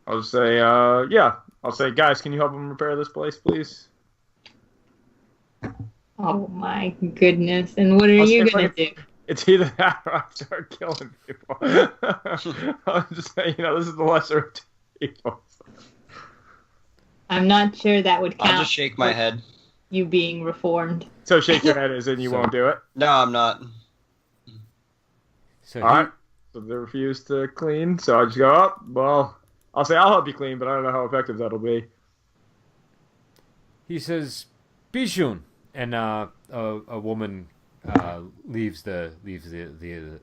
I'll just say, yeah. I'll say, guys, can you help him repair this place, please? Oh my goodness! And what are you gonna do? It's either that or I start killing people. I'll just say, this is the lesser of two evils. I'm not sure that would count. I'll just shake my head. You being reformed. So shake your head as in you won't do it? No, I'm not. So All right. So they refuse to clean. So I just go, oh, well, I'll say I'll help you clean, but I don't know how effective that'll be. he says, "Bijun," and a woman leaves the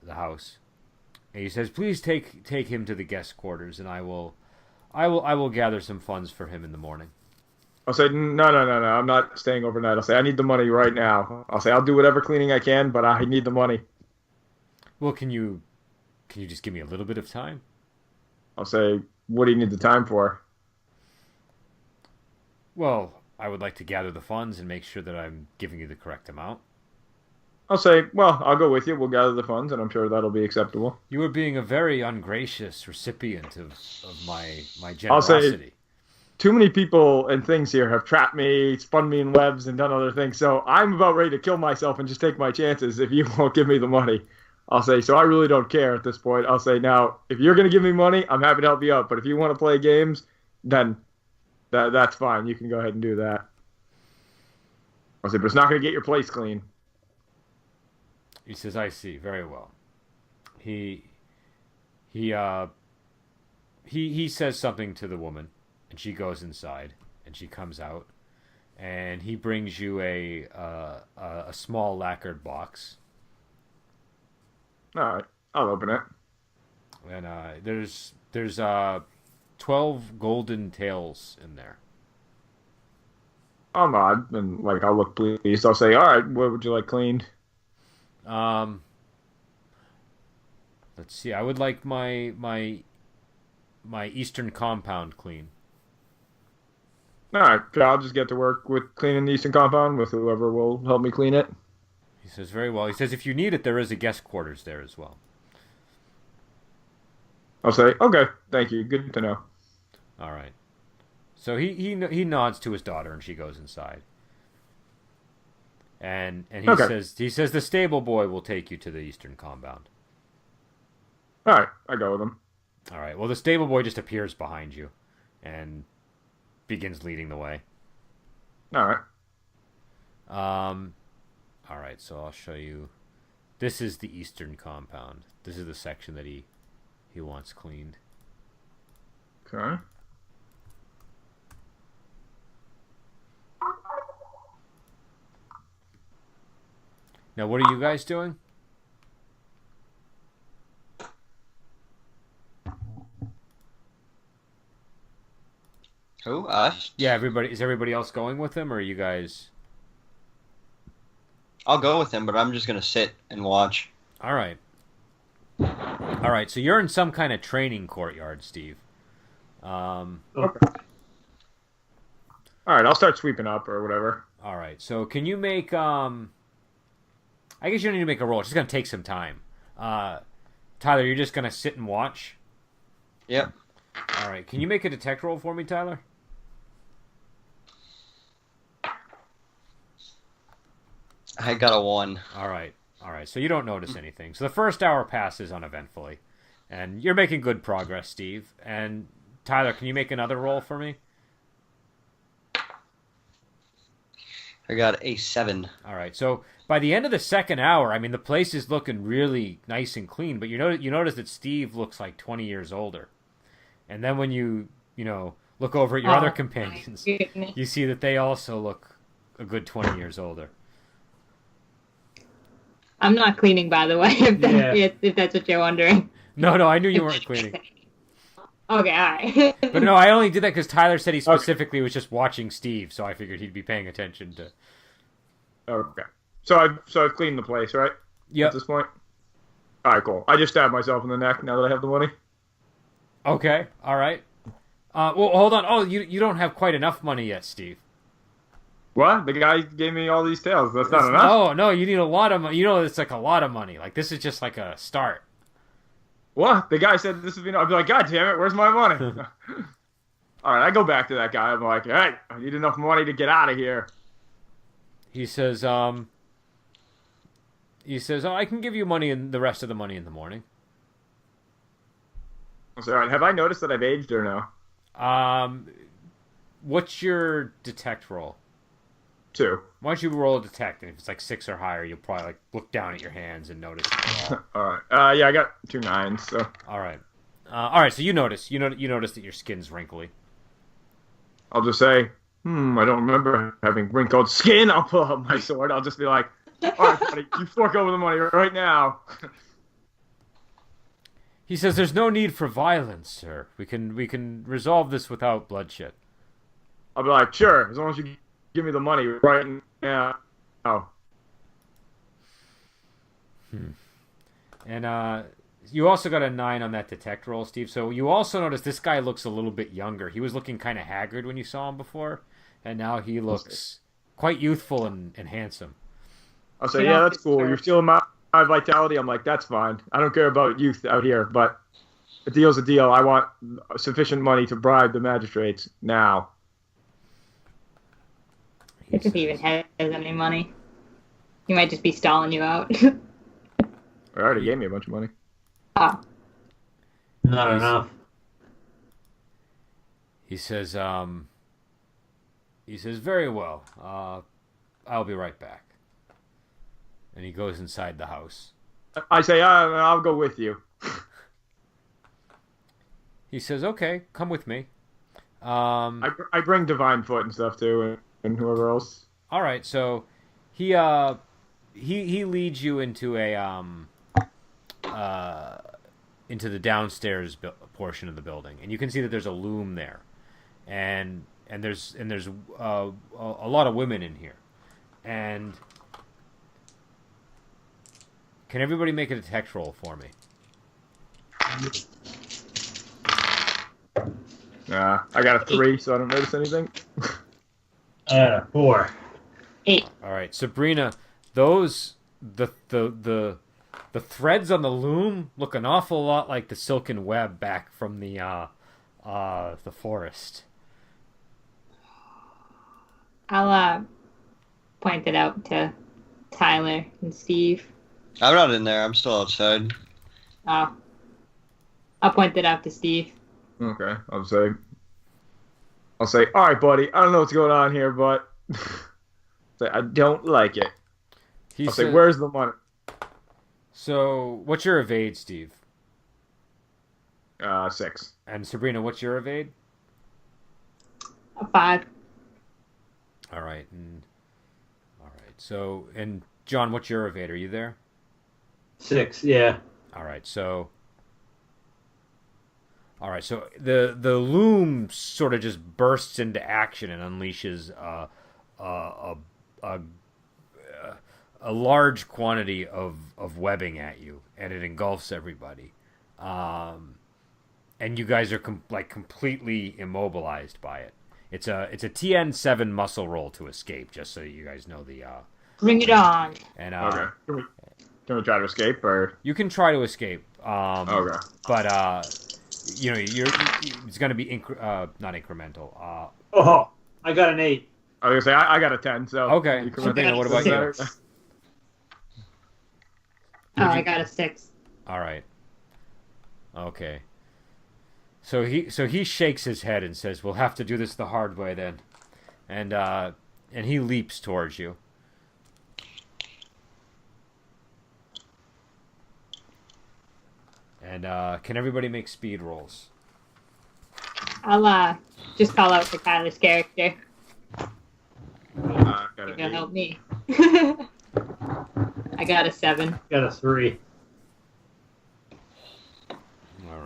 house. And he says, "Please take him to the guest quarters, and I will gather some funds for him in the morning." I'll say, no, I'm not staying overnight. I'll say, I need the money right now. I'll say, I'll do whatever cleaning I can, but I need the money. Well, can you just give me a little bit of time? I'll say, what do you need the time for? Well, I would like to gather the funds and make sure that I'm giving you the correct amount. I'll say, well, I'll go with you. We'll gather the funds, and I'm sure that'll be acceptable. You are being a very ungracious recipient of my I'll say, generosity. too many people and things here have trapped me, spun me in webs, and done other things. So I'm about ready to kill myself and just take my chances if you won't give me the money. I'll say, so I really don't care at this point. I'll say, now, if you're going to give me money, I'm happy to help you out. But if you want to play games, then that's fine. You can go ahead and do that. I'll say, but it's not going to get your place clean. He says, "I see. Very well." He says something to the woman, and she goes inside, and she comes out, and he brings you a small lacquered box. All right, I'll open it. And there's 12 golden tails in there. I'll nod and I'll look pleased. I'll say, all right, what would you like cleaned? Let's see. I would like my my eastern compound clean. All right, I'll just get to work with cleaning the eastern compound with whoever will help me clean it. He says, very well. He says, if you need it, there is a guest quarters there as well. I'll say, okay, thank you. Good to know. All right. So he nods to his daughter, and she goes inside. And he says the stable boy will take you to the eastern compound. All right, I go with him. All right. Well, the stable boy just appears behind you, and begins leading the way. All right. All right. So I'll show you. This is the eastern compound. This is the section that he wants cleaned. Okay. Now, what are you guys doing? Who? Us? Yeah, everybody. Is everybody else going with him, or are you guys? I'll go with him, but I'm just gonna sit and watch. All right. All right. So you're in some kind of training courtyard, Steve. Okay. All right, I'll start sweeping up or whatever. All right. So can you make? I guess you don't need to make a roll. It's just gonna take some time. Tyler, you're just gonna sit and watch. Yep. All right. Can you make a detect roll for me, Tyler? I got a 1. All right. All right. So you don't notice anything. So the first hour passes uneventfully, and you're making good progress, Steve. And Tyler, can you make another roll for me? I got a 7. All right. So by the end of the second hour, I mean, the place is looking really nice and clean, but you notice that Steve looks like 20 years older. And then when you look over at your other companions, you see that they also look a good 20 years older. I'm not cleaning, by the way, if that's what you're wondering. No, I knew you weren't cleaning. Okay, all right. But no, I only did that because Tyler said he specifically was just watching Steve, so I figured he'd be paying attention to. Okay. So I've cleaned the place, right? Yep. At this point. All right, cool. I just stabbed myself in the neck now that I have the money. Okay. All right. Well, hold on. Oh, you don't have quite enough money yet, Steve. What? The guy gave me all these tails. That's not enough? No, you need a lot of money. It's like a lot of money. Like, this is just like a start. What? The guy said this would be enough. I'd be like, God damn it, where's my money? All right, I go back to that guy. I'm like, hey, I need enough money to get out of here. He says, oh, I can give you money and the rest of the money in the morning. I'm sorry, have I noticed that I've aged or no? What's your detect roll? 2. Why don't you roll a detect, and if it's like 6 or higher, you'll probably like look down at your hands and notice. All right. Yeah, I got 2 9s. So. All right. So you notice that your skin's wrinkly. I'll just say, I don't remember having wrinkled skin. I'll pull out my sword. I'll just be like, all right, buddy, you fork over the money right now. He says, "There's no need for violence, sir. We can resolve this without bloodshed." I'll be like, sure, as long as you give me the money right now. Oh. And you also got a 9 on that detect roll, Steve. So you also notice this guy looks a little bit younger. He was looking kind of haggard when you saw him before, and now he looks quite youthful and handsome. I'll say, yeah, that's cool. You're stealing my vitality. I'm like, that's fine. I don't care about youth out here, but a deal's a deal. I want sufficient money to bribe the magistrates now. If he even has any money. He might just be stalling you out. I already gave me a bunch of money. Oh. Not enough. He says, very well. I'll be right back. And he goes inside the house. I say, I'll go with you. He says, okay, come with me. I bring Divine Foot and stuff too, and whoever else. All right, so he leads you into into the downstairs portion of the building, and you can see that there's a loom there, and there's a lot of women in here, and can everybody make a detect roll for me? I got a 3, so I don't notice anything. 4. 8. All right, Sabrina, the threads on the loom look an awful lot like the silken web back from the forest. I'll point it out to Tyler and Steve. I'm not in there. I'm still outside. Oh. I'll point it out to Steve. Okay, I'll say, all right, buddy. I don't know what's going on here, but I don't like it. I'll say, where's the money? So, what's your evade, Steve? 6. And Sabrina, what's your evade? A 5. All right. So, and John, what's your evade? Are you there? 6. Yeah. All right. So the loom sort of just bursts into action and unleashes a large quantity of webbing at you, and it engulfs everybody. And you guys are completely immobilized by it. It's a TN7 muscle roll to escape, just so you guys know the. Bring it on. And Okay. Can we try to escape, or you can try to escape. okay. But it's going to be not incremental. Oh, I got an 8. I was gonna say I got a 10. So Okay. Sabrina, what about you? I got a 6. All right. Okay. So he shakes his head and says, "We'll have to do this the hard way then," and he leaps towards you. And can everybody make speed rolls? I'll just call out for Tyler's character. Got You're an gonna 8. help me. I got a 7. Got a 3. All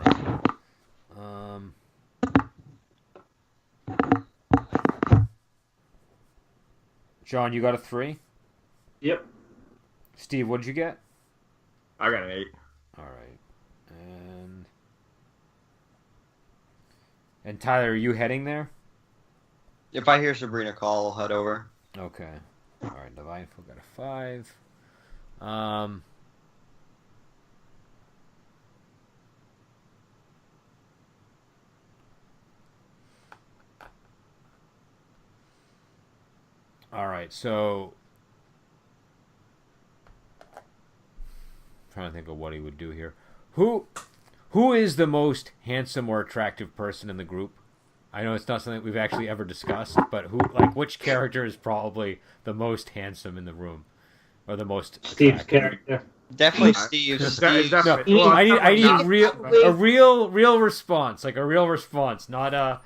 right. John, you got a 3? Yep. Steve, what did you get? I got an 8. All right. And Tyler, are you heading there? If I hear Sabrina call, I'll head over. Okay. All right, Leviathan got a 5. All right, so trying to think of what he would do here. Who is the most handsome or attractive person in the group? I know it's not something we've actually ever discussed, but which character is probably the most handsome in the room, or the most Steve's attractive? character. Definitely Steve. It's Steve. definitely- No, well, I need not- a real response, like a real response, not a.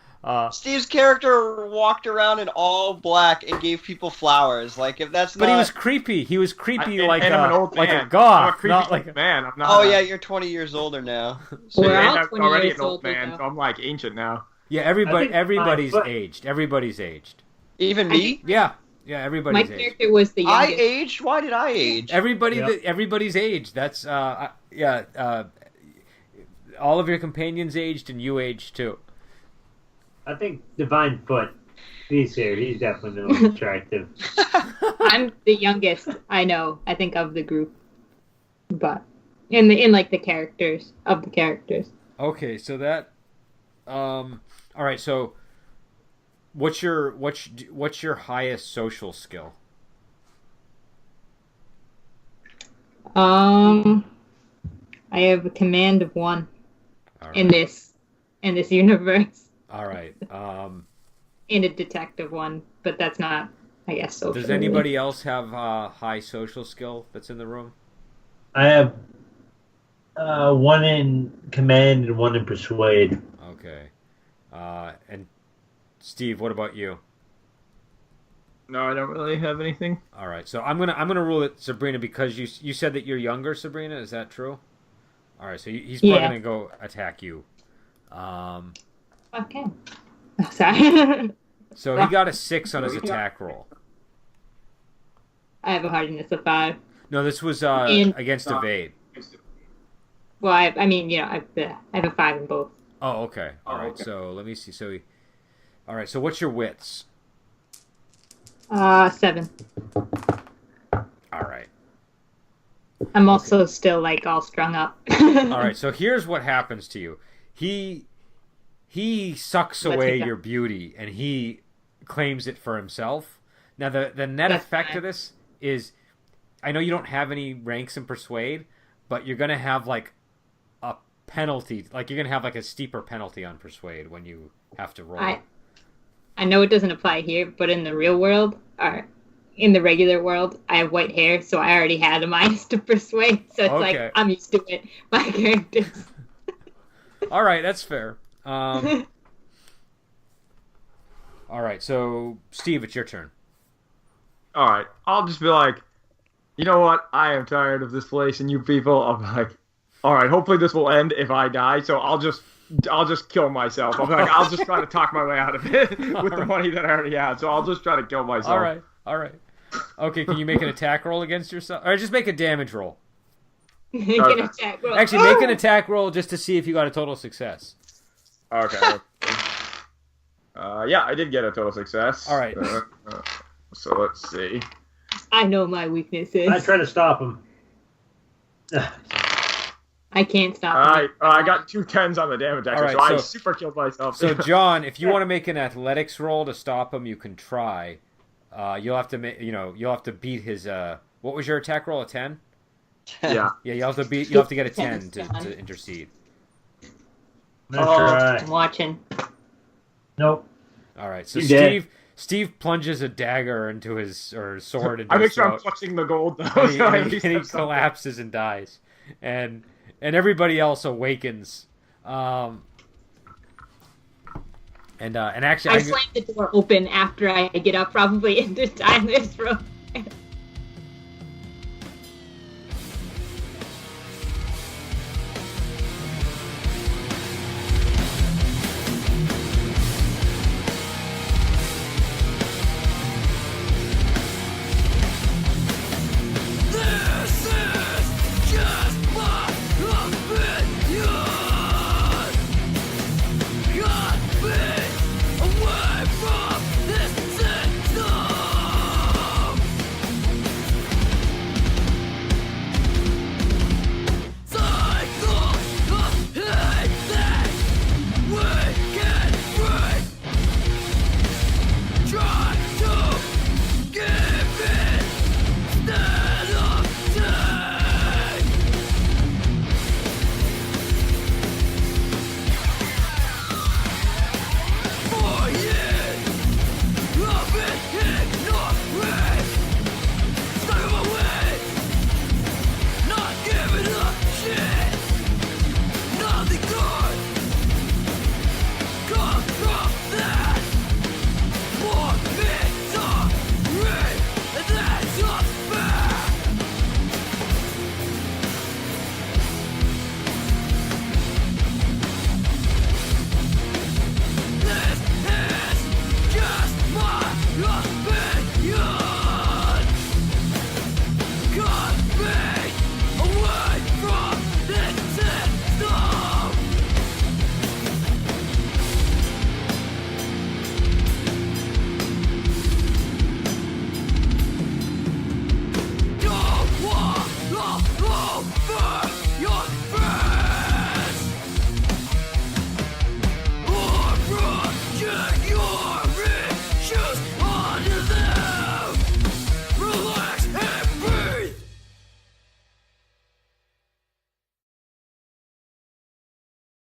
Steve's character walked around in all black and gave people flowers. Like, if that's not... But he was creepy. He was creepy and like I'm an old like man. a I'm a goth, creepy not like. man. I'm not. Oh, yeah, you're 20 years older now. So We're you're- all I'm 20 already years an old old man, now. so I'm like ancient now. Yeah, I think everybody's 5 foot. aged. Everybody's aged. Even me? Yeah, My everybody's aged. character was the I youngest. aged? Why did I age? Everybody's aged. That's all of your companions aged, and you aged too. I think Divine Foot. He's here. He's definitely the most attractive. I'm the youngest. I know. I think of the group, but in the characters of the characters. Okay, so that. All right. So, what's your highest social skill? I have a command of 1 All right. in this universe, All right. and a detective 1, but that's not, I guess, social. Does anybody else have high social skill that's in the room? I have 1 in command and 1 in persuade. Okay. And Steve, what about you? No, I don't really have anything. All right. So I'm gonna rule it, Sabrina, because you said that you're younger, Sabrina. Is that true? All right. So he's probably Yeah. gonna go attack you. Okay. Oh, sorry. So he got a 6 on his attack roll. I have a hardiness of 5. No, this was And- against evade. Well, I have a 5 in both. Oh, okay. All right. okay. So let me see. All right. So what's your wits? 7. All right. I'm also still like all strung up. All right. So here's what happens to you. He sucks Let's away get your beauty, and he claims it for himself. Now the net That's effect fine. of this is, I know you don't have any ranks in Persuade, but you're gonna have like a penalty. Like you're gonna have like a steeper penalty on Persuade when you have to roll. I know it doesn't apply here, but in the real world, or in the regular world, I have white hair, so I already had a minus to persuade. So it's Okay. like I'm used to it. My characters. All right, that's fair. All right, so Steve, it's your turn. All right, I'll just be like, you know what? I am tired of this place and you people. I'm like, all right, hopefully this will end if I die. So I'll just kill myself. I'm like, I'll just try to talk my way out of it with the money that I already had. So I'll just try to kill myself. All right. Okay, can you make an attack roll against yourself, or just make a damage roll? Make an attack roll. Actually, make an attack roll just to see if you got a total success. Okay. Yeah, I did get a total success. All right. So let's see. I know my weaknesses. I try to stop him. I can't stop. I got 2 10s on the damage actually, All right, so I so- super killed myself. So, John, if you want to make an athletics roll to stop him, you can try. You'll have to you'll have to beat his. What was your attack roll? A 10? Yeah. Yeah, you'll have to get a 10 to intercede. I'm gonna try. I'm watching. Nope. All right, so You did. Steve plunges a dagger into his or sword into I make his sure I'm throat, clutching the gold though. and he, so and at he- least and he have something. collapses and dies, and everybody else awakens. And actually, I slammed the door open after I get up, probably into Tyler's room.